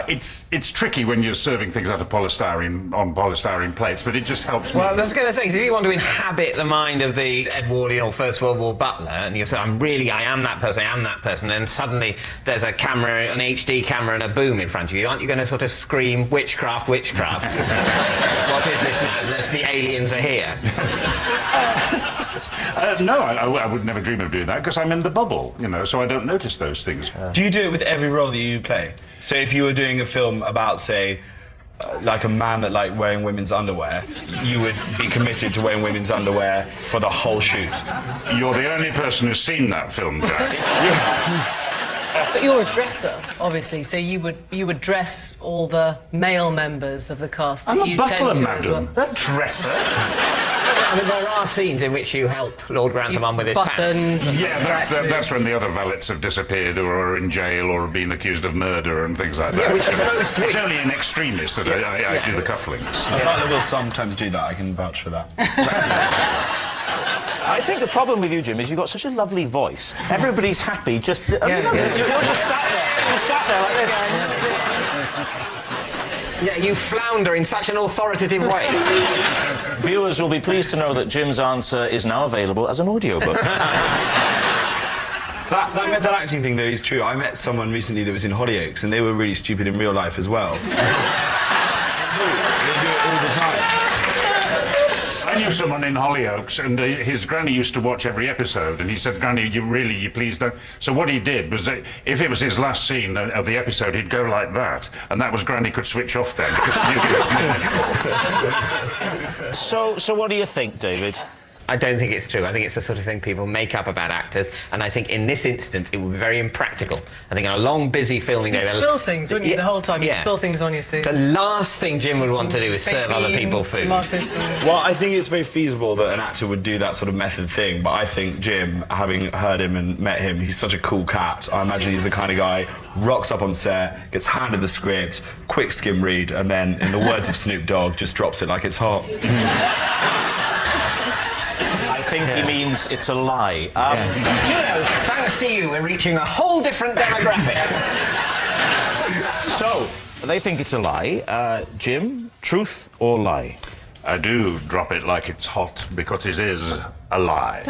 It's tricky when you're serving things out of polystyrene on polystyrene plates, but it just helps me. Well, I was going to say, because if you want to inhabit the mind of the Edwardian or First World War butler, and you say, I am that person, and suddenly there's a camera, an HD camera and a boom in front of you, aren't you going to sort of scream, witchcraft, witchcraft? What is this madness? The aliens are here. No, I would never dream of doing that, because I'm in the bubble, you know, so I don't notice those things. Do you do it with every role that you play? So if you were doing a film about, say, like a man that liked wearing women's underwear, you would be committed to wearing women's underwear for the whole shoot? You're the only person who's seen that film, Jack. But you're a dresser, obviously, so you would dress all the male members of the cast. I'm that a you butler, tend to madam. as well. A dresser. I mean, there are scenes in which you help Lord Grantham on with his buttons. pants. Yeah, that's when the other valets have disappeared or are in jail or have been accused of murder and things like that. Yeah, which is most it's only in extremis that I do the cufflinks. My partner will sometimes do that, I can vouch for that. I think the problem with you, Jim, is you've got such a lovely voice. Everybody's happy, just... You're just sat there. You sat there like this. Yeah, you flounder in such an authoritative way. Viewers will be pleased to know that Jim's answer is now available as an audiobook. That method acting thing, though, is true. I met someone recently that was in Hollyoaks, and they were really stupid in real life as well. They do it all the time. I knew someone in Hollyoaks, and his granny used to watch every episode, and he said, Granny, you please don't... So what he did was, that if it was his last scene of the episode, he'd go like that, and that was Granny could switch off then, because she knew he wasn't in anymore. So what do you think, David? I don't think it's true. I think it's the sort of thing people make up about actors, and I think in this instance it would be very impractical. I think in a long, busy filming day... You'd spill things, wouldn't you, the whole time? You'd spill things on your suit. The last thing Jim would want to do is serve other people food. Well, I think it's very feasible that an actor would do that sort of method thing, but I think Jim, having heard him and met him, he's such a cool cat. I imagine he's the kind of guy rocks up on set, gets handed the script, quick skim read, and then, in the words of Snoop Dogg, just drops it like it's hot. I think he means it's a lie. Do you know, thanks to you, we're reaching a whole different demographic. So, they think it's a lie. Jim, truth or lie? I do drop it like it's hot, because it is a lie.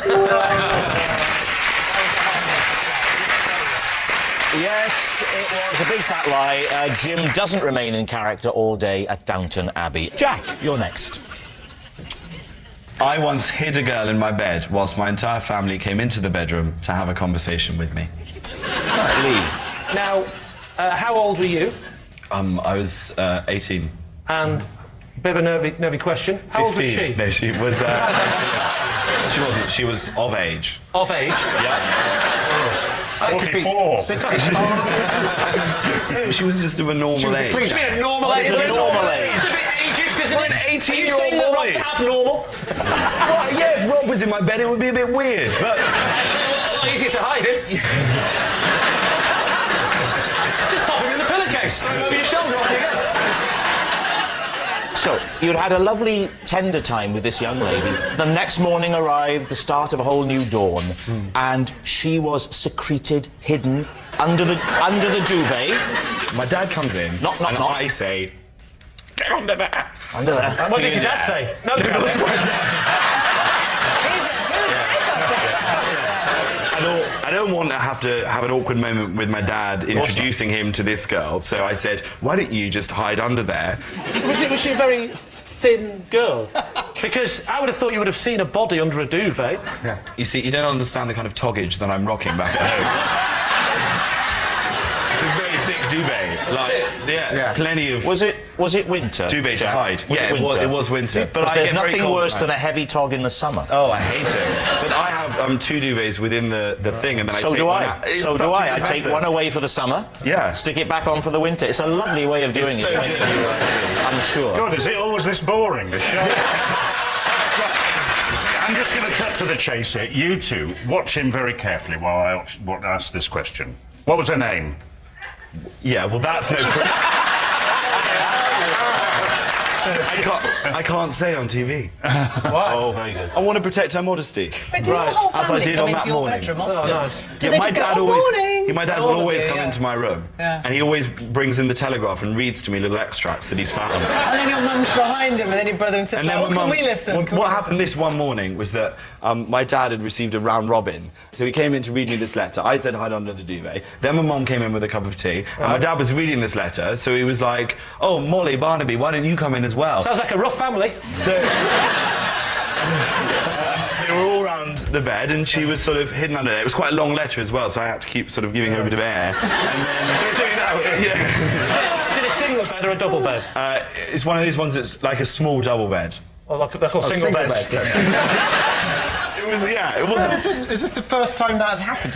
Yeah, Yes, it was a big fat lie. Jim doesn't remain in character all day at Downton Abbey. Jack, you're next. I once hid a girl in my bed whilst my entire family came into the bedroom to have a conversation with me. Lee. Now, how old were you? I was 18. And a bit of a nervy question. How old was she? No, she was... she wasn't. She was of age. Of age? Yeah. 44. 65. No, she was just of a normal age. She was a normal age. It's a normal age. It's a bit ageist, isn't it? An 18-year-old Are you saying that boy. Rob's abnormal? Well, yeah, if Rob was in my bed, it would be a bit weird, but... Actually, a lot easier to hide it. Just pop him in the pillowcase. Throw him over your shoulder off you go. So, you'd had a lovely tender time with this young lady. The next morning arrived, the start of a whole new dawn, and she was secreted, hidden, under the duvet. My dad comes in, knock. I say, get under there. Under there. And what did your dad say? No, I don't want to have an awkward moment with my dad introducing him to this girl, so I said, why don't you just hide under there? Was she a very thin girl? Because I would have thought you would have seen a body under a duvet. Yeah. You see, you don't understand the kind of toggage that I'm rocking back at home. It's a very thick duvet. Like, plenty of... Was it winter? Duvet to hide. It was winter. But there's nothing worse than a heavy tog in the summer. Oh, I hate it. But I have 2 duvets within the thing, and then I take one out. So do I. I take one away for the summer. Yeah. Stick it back on for the winter. It's a lovely way of doing it. I'm sure. God, is it always this boring, the show? I'm just going to cut to the chase here. You two, watch him very carefully while I ask this question. What was her name? Yeah, well, that's no... I can't say on TV. Why? Oh, very good. I want to protect her modesty. But did the whole as I family did come on into that your morning. bedroom often? Oh, nice. Did they just go, "Oh, morning"? My dad All will of always you, come into my room, and he always brings in the Telegraph and reads to me little extracts that he's found. And then your mum's behind him, and then your brother and sister, can we listen? What happened this one morning was that my dad had received a round robin, so he came in to read me this letter. I said hide under the duvet. Then my mum came in with a cup of tea, and my dad was reading this letter, so he was like, oh, Molly, Barnaby, why don't you come in as well? Sounds like a rough family. So they were all around the bed, and she was sort of hidden under there. It was quite a long letter as well, so I had to keep sort of giving her a bit of air. And then... You're doing that, yeah. Is it a single bed or a double bed? It's one of these ones that's like a small double bed. Oh, they're called single beds. It wasn't... Is this the first time that had happened?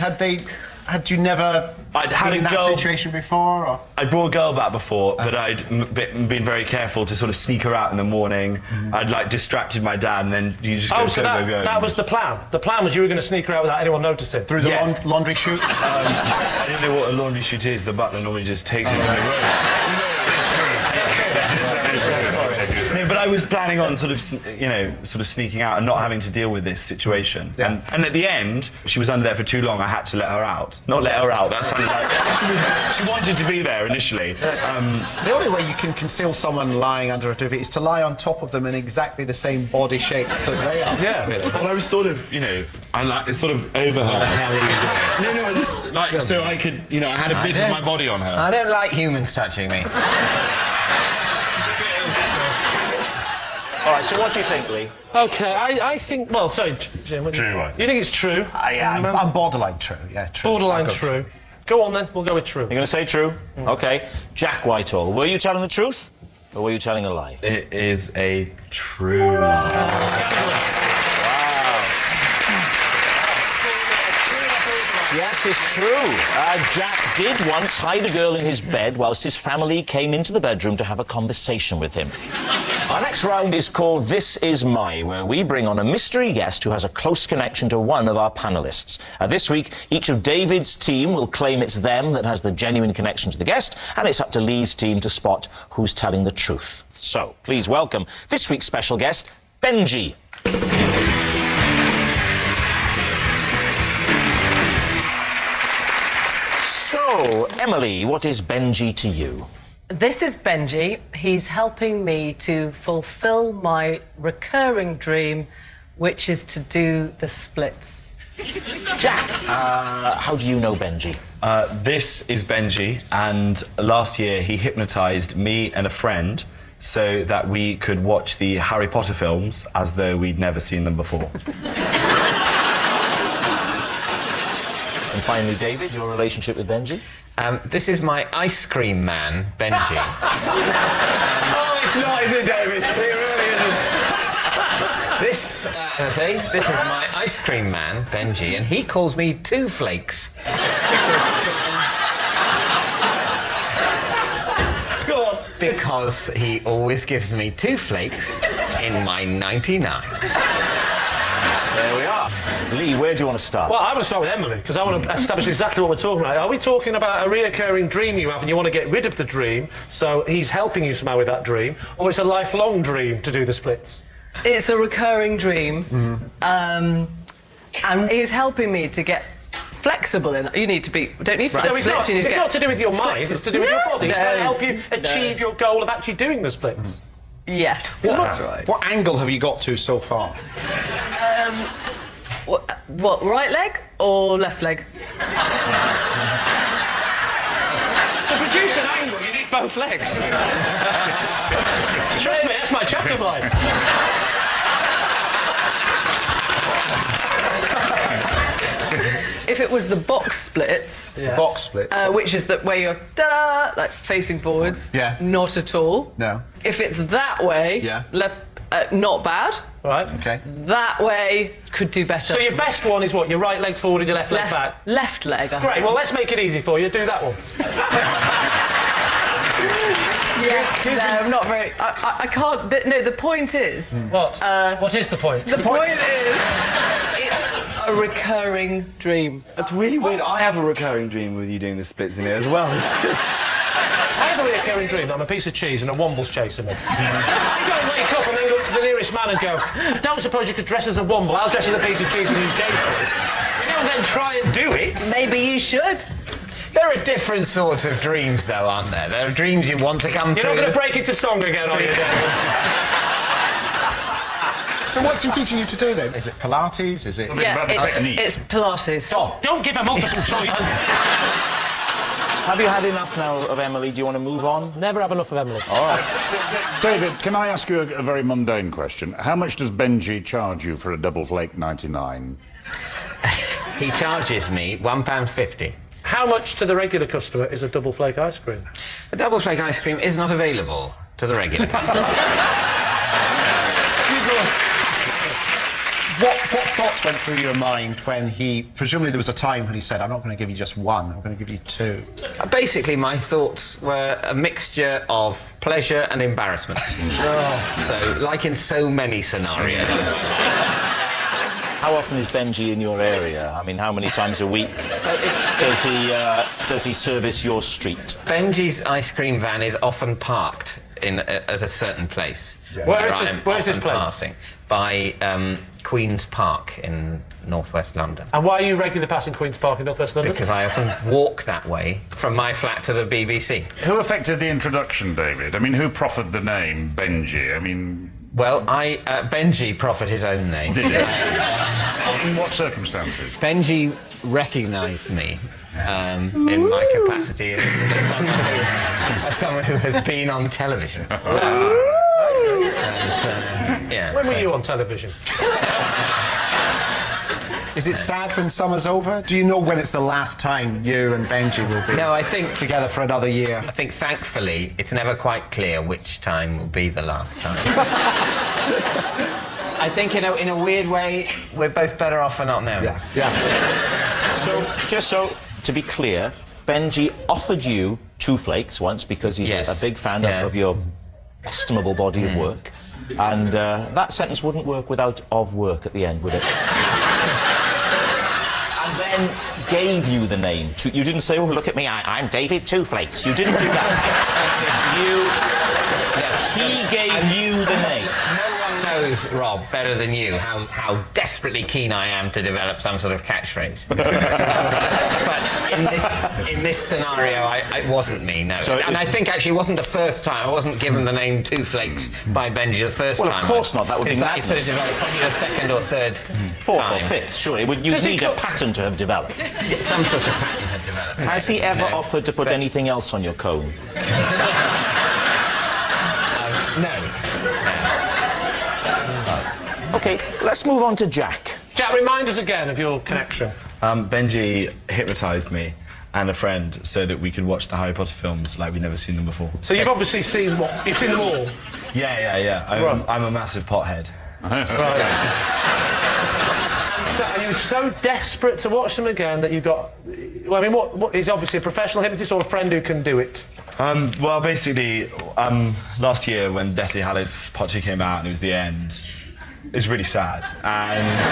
Had you never been in that situation before? Or? I'd brought a girl back before, but I'd been very careful to sort of sneak her out in the morning. I'd like distracted my dad, and then you just go, so that was the plan. The plan was you were going to sneak her out without anyone noticing. Through the laundry chute? I didn't know what a laundry chute is. The butler normally just takes it from the room. No, but I was planning on sort of sneaking out and not having to deal with this situation. And at the end, she was under there for too long. I had to let her out. Not let her out. That sounded like she wanted to be there initially. The only way you can conceal someone lying under a duvet is to lie on top of them in exactly the same body shape that they are. Yeah. Really. Well, I was sort of, sort of over her. No, I just so I could, I had a bit of my body on her. I don't like humans touching me. All right, so what do you think, Lee? OK, I think... Well, sorry, Jim. True, I think. You think it's true? I'm borderline true, yeah, true. Borderline true. Go on, then. We'll go with true. You're going to say true? OK. Jack Whitehall, were you telling the truth, or were you telling a lie? It is a true. Yes, it's true. Jack did once hide a girl in his bed whilst his family came into the bedroom to have a conversation with him. Our next round is called This Is My, where we bring on a mystery guest who has a close connection to one of our panellists. This week, each of David's team will claim it's them that has the genuine connection to the guest, and it's up to Lee's team to spot who's telling the truth. So, please welcome this week's special guest, Benji. So, Emily, what is Benji to you? This is Benji. He's helping me to fulfil my recurring dream, which is to do the splits. Jack, how do you know Benji? This is Benji, and last year he hypnotised me and a friend so that we could watch the Harry Potter films as though we'd never seen them before. And finally, David, your relationship with Benji? This is my ice cream man, Benji. Oh, it's not, is it, David? It really isn't. This, as I say, this is my ice cream man, Benji, and he calls me Two Flakes. Go on. Because he always gives me 2 flakes in my 99. There we are. Lee, where do you want to start? Well, I want to start with Emily, because I want to establish exactly what we're talking about. Are we talking about a reoccurring dream you have and you want to get rid of the dream, so he's helping you somehow with that dream, or it's a lifelong dream to do the splits? It's a recurring dream, and he's helping me to get flexible in it. You need to be... Don't need to No, do it's not. splits, you need to It's get not to do with your mind, it's to do with your body. It's to help you achieve your goal of actually doing the splits. Yes, That's right. What angle have you got to so far? What, right leg or left leg? To produce an angle, you need both legs. Trust me, that's my chat of line. If it was the box splits... Box splits? which is where you're, da-da, like, facing forwards. Yeah. Not at all. No. If it's that way, Yeah. not bad. Right. Okay. That way could do better. So your best one is what? Your right leg forward and your left leg back? Left leg. Great, well, let's make it easy for you. Do that one. No, I'm not very... I can't... No, the point is... What? What is the point? The point is... It's a recurring dream. That's really weird. I have a recurring dream with you doing the splits in here as well. I have a recurring dream that I'm a piece of cheese and a womble's chasing me. I don't wake up and then look to the nearest man and go, I don't suppose you could dress as a womble. I'll dress as a piece of cheese and you chase me. You don't then try and do it. Maybe you should. There are different sorts of dreams, though, aren't there? There are dreams you want to come true. You're not going to break into song again, are you, David? So what's he teaching you to do then? Is it Pilates? Is it... It's Pilates. Don't give her multiple choice. Have you had enough now of Emily? Do you want to move on? Never have enough of Emily. All right. David, can I ask you a very mundane question? How much does Benji charge you for a double flake 99? He charges me £1.50. How much to the regular customer is a double flake ice cream? A double flake ice cream is not available to the regular customer. What thoughts went through your mind when he... Presumably there was a time when he said, I'm not going to give you just one, I'm going to give you 2. Basically, my thoughts were a mixture of pleasure and embarrassment. So, like in so many scenarios. How often is Benji in your area? I mean, how many times a week does he service your street? Benji's ice cream van is often parked in at a certain place. Yeah. Where's this place? Passing by Queen's Park in northwest London. And why are you regularly passing Queen's Park in northwest London? Because I often walk that way from my flat to the BBC. Who affected the introduction, David? I mean, who proffered the name Benji? I mean... Well, Benji proffered his own name. Did he? In what circumstances? Benji recognised me in my capacity as someone who has been on television. When were you on television? Is it sad when summer's over? Do you know when it's the last time you and Benji will be together for another year? I think, thankfully, it's never quite clear which time will be the last time. I think, in a weird way, we're both better off for not knowing. Yeah. So, just so to be clear, Benji offered you 2 flakes once because he's a big fan of your estimable body of work. And that sentence wouldn't work without "of work" at the end, would it? And then gave you the name. You didn't say, oh, look at me, I'm David Two Flakes. You didn't do that. He gave you the name. No one knows, Rob, better than you how desperately keen I am to develop some sort of catchphrase. But in this scenario, it wasn't me, no. And I think actually it wasn't the first time. I wasn't given the name Two Flakes by Benji the first time. Well, of course not. That would be madness. It's probably the second or third Fourth time. or fifth, surely. You'd need a pattern to have developed. Some sort of pattern had developed. Has he ever offered to put anything else on your cone? No. OK, let's move on to Jack. Jack, remind us again of your connection. Benji hypnotised me and a friend so that we could watch the Harry Potter films like we'd never seen them before. So you've obviously seen what? You've seen them all? Yeah. I'm a massive pothead. Right. And you were so desperate to watch them again that you got... Well, I mean, what is obviously a professional hypnotist or a friend who can do it? Well, basically, last year when Deathly Hallows Part 2 came out and it was the end, it was really sad. And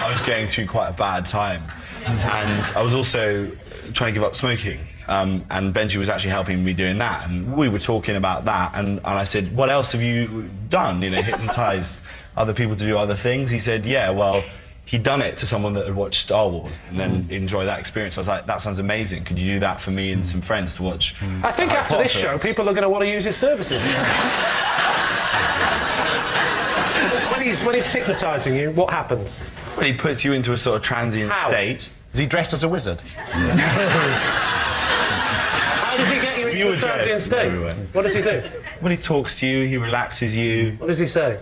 I was going through quite a bad time. And I was also trying to give up smoking. And Benji was actually helping me doing that. And we were talking about that. And I said, what else have you done? You know, hypnotised other people to do other things? He said, yeah, well... He'd done it to someone that had watched Star Wars and then enjoyed that experience. I was like, that sounds amazing. Could you do that for me and some friends to watch? I think after this show, people are going to want to use his services. When he's hypnotising you, what happens? Well, he puts you into a sort of transient state. Is he dressed as a wizard? How does he get you into a transient state? What does he do? Well, he talks to you, he relaxes you. What does he say?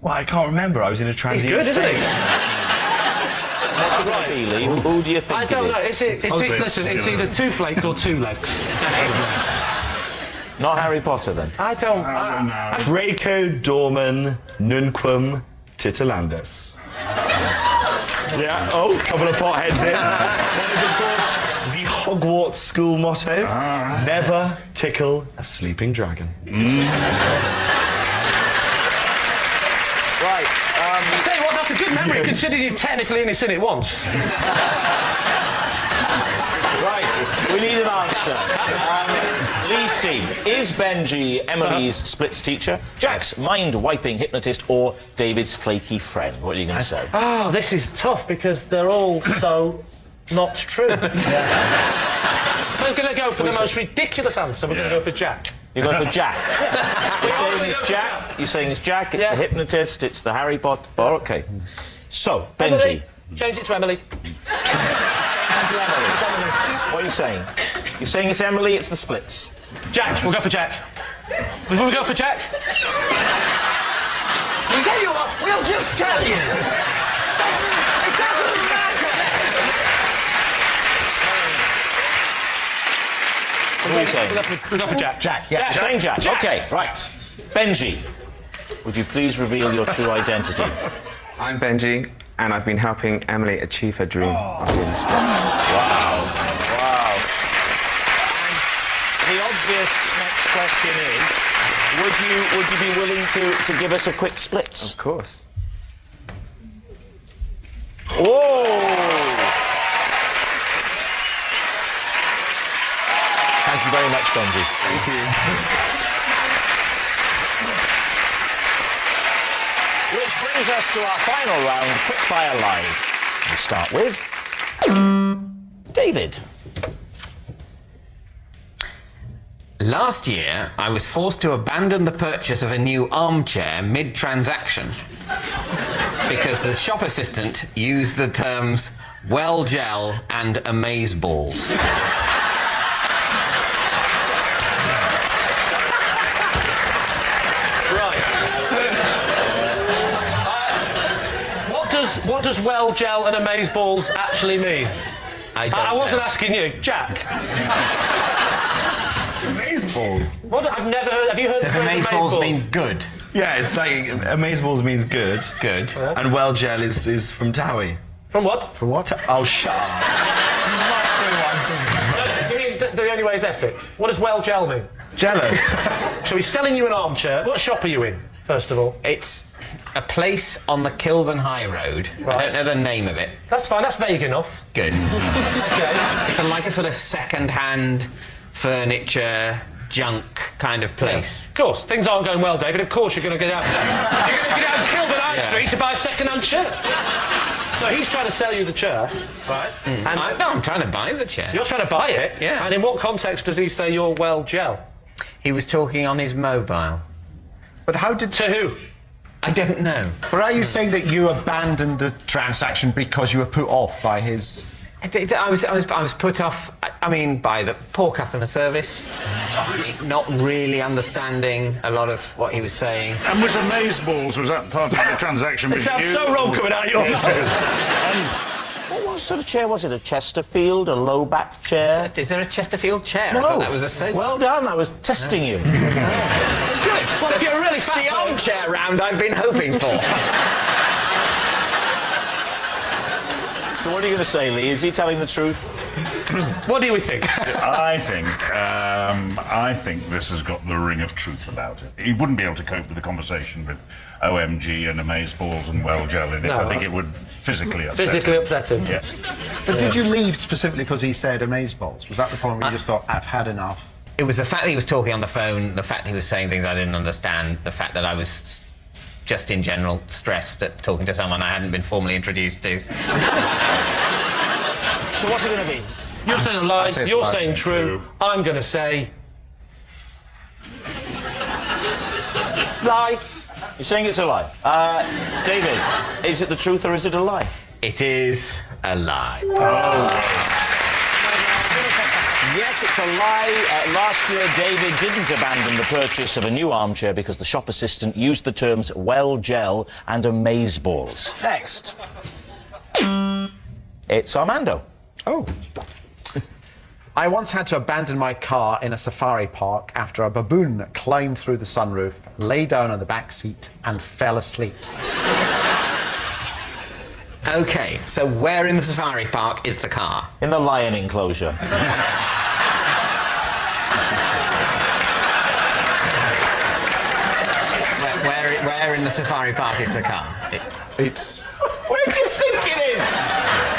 Well, I can't remember. I was in a transient state. He's good, isn't he? What's it going to be, Lee? Who do you think I don't know. it is? Listen, it's either Two Flakes or Two Legs. Not Harry Potter, then? I don't know. Draco Dorman Nunquam Titilandus. Yeah, a couple of potheads in. That is, of course, the Hogwarts school motto, never tickle a sleeping dragon. Right. Tell you what, that's a good memory, considering you've technically only seen it once. Right, we need an answer. Lee's team, is Benji Emily's splits teacher, Jack's mind-wiping hypnotist, or David's flaky friend? What are you going to say? Oh, this is tough because they're all so not true. I'm going to go for the most ridiculous answer. We're going to go for Jack. You're going for Jack? You're saying it's Jack? You're saying it's Jack, it's the hypnotist, it's the Harry Potter... Oh, OK. So, Benji... Emily. Change it to Emily. What are you saying? You're saying it's Emily, it's the splits. Jack, we'll go for Jack. Will we go for Jack? I'll tell you what, we'll just tell you. It doesn't matter. What are you saying? We'll go for Jack. Jack, yeah. You're saying Jack? OK, right. Benji, would you please reveal your true identity? I'm Benji, and I've been helping Emily achieve her dream of being splits. Wow. The obvious next question is, would you be willing to give us a quick splits? Of course. Whoa! Thank you very much, Benji. Thank you. Which brings us to our final round, quickfire lies. We start with David. Last year, I was forced to abandon the purchase of a new armchair mid-transaction because the shop assistant used the terms well gel and amazeballs. What does well gel and amazeballs actually mean? I wasn't asking you, Jack. Amazeballs? What? I've never heard. Have you heard? Does amazeballs mean good? Yeah, it's like amazeballs means good. Good. And well gel is from Towie. From what? From what? Oh, shut up. You mean the only way is Essex? What does well gel mean? Jealous. So he's selling you an armchair. What shop are you in, first of all? It's a place on the Kilburn High Road. Right. I don't know the name of it. That's fine, that's vague enough. Good. OK. It's like a sort of second-hand furniture, junk kind of place. Yeah. Of course, things aren't going well, David. Of course you're going to get out. You're going to get out Kilburn High Street to buy a second-hand chair. So he's trying to sell you the chair, right? And No, I'm trying to buy the chair. you're trying to buy it? Yeah. And in what context does he say you're well gel? He was talking on his mobile. But how did... To who? I don't know. But are you saying that you abandoned the transaction because you were put off by his... I was put off, I mean, by the poor customer service, not really understanding a lot of what he was saying. And was Amazeballs, was that part of the transaction? It sounds so wrong coming out of your mouth. What sort of chair was it? A Chesterfield? A low-back chair? Is there a Chesterfield chair? No. I thought that was a sofa. Well done, I was testing you. Good. Well, if you're a really fat The armchair round I've been hoping for. So what are you going to say, Lee? Is he telling the truth? What do we think? I think this has got the ring of truth about it. He wouldn't be able to cope with the conversation with OMG and Amazeballs and well gel in it. No. I think it would physically upset him. Yeah. But did you leave specifically because he said Amazeballs? Was that the point where you just thought, I've had enough? It was the fact that he was talking on the phone, the fact that he was saying things I didn't understand, the fact that I was just in general stressed at talking to someone I hadn't been formally introduced to. So what's it going to be? You're saying a lie, you're saying true. I'm going to say... lie. You're saying it's a lie. David, is it the truth or is it a lie? It is a lie. Yes, it's a lie. Last year, David didn't abandon the purchase of a new armchair because the shop assistant used the terms well gel and Amazeballs. Next. It's Armando. Oh. I once had to abandon my car in a safari park after a baboon climbed through the sunroof, lay down on the back seat and fell asleep. OK, so where in the safari park is the car? In the lion enclosure. Where in the safari park is the car? It's... Where do you think it is?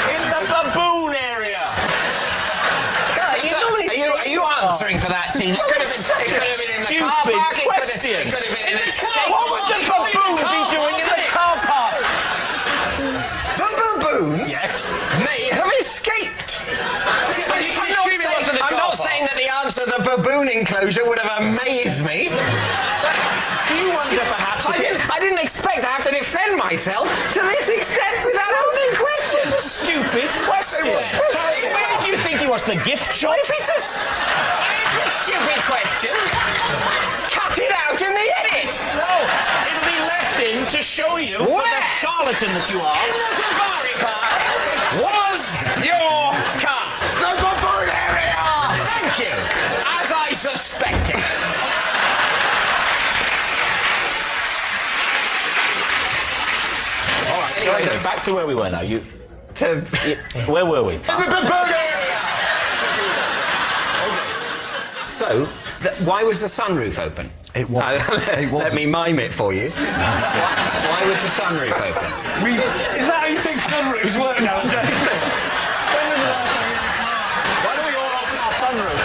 In the baboon area. Are you answering for that, team? It could have been in the car park. Question. It could have been in the state. What would the baboon be doing in the car park? The baboon? Yes. May have escaped. I'm not saying that the answer to the baboon enclosure would have amazed me. Do you wonder perhaps I didn't expect to have to defend myself to this extent without opening questions. It's a stupid question. Where do you think he was? The gift shop? If it's a stupid question, cut it out in the edit. No, it'll be left in to show you for the charlatan that you are. In the safari park was your car. The baboon area. Thank you. As I suspected. All right, so anyway, back to where we were now. Where were we? So, why was the sunroof open? It wasn't. Let me mime it for you. Why was the sunroof open? Is that how you think sunroofs work now, Dave? Why don't we all open our sunroof?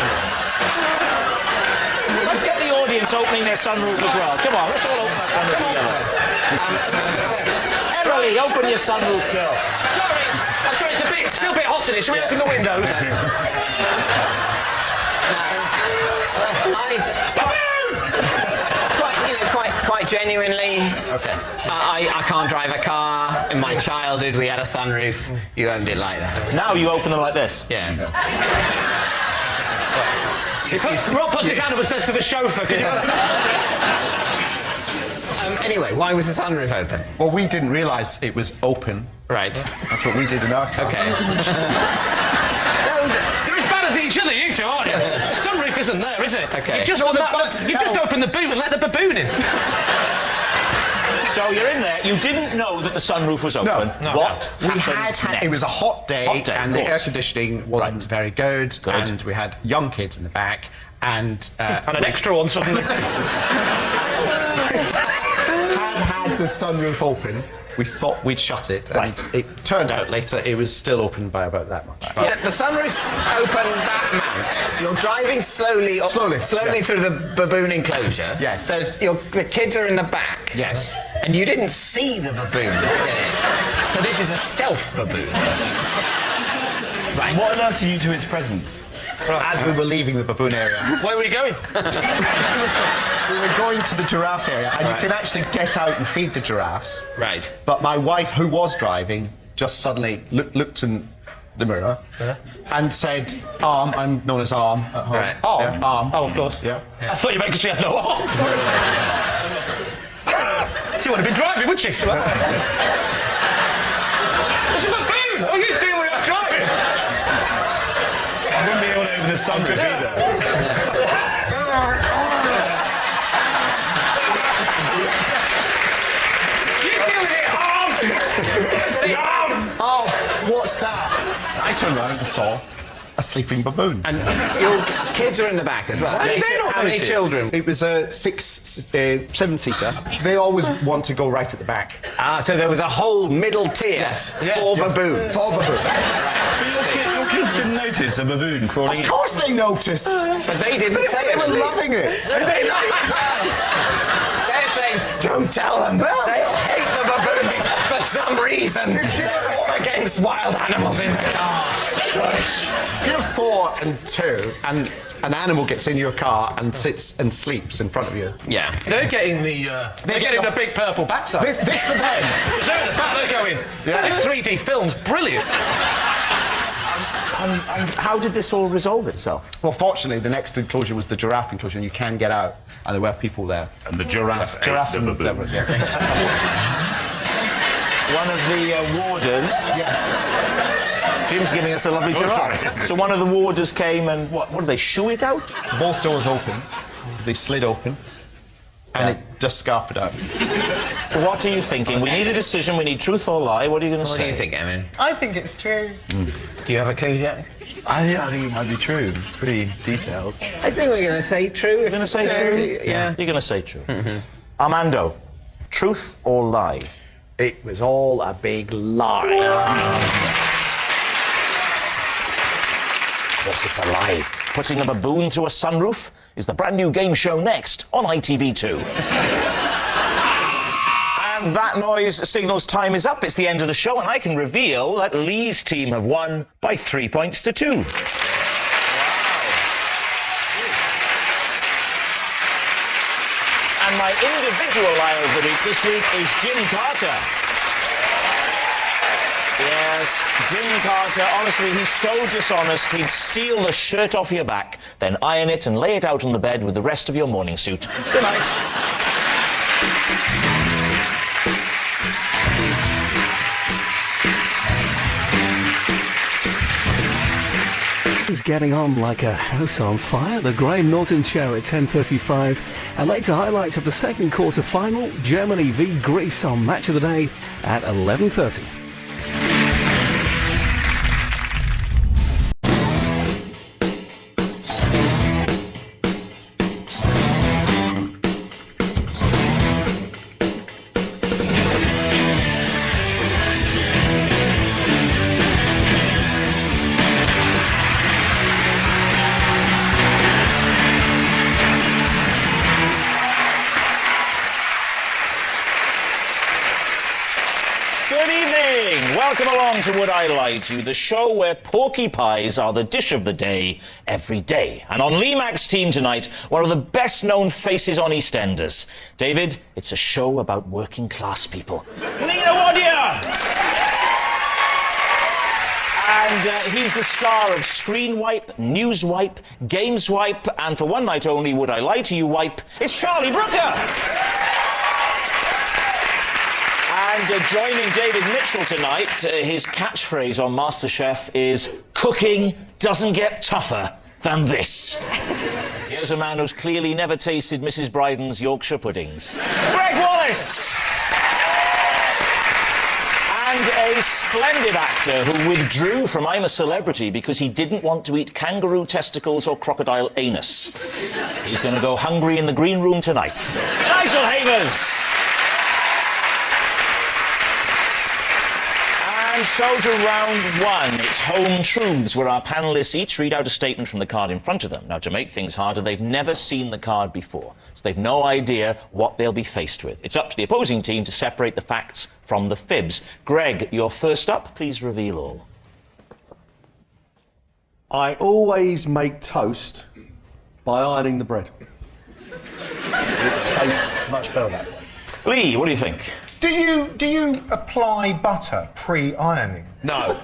Let's get the audience opening their sunroof as well. Come on, let's all open our sunroof together. Emily, open your sunroof, girl. I'm sorry, it's still a bit hot in here. Shall we open the windows? Quite genuinely, okay. I can't drive a car. In my childhood, we had a sunroof. You owned it like that. Now you open them like this. Yeah. Rob puts his hand up and says to the chauffeur, can you... Anyway, why was the sunroof open? Well, we didn't realise it was open. Right. That's what we did in our car. Okay. You're as bad as each other, you two, aren't you? The sunroof isn't there, is it? Okay. You've just opened the boot and let the baboon in. So you're in there. You didn't know that the sunroof was open. No. What? We had it was a hot day, and the air conditioning wasn't very good, and we had young kids in the back, and an extra one suddenly. had the sunroof open. We thought we'd shut it, and it turned out later it was still open by about that much. Yeah, the sunroof's open that amount. You're driving slowly through the baboon enclosure. Yes. The kids are in the back. Yes. And you didn't see the baboon. So this is a stealth baboon. Right. What alerted you to its presence? As we were leaving the baboon area. Where were you going? We were going to the giraffe area, and you can actually get out and feed the giraffes. Right. But my wife, who was driving, just suddenly looked in the mirror and said, "Arm." I'm known as Arm at home. Right. Arm? Yeah, Arm. Oh, of course. Yeah. I thought you meant because she had no arms. She would have been driving, wouldn't she? It's a baboon! What are you doing when you're driving? I wouldn't be able to open the sunroof either. Oh, what's that? I turned around and saw a sleeping baboon. And your kids are in the back as well. How many children? It was a seven-seater. They always want to go right at the back. Ah, so there was a whole middle tier for baboons. For baboons. Your kids didn't notice a baboon crawling. Of course they noticed. But they didn't say it. They were loving it. They're saying, don't tell them. They'll hate the baboon for some reason. They're all against wild animals in the car. If you're 4 and 2 and an animal gets in your car and sits and sleeps in front of you. Yeah. They're getting the big purple backside. This the bed. So at the back they're going. Yeah. This 3D film's brilliant. And how did this all resolve itself? Well, fortunately, the next enclosure was the giraffe enclosure, and you can get out, and there were people there. And the giraffes Giraffes ate the and baboon. zebras, yeah. One of the warders... Yes. Jim's giving us a lovely giraffe. So one of the warders came and what did they, shoo it out? Both doors open. They slid open, and it just scarpered out. What are you thinking? We need a decision. We need truth or lie. What are you going to say? What do you think, Emily? I think it's true. Do you have a clue, Jack? I think it might be true. It's pretty detailed. I think we're going to say true. You're going to say true? Yeah. You're going to say true. Armando, truth or lie? It was all a big lie. Yes, it's a lie. Putting a baboon through a sunroof is the brand new game show next on ITV2. And that noise signals time is up. It's the end of the show, and I can reveal that Lee's team have won by 3 points to 2. Wow. And my individual lie of the week this week is Jim Carter. Yes, Jim Carter, honestly, he's so dishonest, he'd steal the shirt off your back, then iron it and lay it out on the bed with the rest of your morning suit. Good night. Is getting on like a house on fire. The Graham Norton Show at 10:35, and later highlights of the second quarter final, Germany v Greece on Match of the Day at 11:30. Welcome along to Would I Lie to You, the show where porky pies are the dish of the day every day. And on Lee Mack's team tonight, one of the best-known faces on EastEnders. David, it's a show about working-class people. Nina Wadia! And he's the star of Screen Wipe, News Wipe, Games Wipe, and for one night only, Would I Lie to You Wipe, it's Charlie Brooker! And joining David Mitchell tonight, his catchphrase on MasterChef is, cooking doesn't get tougher than this. Here's a man who's clearly never tasted Mrs. Brydon's Yorkshire puddings. Greg Wallace! And a splendid actor who withdrew from I'm a Celebrity because he didn't want to eat kangaroo testicles or crocodile anus. He's going to go hungry in the green room tonight. Nigel Havers! And so to round one. It's Home Truths, where our panellists each read out a statement from the card in front of them. Now, to make things harder, they've never seen the card before, so they've no idea what they'll be faced with. It's up to the opposing team to separate the facts from the fibs. Greg, you're first up. Please reveal all. I always make toast by ironing the bread. It tastes much better that way. Lee, what do you think? Do you apply butter pre-ironing? No.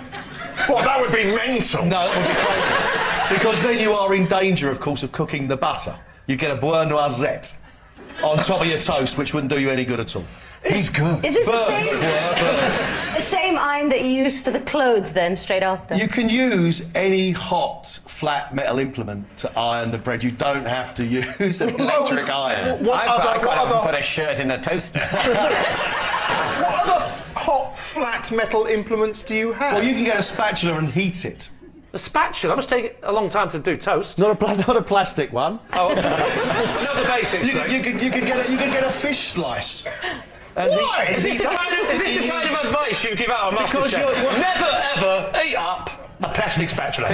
Well, that would be mental. No, that would be crazy. Because then you are in danger, of course, of cooking the butter. You get a beurre noisette on top of your toast, which wouldn't do you any good at all. He's good. Is this the same iron that you use for the clothes then, straight after? You can use any hot, flat metal implement to iron the bread. You don't have to use an electric iron. I quite often put a shirt in a toaster. What other hot, flat metal implements do you have? Well, you can get a spatula and heat it. A spatula? That must take a long time to do toast. Not a plastic one. Oh, not the basics. You can get a fish slice. Why? Is this the kind of advice you give out on MasterChef? Never ever eat up a plastic spatula.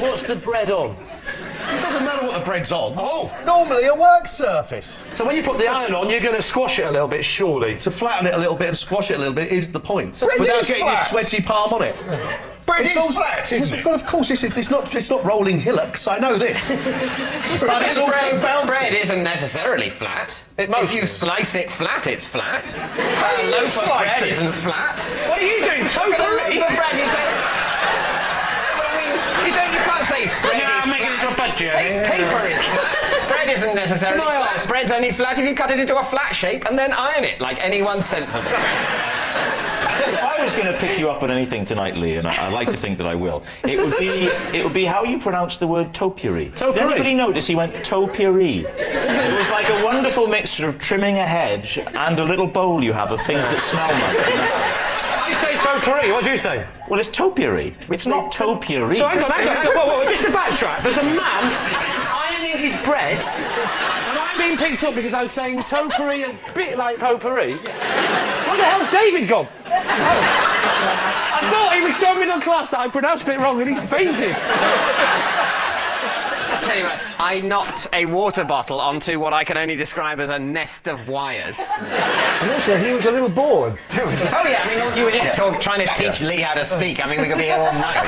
What's the bread on? It doesn't matter what the bread's on. Oh. Normally a work surface. So when you put the iron on, you're going to squash it a little bit, surely. To flatten it a little bit and squash it a little bit is the point. So without getting your sweaty palm on it. Bread is flat, isn't it? Well, of course, it's not rolling hillocks, I know this. But it's also bouncy. Bread isn't necessarily flat. If you slice it flat, it's flat. A loaf of bread isn't flat. What are you doing, Look at a loaf of bread, you say... You can't say bread is flat. Paper is flat. Bread isn't necessarily flat. Bread's only flat if you cut it into a flat shape and then iron it, like anyone sensible. If I was going to pick you up on anything tonight, Lee, and I like to think that I will, it would be how you pronounce the word topiary. Did anybody notice he went topiary? It was like a wonderful mixture of trimming a hedge and a little bowl you have of things that smell nice. I say topiary. What do you say? Well, it's topiary. It's not topiary. So hang on. Whoa, just to backtrack. There's a man ironing his bread, and I'm being picked up because I'm saying topiary a bit like potpourri. Where the hell's David gone? I thought he was so middle class that I pronounced it wrong and he fainted. I tell you what, I knocked a water bottle onto what I can only describe as a nest of wires. And also, he was a little bored. Oh yeah, I mean, you were just trying to teach Lee how to speak. I mean, we could be here all night.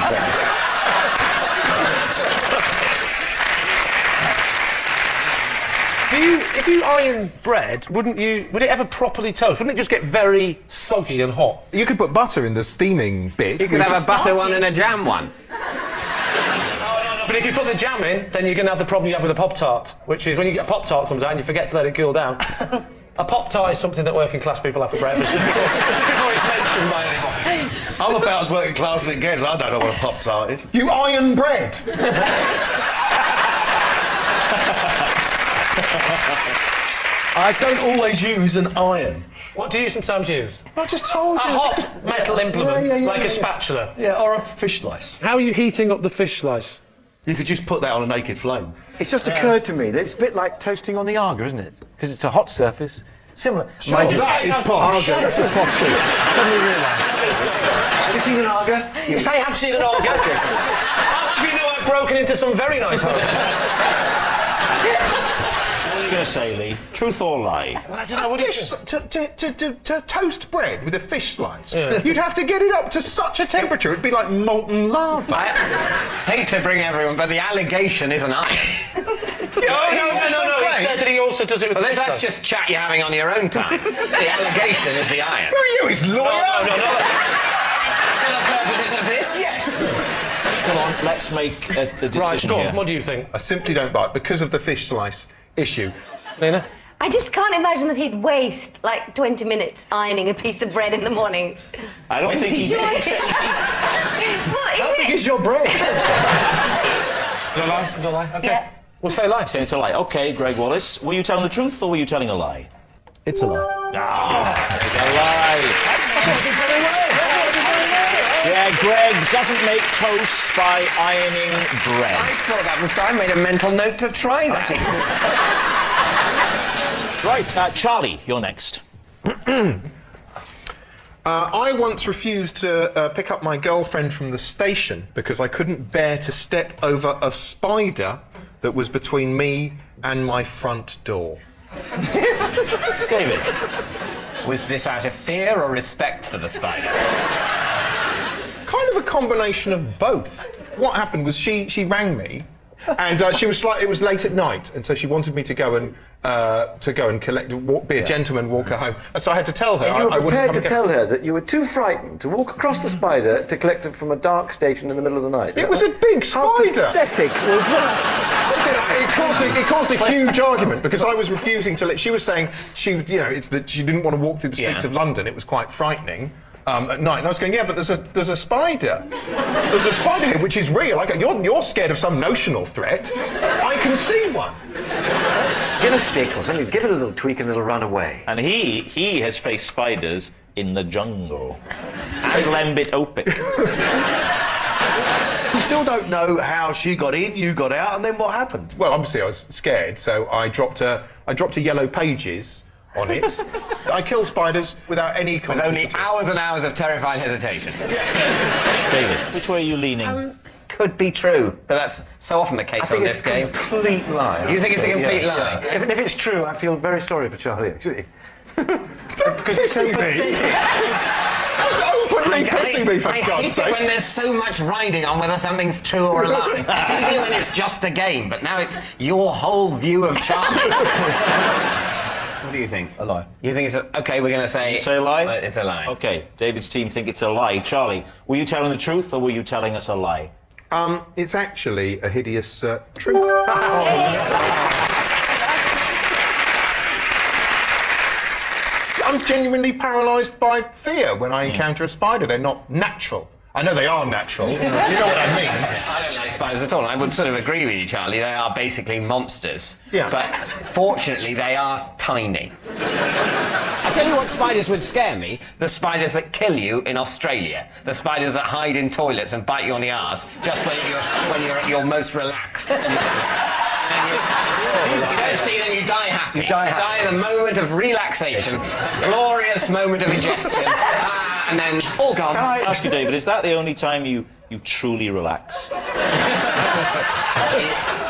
If you iron bread, would it ever properly toast? Wouldn't it just get very soggy and hot? You could put butter in the steaming bit. You could have a butter one and a jam one. But if you put the jam in, then you're going to have the problem you have with a Pop-Tart, which is when you get a Pop-Tart comes out and you forget to let it cool down. A Pop-Tart is something that working class people have for breakfast, just before it's mentioned by anyone. I'm about as working class as it gets. I don't know what a Pop-Tart is. You iron bread. I don't always use an iron. What do you sometimes use? I just told you. A hot metal implement, like a spatula. Yeah, or a fish slice. How are you heating up the fish slice? You could just put that on a naked flame. It's just occurred to me that it's a bit like toasting on the Arga, isn't it? Because it's a hot surface. Similar. Mind you, that is posh. Arga, that's a posh thing. Suddenly realised. Have you seen an Arga? Yes, I have seen an Arga. How have you know I've broken into some very nice homes? What are you going to say, Lee? Truth or lie? Well, I don't know. What to toast bread with a fish slice, you'd have to get it up to such a temperature, it'd be like molten lava. I hate to bring everyone, but the allegation is an iron. No. He said that he also does it with Well, that's just chat you're having on your own time. The allegation is the iron. Who are you, his lawyer? No. For the purposes of this, yes. Come on, let's make a decision Right, go here. on, what do you think? I simply don't buy it because of the fish slice issue. Nina? I just can't imagine that he'd waste like 20 minutes ironing a piece of bread in the mornings. I don't think he did. How big is your bread? No lie. Okay. Yeah. We'll say lie. Say it's a lie. Okay, Greg Wallace, were you telling the truth or were you telling a lie? It's a lie. It's a lie. Yeah, Greg doesn't make toast by ironing bread. I thought that was... I made a mental note to try that. Right, Charlie, you're next. I once refused to pick up my girlfriend from the station because I couldn't bear to step over a spider that was between me and my front door. David. Was this out of fear or respect for the spider? Kind of a combination of both. What happened was she rang me, and it was late at night, and so she wanted me to go and be a gentleman, walk her home. And so I had to tell her. And you were I wouldn't prepared come to again. tell her that you were too frightened to walk across the spider to collect it from a dark station in the middle of the night. It was a big spider. How pathetic was that? It caused a huge argument because I was refusing to let. She was saying she didn't want to walk through the streets of London. It was quite frightening. At night, and I was going, yeah, but there's a spider. There's a spider here, which is real. You're scared of some notional threat. I can see one. Get a stick or something, give it a little tweak and it'll run away. And he has faced spiders in the jungle. And Lembit Opik. We still don't know how she got in, you got out, and then what happened? Well, obviously I was scared, so I dropped a Yellow Pages on it. I kill spiders without any With only hours and hours of terrified hesitation. David, which way are you leaning? Could be true, but that's so often the case on this game. I think it's a complete lie. You think it's a complete Yeah. lie? Yeah. If it's true, I feel very sorry for Charlie, actually. Because it's so pathetic. Just openly pity me, for I God's hate sake. it when there's so much riding on whether something's true or a lie. It's easy when it's just a game, but now it's your whole view of Charlie. What do you think? A lie. You think it's okay? We're going to say. You say a lie? It's a lie. Okay, David's team think it's a lie. Charlie, were you telling the truth or were you telling us a lie? It's actually a hideous truth. I'm genuinely paralysed by fear when I encounter a spider. They're not natural. I know they are natural. You know what I mean. I don't like spiders at all. I would sort of agree with you, Charlie. They are basically monsters. Yeah. But fortunately, they are tiny. I tell you what spiders would scare me. The spiders that kill you in Australia. The spiders that hide in toilets and bite you on the arse just when you're at your most relaxed. And you don't see them, you die happy. You die happy. Die in the moment of relaxation. A glorious moment of ingestion. And then all gone. Can I ask you, David, is that the only time you truly relax?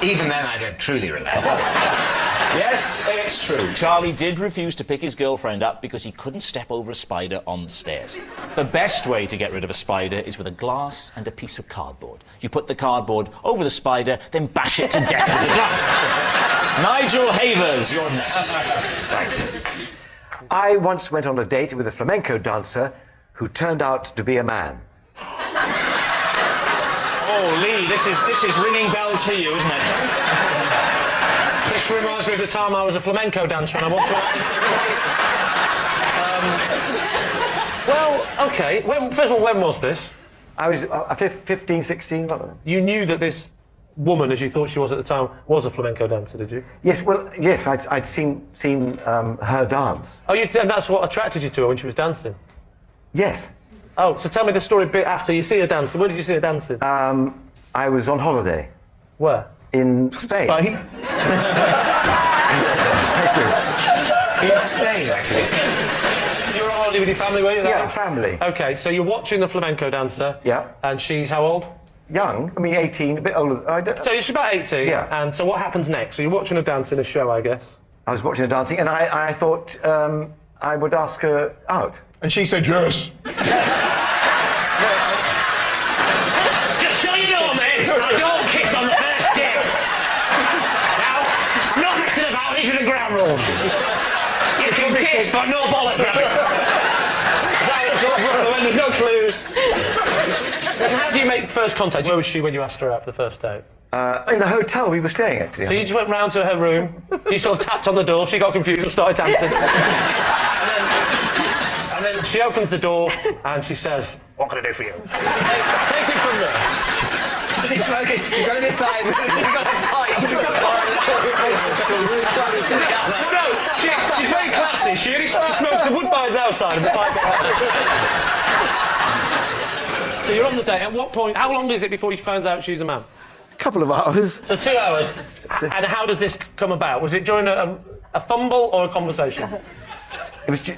Even then, I don't truly relax. Yes, it's true. Charlie did refuse to pick his girlfriend up because he couldn't step over a spider on the stairs. The best way to get rid of a spider is with a glass and a piece of cardboard. You put the cardboard over the spider, then bash it to death with the glass. Nigel Havers, you're next. Right. I once went on a date with a flamenco dancer who turned out to be a man. Oh, Lee, this is ringing bells for you, isn't it? This reminds me of the time I was a flamenco dancer and I want to... well, OK. First of all, when was this? I was 15, 16. You knew that this woman, as you thought she was at the time, was a flamenco dancer, did you? Yes, well, yes, I'd seen her dance. Oh, and that's what attracted you to her when she was dancing? Yes. Oh, so tell me the story a bit after you see her dancing. Where did you see her dancing? I was on holiday. Where? In Spain. Spain? In Spain, actually. You were on holiday with your family, were you? Yeah, family. OK, so you're watching the flamenco dancer. Yeah. And she's how old? Young. I mean, 18, a bit older. So she's about 18? Yeah. And so what happens next? So you're watching her dance in a show, I guess? I was watching her dancing, and I thought I would ask her out. And she said yes. Just so you know, mate, I don't kiss on the first date. Now, I'm not messing about. These are the ground rules. You can kiss, but no bollock grabbing. That's all rough when there's no clues. And how do you make first contact? Where was she when you asked her out for the first date? In the hotel we were staying, actually. So you just went round to her room, you sort of tapped on the door, she got confused and started dancing. and then she opens the door and she says, "What can I do for you?" Take it from there. She's smoking. You've got this time. She's got a pipe. She's got a Well, no, she's very classy. She smokes the woodbines outside and the pipe behind. So you're on the date. At what point? How long is it before you find out she's a man? A couple of hours. So 2 hours. And how does this come about? Was it during a fumble or a conversation? It was.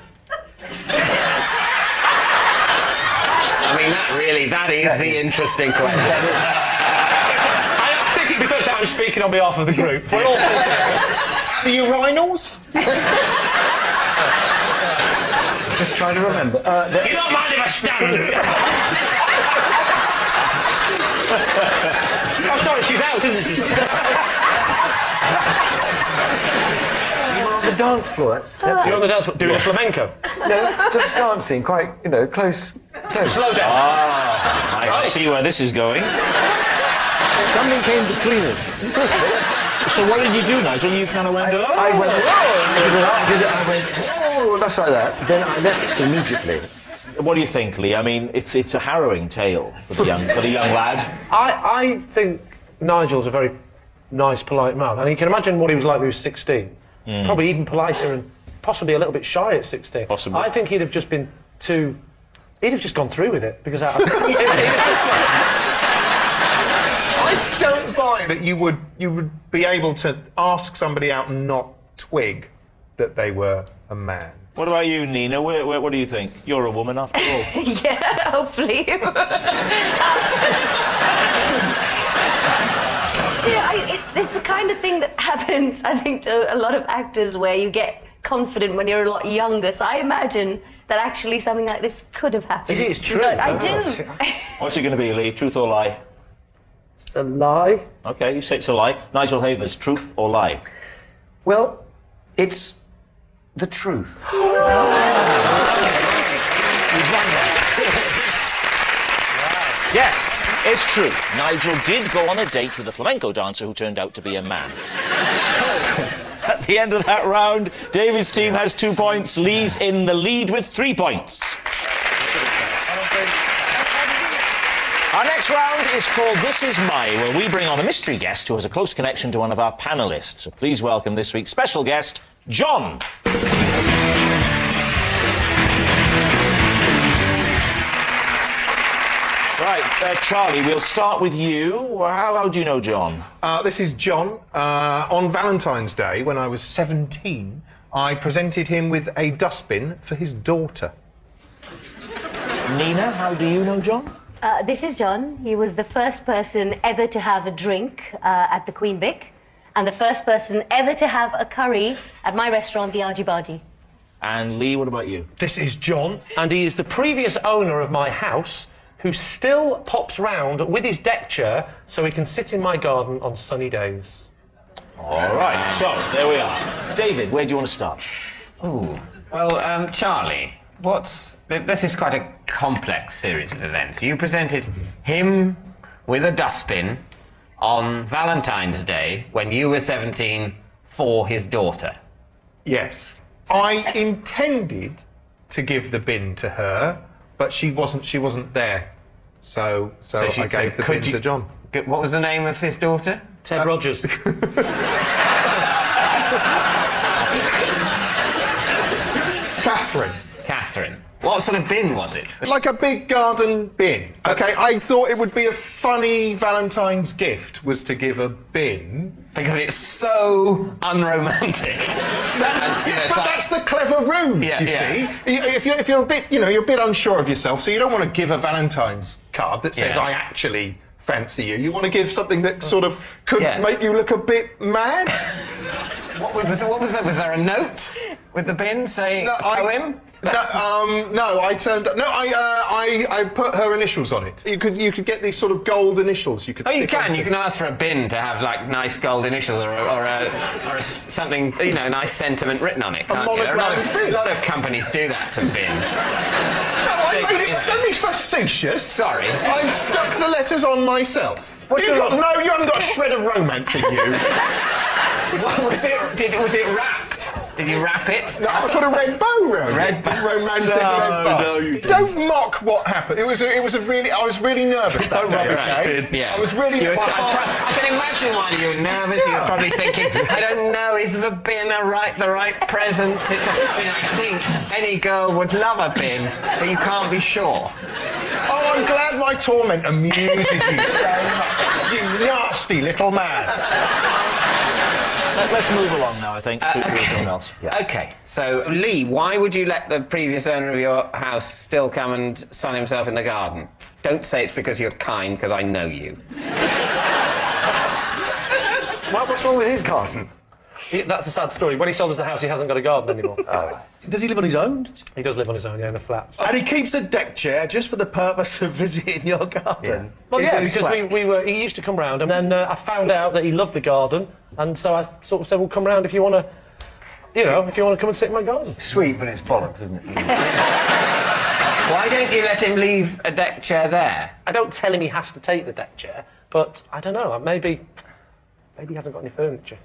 Really, that is the interesting question. I think it'd be first time I'm speaking on behalf of the group. We're all thinking. The urinals? Just trying to remember. You don't mind if I stand? Oh, sorry, she's out, isn't she? You were on the dance floor. You're on the dance floor doing a flamenco? No, just dancing, quite, close. Slow down. I see where this is going. Something came between us. So what did you do, Nigel? You kind of went, oh! I went, I went, oh, that's like that. Then I left immediately. What do you think, Lee? I mean, it's a harrowing tale for the young lad. I think Nigel's a very nice, polite man. And you can imagine what he was like when he was 16. Probably even politer and possibly a little bit shy at 16. Possibly. I think he'd have just been too... He'd have just gone through with it, because... I don't buy that you would be able to ask somebody out and not twig that they were a man. What about you, Nina? What do you think? You're a woman, after all. Yeah, hopefully. It's the kind of thing that happens, I think, to a lot of actors where you get confident when you're a lot younger. So I imagine that actually something like this could have happened. It is true. I do. What's it going to be, Lee? Truth or lie? It's a lie. OK, you say it's a lie. Nigel Havers, truth or lie? Well, it's the truth. Yes, it's true. Nigel did go on a date with a flamenco dancer who turned out to be a man. At the end of that round, David's team has 2 points. Lee's in the lead with 3 points. Our next round is called This Is My, where we bring on a mystery guest who has a close connection to one of our panellists. So please welcome this week's special guest, John. Right, Charlie, we'll start with you. How do you know John? This is John. On Valentine's Day, when I was 17, I presented him with a dustbin for his daughter. Nina, how do you know John? This is John. He was the first person ever to have a drink at the Queen Vic, and the first person ever to have a curry at my restaurant, the Argy Bargy. And Lee, what about you? This is John, and he is the previous owner of my house, who still pops round with his deck chair so he can sit in my garden on sunny days. All right, so there we are. David, where do you want to start? Ooh. Well, Charlie, this is quite a complex series of events. You presented him with a dustbin on Valentine's Day when you were 17 for his daughter. Yes. I intended to give the bin to her, but she wasn't there. So I gave the bin to John. What was the name of his daughter? Ted Rogers. Catherine. What sort of bin was it? Like a big garden bin. OK, I thought it would be a funny Valentine's gift was to give a bin. Because it's so unromantic. That's the clever ruse, you see. If you're a bit, you're a bit unsure of yourself, so you don't want to give a Valentine's card that says, I actually fancy you. You want to give something that sort of could make you look a bit mad. What was that? Was there a note with the bin saying a poem? I put her initials on it. You could get these sort of gold initials. You can ask for a bin to have like nice gold initials or something, nice sentiment written on it. Can't you? A lot of companies do that to bins. Don't be facetious. Sorry. I stuck the letters on myself. You haven't got a shred of romance in you. Was it wrapped? Did you wrap it? No, I put a red bow around it. Romantic red bow. No, you didn't. Don't mock what happened. I was really nervous that day, okay? Yeah. I was really... I can imagine while you were nervous, you were probably thinking, I don't know, is the bin the right present? I think any girl would love a bin, but you can't be sure. Oh, I'm glad my torment amuses you so much, you nasty little man. Let's move along now, I think, to someone else. Okay, so Lee, why would you let the previous owner of your house still come and sun himself in the garden? Don't say it's because you're kind, because I know you. What's wrong with his garden? That's a sad story. When he sold us the house, he hasn't got a garden anymore. Does he live on his own? He does live on his own, yeah, in a flat. And he keeps a deck chair just for the purpose of visiting your garden? Well, He's yeah, in his because flat. he used to come round, and then I found out that he loved the garden, and so I sort of said, well, come round if you want to, if you want to come and sit in my garden. Sweet, but it's bollocks, isn't it? Why don't you let him leave a deck chair there? I don't tell him he has to take the deck chair, but I don't know, maybe he hasn't got any furniture.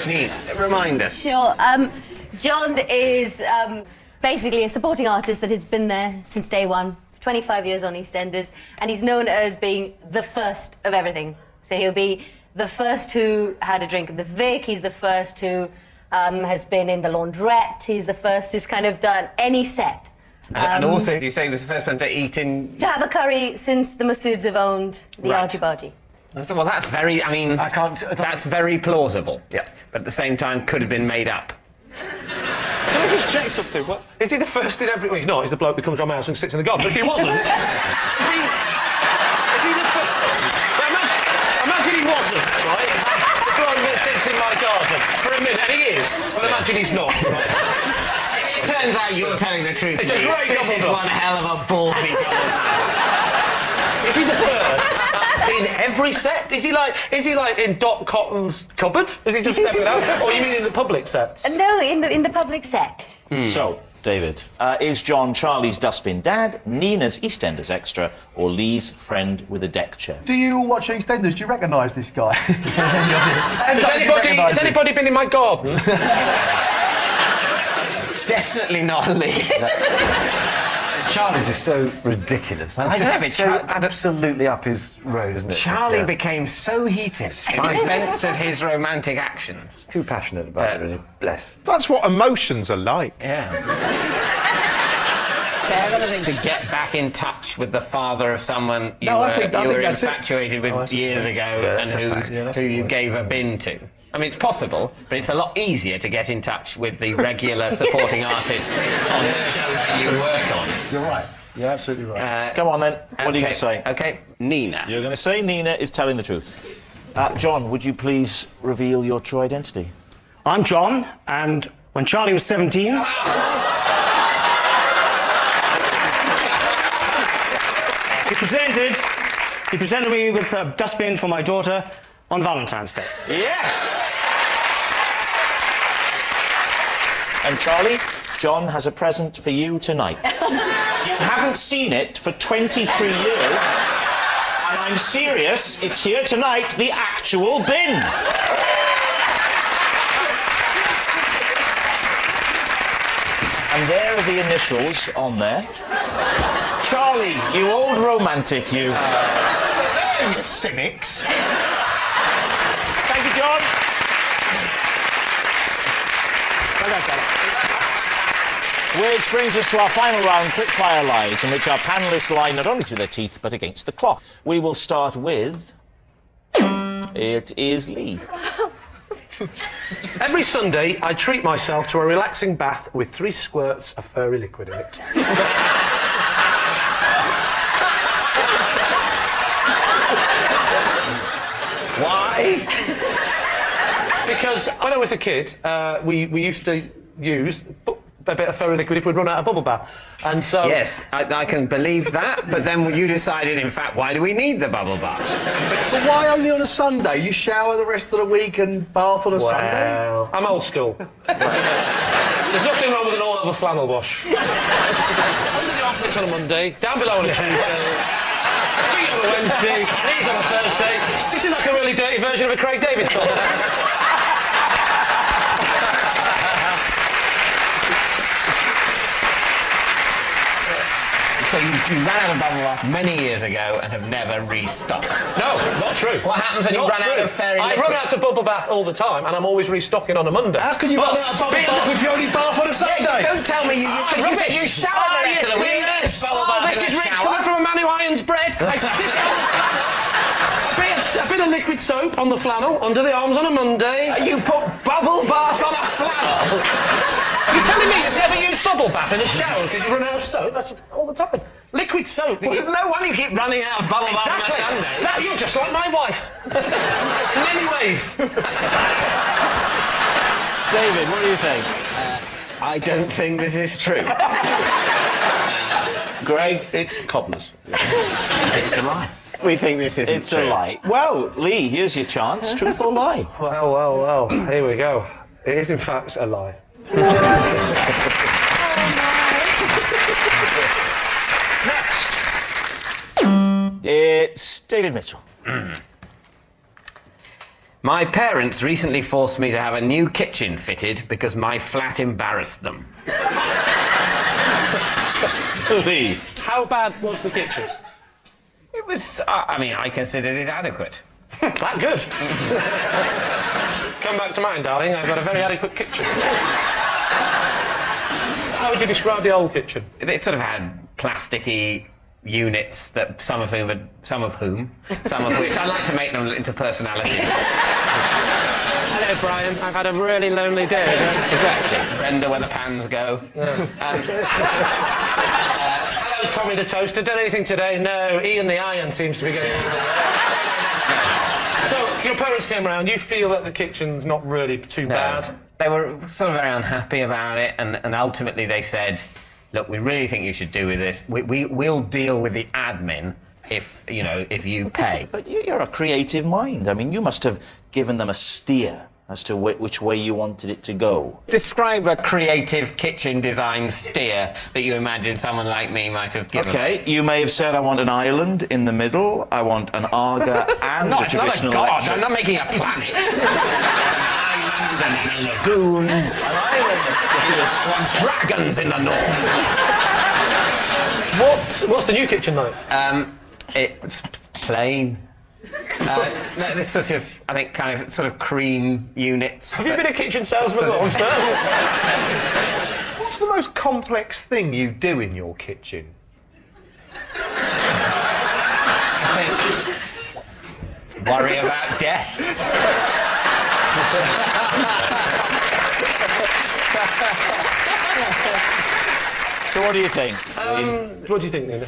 Nina, remind us. Sure. John is basically a supporting artist that has been there since day one, 25 years on EastEnders, and he's known as being the first of everything. So he'll be the first who had a drink at the Vic, he's the first who has been in the laundrette, he's the first who's kind of done any set. And also, you say he was the first person to eat in... To have a curry since the Masouds have owned the Argy Bargy. Well, that's very, that's very plausible. Yeah. But at the same time, could have been made up. Can I just check something? What, is he the first in every... Well, he's not. He's the bloke that comes around my house and sits in the garden. But if he wasn't... is he the first... Imagine he wasn't, right? The bloke that sits in my garden for a minute, and he is. Well, imagine he's not. Right? It turns out you're telling the truth. It's a great This is one hell of a ballsy Is he the first? In every set? Is he like in Dot Cotton's cupboard? Is he just stepping out? Or you mean in the public sets? No, in the public sets. So, David, is John Charlie's dustbin dad, Nina's EastEnders extra, or Lee's friend with a deck chair? Do you all watch EastEnders? Do you recognise this guy? Has anybody been in my garden? It's definitely not Lee. Charlie's is so ridiculous. I know, but so absolutely up his road, isn't it? Charlie became so heated in defence of his romantic actions. Too passionate about it, really. Bless. That's what emotions are like. Yeah. Terrible thing to get back in touch with the father of someone you were infatuated with years ago and who you gave a bin to. I mean, it's possible, but it's a lot easier to get in touch with the regular supporting artist on the show that you work on. You're right. You're absolutely right. Come on, then. What are you going to say? OK, Nina. You're going to say Nina is telling the truth. John, would you please reveal your true identity? I'm John, and when Charlie was 17... He presented me with a dustbin for my daughter on Valentine's Day. Yes! And Charlie, John has a present for you tonight. You haven't seen it for 23 years, and I'm serious, it's here tonight, the actual bin. And there are the initials on there. Charlie, you old romantic, you. Cynics. Thank you, John. Which brings us to our final round, Quickfire Lies, in which our panellists lie not only through their teeth, but against the clock. We will start with... It is Lee. Every Sunday, I treat myself to a relaxing bath with 3 squirts of furry liquid in it. Why? Because when I was a kid, we used to use a bit of furry liquid if we'd run out of bubble bath. And so... Yes, I can believe that, but then you decided, in fact, why do we need the bubble bath? But why only on a Sunday? You shower the rest of the week and bath on a Sunday? Well, I'm old school. There's nothing wrong with an all-over flannel wash. Under the armpits on a Monday, down below on a Tuesday, feet on a Wednesday, knees on a Thursday. This is like a really dirty version of a Craig David song. So you ran out of bubble bath many years ago and have never restocked? No, not true. What happens when you run out of fairy liquid? I run out of bubble bath all the time, and I'm always restocking on a Monday. How can you run out of bubble bath if you only bath on a Sunday? Don't tell me you shower the rest of the week. This is rich coming from a man who irons bread. I stick it on. liquid soap on the flannel, under the arms on a Monday. You put bubble bath on a flannel? You're telling me you've never used bubble bath in a shower because you run out of soap? That's all the time. Liquid soap. Well, there's no wonder you keep running out of bubble bath on a Sunday. That, you're just like my wife. In many ways. David, what do you think? I don't think this is true. Greg? It's cobblers. It's a lie. We think this isn't It's true. a lie. Well, Lee, here's your chance. Truth or lie? Well. Here we go. It is, in fact, a lie. Next. It's David Mitchell. My parents recently forced me to have a new kitchen fitted because my flat embarrassed them. Lee. How bad was the kitchen? It was, I considered it adequate. That good. Come back to mine, darling. I've got a very adequate kitchen. How would you describe the old kitchen? It sort of had plasticky units that some of which I like to make them into personalities. Hello, Brian. I've had a really lonely day. Exactly. Brenda, where the pans go. Hello, Tommy the Toaster. Done anything today? No. Ian the Iron seems to be going. So your parents came around. You feel that the kitchen's not really too bad? They were sort of very unhappy about it, and ultimately they said, look, we really think you should do with this. We'll deal with the admin if you pay. But you're a creative mind. I mean, you must have given them a steer as to which way you wanted it to go. Describe a creative kitchen design steer that you imagine someone like me might have given. OK, you may have said, I want an island in the middle, I want an Arga and a traditional not a god, electric. I'm not making a planet. An island and a lagoon. An island. I want dragons in the north. What's the new kitchen like? It's plain. This sort of, I think, kind of sort of cream units. Have you been a kitchen salesman long term? What's the most complex thing you do in your kitchen? I think worry about death. So what do you think? What do you think, Nina?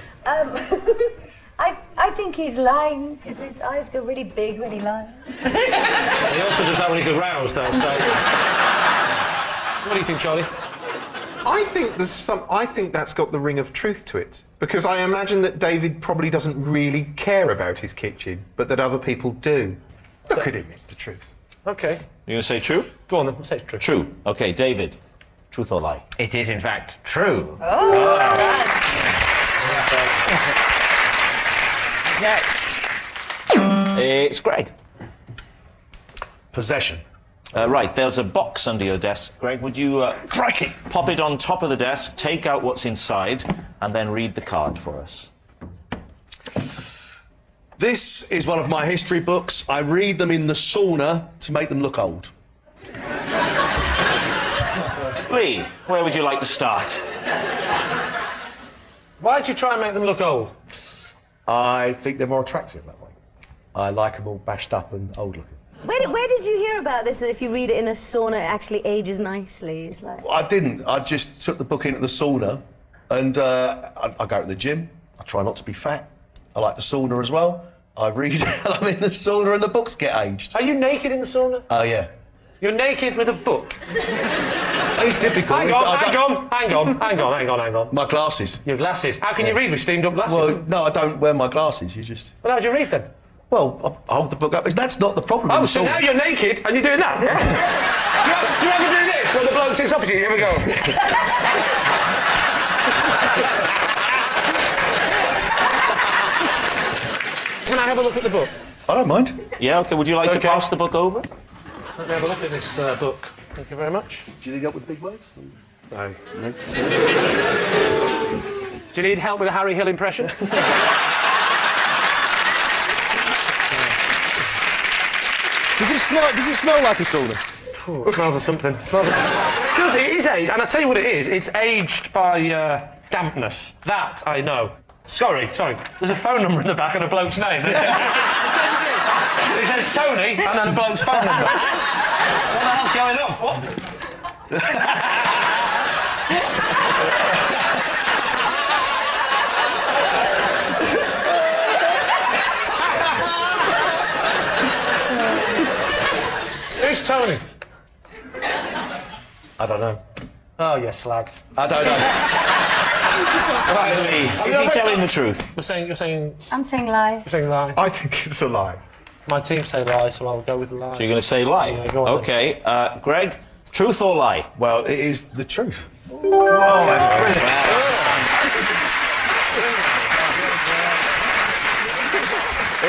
I think he's lying because his eyes go really big when he lies. He also does that when he's aroused, though. So, what do you think, Charlie? I think that's got the ring of truth to it, because I imagine that David probably doesn't really care about his kitchen, but that other people do. Look at him, it's the truth. OK. You're going to say true? Go on, then. Say true. True. OK, David. Truth or lie? It is, in fact, true. Next. It's Greg. Possession. Right, there's a box under your desk. Greg, would you pop it on top of the desk, take out what's inside, and then read the card for us? This is one of my history books. I read them in the sauna to make them look old. Lee, where would you like to start? Why'd you try and make them look old? I think they're more attractive that way. I like them all bashed up and old looking. Where did you hear about this, that if you read it in a sauna, it actually ages nicely? It's like... Well, I didn't. I just took the book into the sauna and I go to the gym. I try not to be fat. I like the sauna as well. I read I'm in the sauna and the books get aged. Are you naked in the sauna? Oh, yeah. You're naked with a book? It's difficult. Hang on. My glasses. Your glasses. How can you read with steamed up glasses? Well, no, I don't wear my glasses. You just... Well, how do you read then? Well, I hold the book up. That's not the problem. Oh, so now you're naked and you're doing that, yeah? do you ever do this when the bloke sits opposite you? Here we go. Can I have a look at the book? I don't mind. Yeah, OK. Would you like to pass the book over? Let me have a look at this book. Thank you very much. Do you need help with the big words? No. Do you need help with a Harry Hill impression? Does it smell like a sauna? Ooh, it smells of something. It smells of... Does it? It is aged, and I'll tell you what it is. It's aged by dampness. That I know. Sorry. There's a phone number in the back and a bloke's name. It says Tony and then a bloke's phone number. What the hell's going on? What? Who's Tony? I don't know. Oh, you slag. I don't know. Right, Lee, is he telling the truth? You're saying... I'm saying lie. You're saying lie. I think it's a lie. My team say lie, so I'll go with the lie. So you're going to say lie? Yeah, go on OK, Greg, truth or lie? Well, it is the truth. Oh, that's brilliant.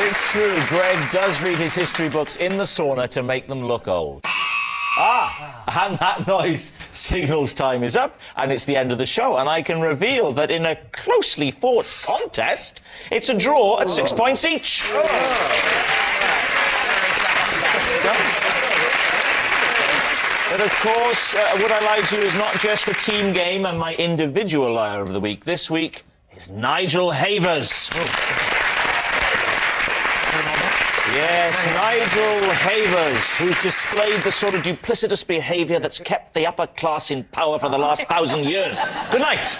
It's true, Greg does read his history books in the sauna to make them look old. And that noise signals time is up, and it's the end of the show, and I can reveal that in a closely fought contest, it's a draw at 6 points each. But of course, Would I Lie to You is not just a team game, and my individual liar of the week this week is Nigel Havers. Yes, Nigel Havers, who's displayed the sort of duplicitous behaviour that's kept the upper class in power for the last 1,000 years. Good night.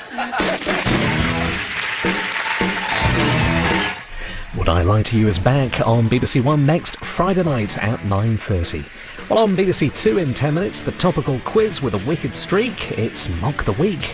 Would I Lie to You is back on BBC One next Friday night at 9:30. Well, on BBC Two in 10 minutes, the topical quiz with a wicked streak. It's Mock the Week.